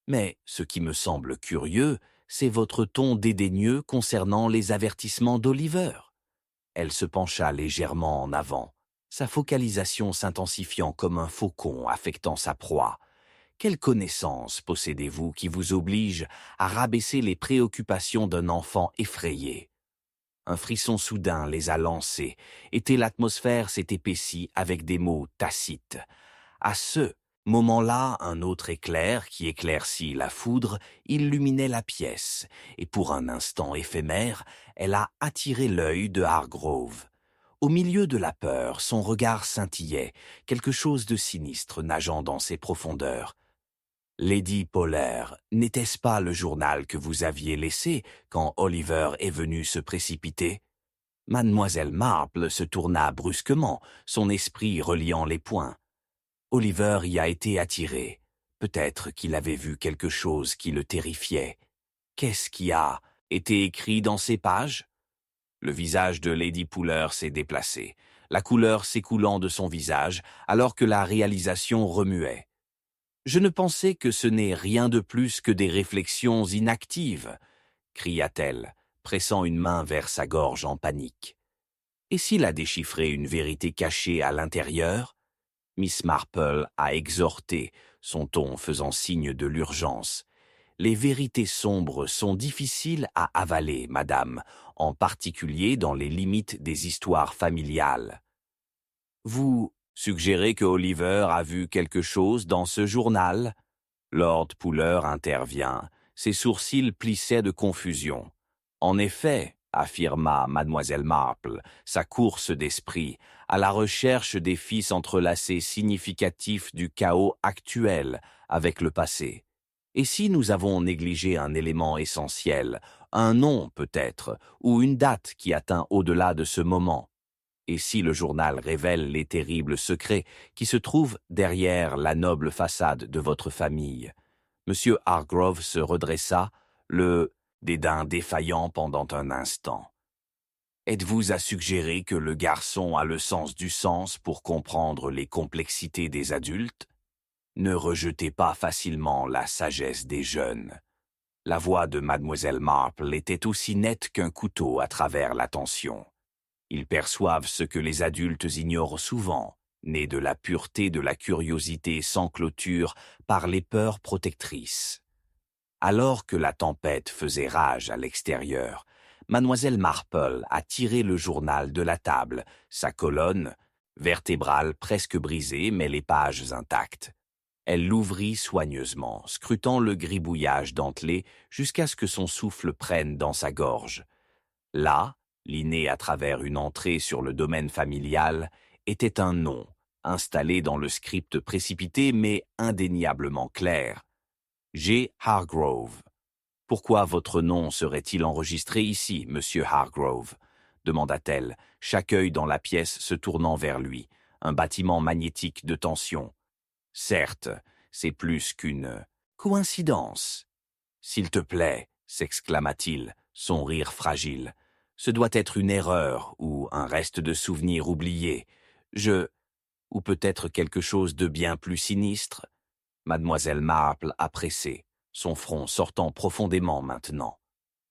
Mais ce qui me semble curieux, c'est votre ton dédaigneux concernant les avertissements d'Oliver. Elle se pencha légèrement en avant, sa focalisation s'intensifiant comme un faucon affectant sa proie. Quelle connaissance possédez-vous qui vous oblige à rabaisser les préoccupations d'un enfant effrayé? Un frisson soudain les a lancés, et l'atmosphère s'est épaissie avec des mots tacites. À ce moment-là, un autre éclair qui éclaircit la foudre illuminait la pièce, et pour un instant éphémère, elle a attiré l'œil de Hargrove. Au milieu de la peur, son regard scintillait, quelque chose de sinistre nageant dans ses profondeurs. « Lady Pooler, n'était-ce pas le journal que vous aviez laissé quand Oliver est venu se précipiter ?» Mademoiselle Marple se tourna brusquement, son esprit reliant les poings. Oliver y a été attiré. Peut-être qu'il avait vu quelque chose qui le terrifiait. Qu'est-ce qui a été écrit dans ces pages? Le visage de Lady Pooler s'est déplacé, la couleur s'écoulant de son visage alors que la réalisation remuait. « Je ne pensais que ce n'est rien de plus que des réflexions inactives », cria-t-elle, pressant une main vers sa gorge en panique. Et s'il a déchiffré une vérité cachée à l'intérieur? Miss Marple a exhorté, son ton faisant signe de l'urgence. Les vérités sombres sont difficiles à avaler, madame, en particulier dans les limites des histoires familiales. Vous suggérez que Oliver a vu quelque chose dans ce journal? Lord Puller intervient. Ses sourcils plissaient de confusion. En effet, affirma mademoiselle Marple, sa course d'esprit, à la recherche des fils entrelacés significatifs du chaos actuel avec le passé. Et si nous avons négligé un élément essentiel, un nom peut-être, ou une date qui atteint au-delà de ce moment? Et si le journal révèle les terribles secrets qui se trouvent derrière la noble façade de votre famille? Monsieur Hargrove se redressa, le dédain défaillant pendant un instant. Êtes-vous à suggérer que le garçon a le sens du sens pour comprendre les complexités des adultes? Ne rejetez pas facilement la sagesse des jeunes. La voix de mademoiselle Marple était aussi nette qu'un couteau à travers la tension. Ils perçoivent ce que les adultes ignorent souvent, nés de la pureté de la curiosité sans clôture par les peurs protectrices. Alors que la tempête faisait rage à l'extérieur, mademoiselle Marple a tiré le journal de la table, sa colonne, vertébrale presque brisée mais les pages intactes. Elle l'ouvrit soigneusement, scrutant le gribouillage dentelé jusqu'à ce que son souffle prenne dans sa gorge. Là, liné à travers une entrée sur le domaine familial, était un nom, installé dans le script précipité mais indéniablement clair. G. Hargrove. Pourquoi votre nom serait-il enregistré ici, monsieur Hargrove? Demanda-t-elle, chaque œil dans la pièce se tournant vers lui, un bâtiment magnétique de tension. Certes, c'est plus qu'une coïncidence. S'il te plaît, s'exclama-t-il, son rire fragile. Ce doit être une erreur ou un reste de souvenir oublié. Ou peut-être quelque chose de bien plus sinistre. Mademoiselle Marple a pressé, son front sortant profondément maintenant.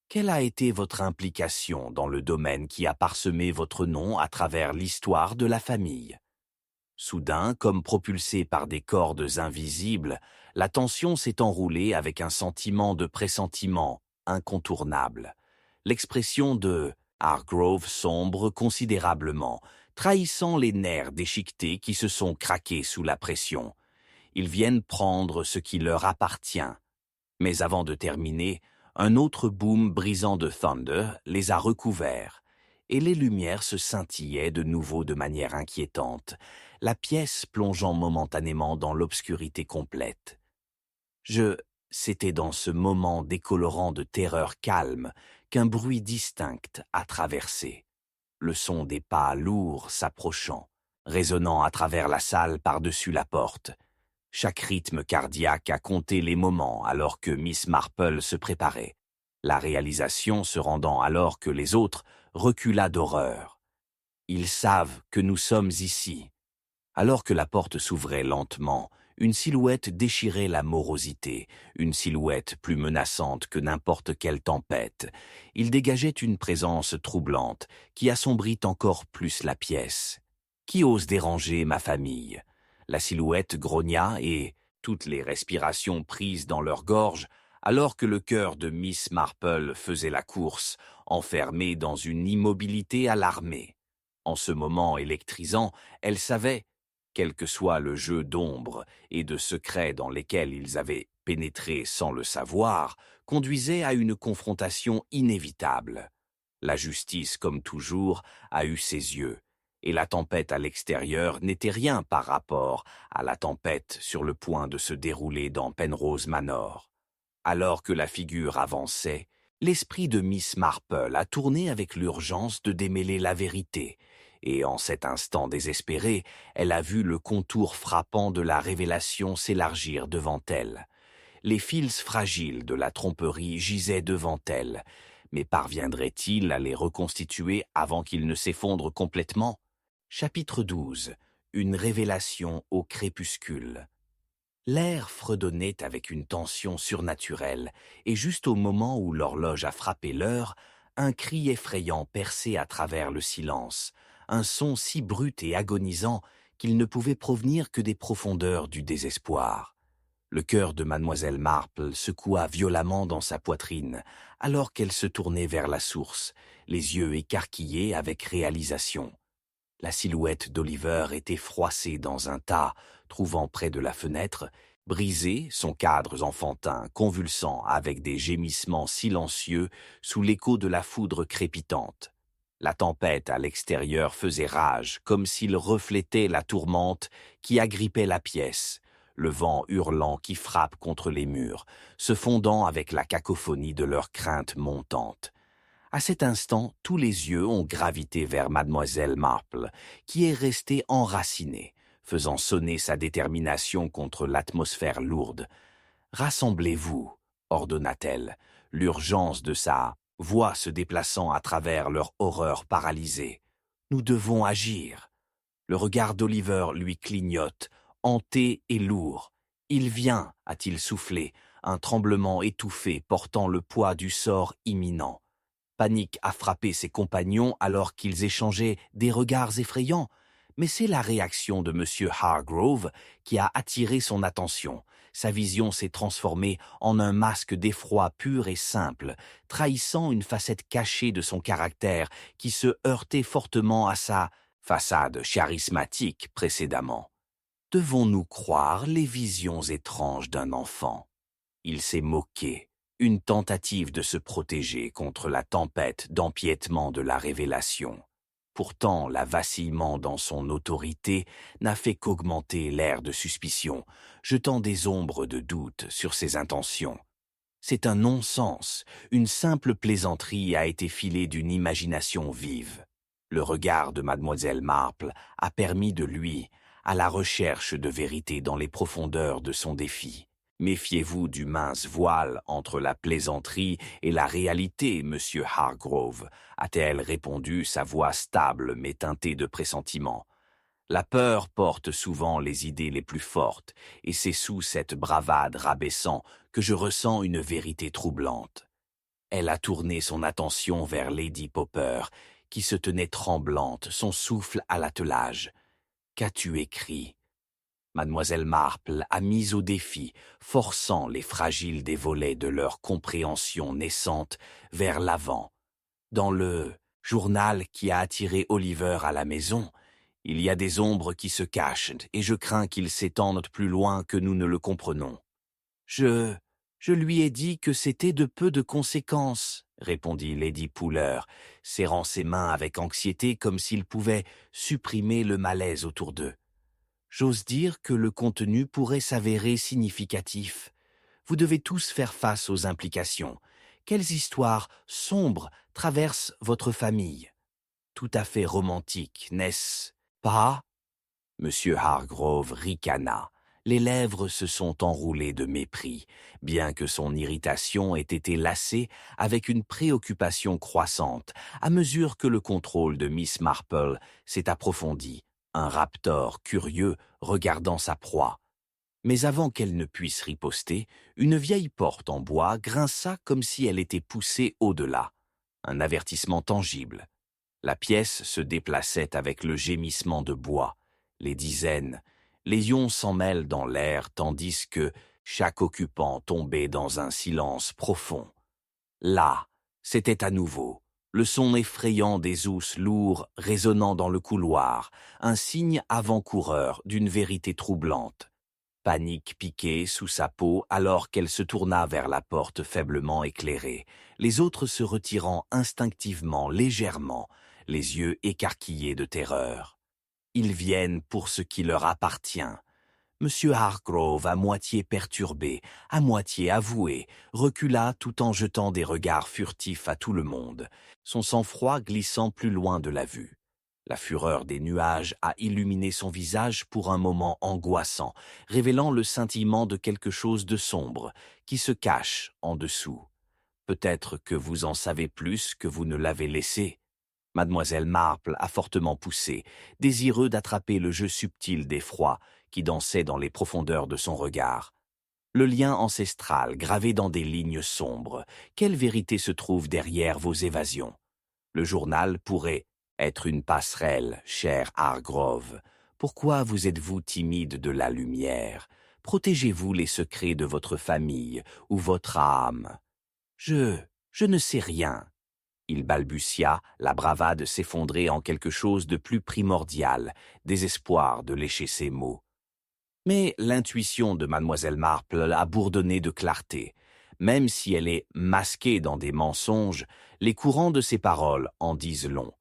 Quelle a été votre implication dans le domaine qui a parsemé votre nom à travers l'histoire de la famille? Soudain, comme propulsé par des cordes invisibles, la tension s'est enroulée avec un sentiment de pressentiment incontournable. L'expression de Hargrove sombre considérablement, trahissant les nerfs déchiquetés qui se sont craqués sous la pression. Ils viennent prendre ce qui leur appartient. Mais avant de terminer, un autre boom brisant de Thunder les a recouverts, et les lumières se scintillaient de nouveau de manière inquiétante, la pièce plongeant momentanément dans l'obscurité complète. C'était dans ce moment décolorant de terreur calme qu'un bruit distinct a traversé. Le son des pas lourds s'approchant, résonnant à travers la salle par-dessus la porte. Chaque rythme cardiaque a compté les moments alors que Miss Marple se préparait, la réalisation se rendant alors que les autres recula d'horreur. Ils savent que nous sommes ici. Alors que la porte s'ouvrait lentement, une silhouette déchirait la morosité, une silhouette plus menaçante que n'importe quelle tempête. Il dégageait une présence troublante qui assombrit encore plus la pièce. Qui ose déranger ma famille? La silhouette grogna et, toutes les respirations prises dans leur gorge, alors que le cœur de Miss Marple faisait la course, enfermée dans une immobilité alarmée. En ce moment électrisant, elle savait, quel que soit le jeu d'ombre et de secrets dans lesquels ils avaient pénétré sans le savoir, conduisait à une confrontation inévitable. La justice, comme toujours, a eu ses yeux, et la tempête à l'extérieur n'était rien par rapport à la tempête sur le point de se dérouler dans Penrose Manor. Alors que la figure avançait, l'esprit de Miss Marple a tourné avec l'urgence de démêler la vérité, et en cet instant désespéré, elle a vu le contour frappant de la révélation s'élargir devant elle. Les fils fragiles de la tromperie gisaient devant elle, mais parviendrait-il à les reconstituer avant qu'ils ne s'effondrent complètement? Chapitre 12. Une révélation au crépuscule. L'air fredonnait avec une tension surnaturelle, et juste au moment où l'horloge a frappé l'heure, Un cri effrayant perçait à travers le silence, un son si brut et agonisant qu'il ne pouvait provenir que des profondeurs du désespoir. Le cœur de mademoiselle Marple secoua violemment dans sa poitrine, alors qu'elle se tournait vers la source, les yeux écarquillés avec réalisation. La silhouette d'Oliver était froissée dans un tas, trouvant près de la fenêtre, brisé, son cadre enfantin convulsant avec des gémissements silencieux sous l'écho de la foudre crépitante. La tempête à l'extérieur faisait rage, comme s'il reflétait la tourmente qui agrippait la pièce, le vent hurlant qui frappe contre les murs, se fondant avec la cacophonie de leurs craintes montantes. À cet instant, tous les yeux ont gravité vers mademoiselle Marple, qui est restée enracinée, faisant sonner sa détermination contre l'atmosphère lourde. « Rassemblez-vous » ordonna-t-elle, l'urgence de sa voix se déplaçant à travers leur horreur paralysée. « Nous devons agir. » Le regard d'Oliver lui clignote, hanté et lourd. « Il vient » a-t-il soufflé, un tremblement étouffé portant le poids du sort imminent. Panique a frappé ses compagnons alors qu'ils échangeaient des regards effrayants, mais c'est la réaction de M. Hargrove qui a attiré son attention. Sa vision s'est transformée en un masque d'effroi pur et simple, trahissant une facette cachée de son caractère qui se heurtait fortement à sa façade charismatique précédemment. Devons-nous croire les visions étranges d'un enfant? Il s'est moqué. Une tentative de se protéger contre la tempête d'empiètement de la révélation. Pourtant, la vacillement dans son autorité n'a fait qu'augmenter l'air de suspicion, jetant des ombres de doute sur ses intentions. C'est un non-sens, une simple plaisanterie a été filée d'une imagination vive. Le regard de mademoiselle Marple a permis de lui, à la recherche de vérité dans les profondeurs de son défi. Méfiez-vous du mince voile entre la plaisanterie et la réalité, monsieur Hargrove, a-t-elle répondu, sa voix stable mais teintée de pressentiment. La peur porte souvent les idées les plus fortes, et c'est sous cette bravade rabaissant que je ressens une vérité troublante. Elle a tourné son attention vers Lady Popper, qui se tenait tremblante, son souffle à l'attelage. « Qu'as-tu écrit ?» Mademoiselle Marple a mis au défi, forçant les fragiles des volets de leur compréhension naissante vers l'avant. Dans le journal qui a attiré Oliver à la maison, il y a des ombres qui se cachent, et je crains qu'ils s'étendent plus loin que nous ne le comprenons. Je lui ai dit que c'était de peu de conséquences, répondit Lady Pouller, serrant ses mains avec anxiété comme s'il pouvait supprimer le malaise autour d'eux. J'ose dire que le contenu pourrait s'avérer significatif. Vous devez tous faire face aux implications. Quelles histoires sombres traversent votre famille? Tout à fait romantique, n'est-ce pas? Monsieur Hargrove ricana. Les lèvres se sont enroulées de mépris, bien que son irritation ait été lassée avec une préoccupation croissante, à mesure que le contrôle de Miss Marple s'est approfondi, un raptor curieux regardant sa proie. Mais avant qu'elle ne puisse riposter, une vieille porte en bois grinça comme si elle était poussée au-delà. Un avertissement tangible. La pièce se déplaçait avec le gémissement de bois. Les dizaines, les ions s'en mêlent dans l'air tandis que chaque occupant tombait dans un silence profond. Là, c'était à nouveau, le son effrayant des housses lourds résonnant dans le couloir, un signe avant-coureur d'une vérité troublante. Panique piquée sous sa peau alors qu'elle se tourna vers la porte faiblement éclairée, les autres se retirant instinctivement, légèrement, les yeux écarquillés de terreur. Ils viennent pour ce qui leur appartient. Monsieur Hargrove, à moitié perturbé, à moitié avoué, recula tout en jetant des regards furtifs à tout le monde, son sang-froid glissant plus loin de la vue. La fureur des nuages a illuminé son visage pour un moment angoissant, révélant le scintillement de quelque chose de sombre, qui se cache en dessous. Peut-être que vous en savez plus que vous ne l'avez laissé. Mademoiselle Marple a fortement poussé, désireux d'attraper le jeu subtil d'effroi qui dansait dans les profondeurs de son regard. Le lien ancestral gravé dans des lignes sombres. Quelle vérité se trouve derrière vos évasions? Le journal pourrait être une passerelle, cher Hargrove. Pourquoi vous êtes-vous timide de la lumière? Protégez-vous les secrets de votre famille ou votre âme. Je ne sais rien. Il balbutia, la bravade s'effondrait en quelque chose de plus primordial, désespoir de lécher ses mots. Mais l'intuition de mademoiselle Marple a bourdonné de clarté. Même si elle est masquée dans des mensonges, les courants de ses paroles en disent long.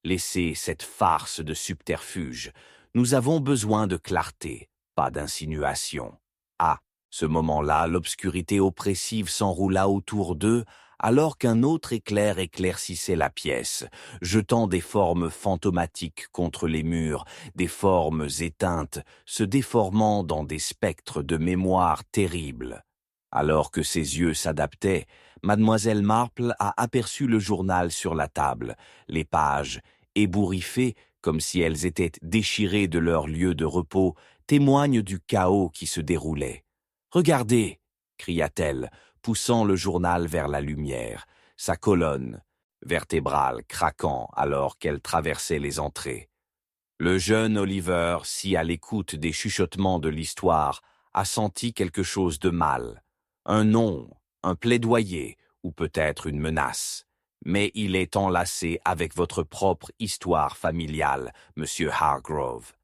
Laissez cette farce de subterfuge. Nous avons besoin de clarté, pas d'insinuation. À ce moment-là, l'obscurité oppressive s'enroula autour d'eux, alors qu'un autre éclair éclaircissait la pièce, jetant des formes fantomatiques contre les murs, des formes éteintes, se déformant dans des spectres de mémoire terribles. Alors que ses yeux s'adaptaient, mademoiselle Marple a aperçu le journal sur la table, les pages, ébouriffées, comme si elles étaient déchirées de leur lieu de repos, témoignent du chaos qui se déroulait. « Regardez !» cria-t-elle, poussant le journal vers la lumière, sa colonne vertébrale craquant alors qu'elle traversait les entrées. Le jeune Oliver, si à l'écoute des chuchotements de l'histoire, a senti quelque chose de mal. Un nom, un plaidoyer, ou peut-être une menace. Mais il est enlacé avec votre propre histoire familiale, monsieur Hargrove.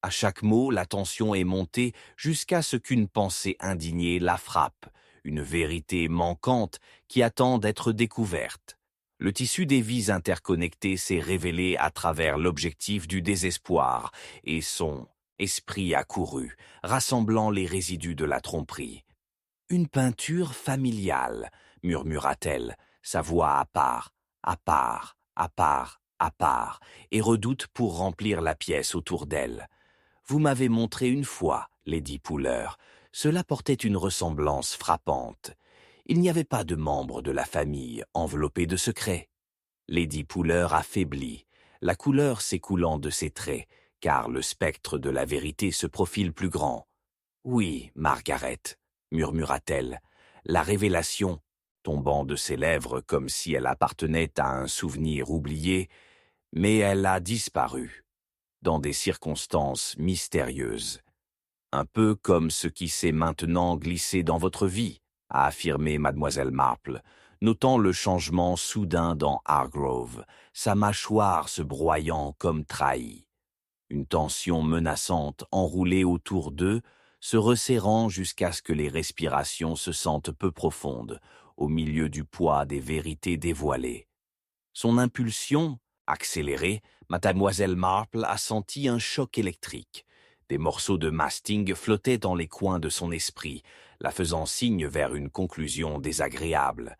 À chaque mot, la tension est montée jusqu'à ce qu'une pensée indignée la frappe, une vérité manquante qui attend d'être découverte. Le tissu des vies interconnectées s'est révélé à travers l'objectif du désespoir, et son esprit a couru, rassemblant les résidus de la tromperie. « Une peinture familiale », murmura-t-elle, sa voix à part, à part, à part, à part, et redoute pour remplir la pièce autour d'elle. « Vous m'avez montré une fois, Lady Pouller. Cela portait une ressemblance frappante. Il n'y avait pas de membre de la famille enveloppé de secrets. » Lady Pouller affaiblit, la couleur s'écoulant de ses traits, car le spectre de la vérité se profile plus grand. « Oui, Margaret, » murmura-t-elle, la révélation, tombant de ses lèvres comme si elle appartenait à un souvenir oublié, mais elle a disparu, dans des circonstances mystérieuses. Un peu comme ce qui s'est maintenant glissé dans votre vie, a affirmé mademoiselle Marple, notant le changement soudain dans Hargrove, sa mâchoire se broyant comme trahie. Une tension menaçante enroulée autour d'eux, se resserrant jusqu'à ce que les respirations se sentent peu profondes, au milieu du poids des vérités dévoilées. Son impulsion, accélérée, mademoiselle Marple a senti un choc électrique. Des morceaux de masting flottaient dans les coins de son esprit, la faisant signe vers une conclusion désagréable.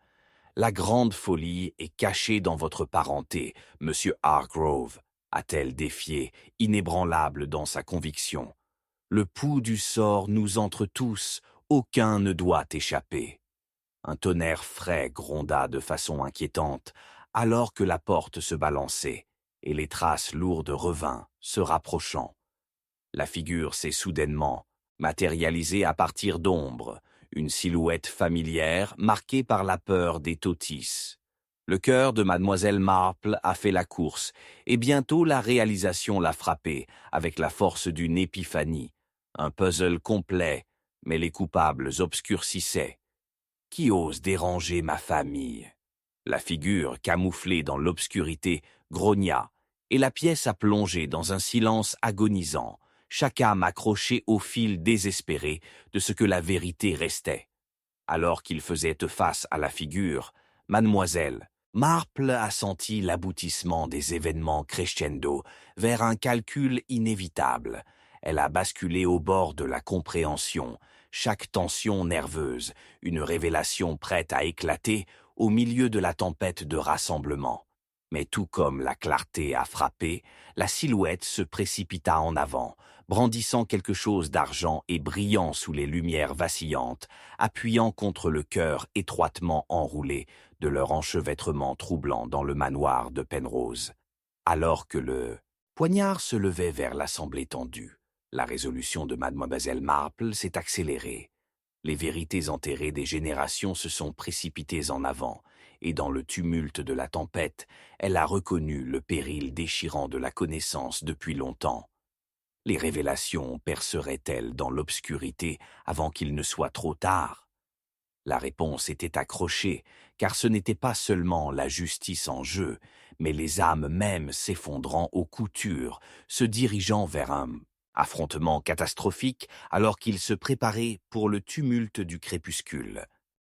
La grande folie est cachée dans votre parenté, monsieur Hargrove, a-t-elle défié, inébranlable dans sa conviction. Le pouls du sort nous entre tous, aucun ne doit échapper. Un tonnerre frais gronda de façon inquiétante, alors que la porte se balançait, et les traces lourdes revinrent, se rapprochant. La figure s'est soudainement matérialisée à partir d'ombre, une silhouette familière marquée par la peur des Totis. Le cœur de mademoiselle Marple a fait la course, et bientôt la réalisation l'a frappée avec la force d'une épiphanie. Un puzzle complet, mais les coupables obscurcissaient. Qui ose déranger ma famille? La figure, camouflée dans l'obscurité, grogna, et la pièce a plongé dans un silence agonisant, chaque âme accrochée au fil désespéré de ce que la vérité restait. Alors qu'il faisait face à la figure, mademoiselle Marple a senti l'aboutissement des événements crescendo vers un calcul inévitable. Elle a basculé au bord de la compréhension, chaque tension nerveuse, une révélation prête à éclater au milieu de la tempête de rassemblement. Mais tout comme la clarté a frappé, la silhouette se précipita en avant, brandissant quelque chose d'argent et brillant sous les lumières vacillantes, appuyant contre le cœur étroitement enroulé de leur enchevêtrement troublant dans le manoir de Penrose. Alors que le poignard se levait vers l'assemblée tendue, la résolution de mademoiselle Marple s'est accélérée. Les vérités enterrées des générations se sont précipitées en avant, et dans le tumulte de la tempête, elle a reconnu le péril déchirant de la connaissance depuis longtemps. Les révélations perceraient-elles dans l'obscurité avant qu'il ne soit trop tard? La réponse était accrochée, car ce n'était pas seulement la justice en jeu, mais les âmes mêmes s'effondrant aux coutures, se dirigeant vers un affrontement catastrophique alors qu'ils se préparaient pour le tumulte du crépuscule.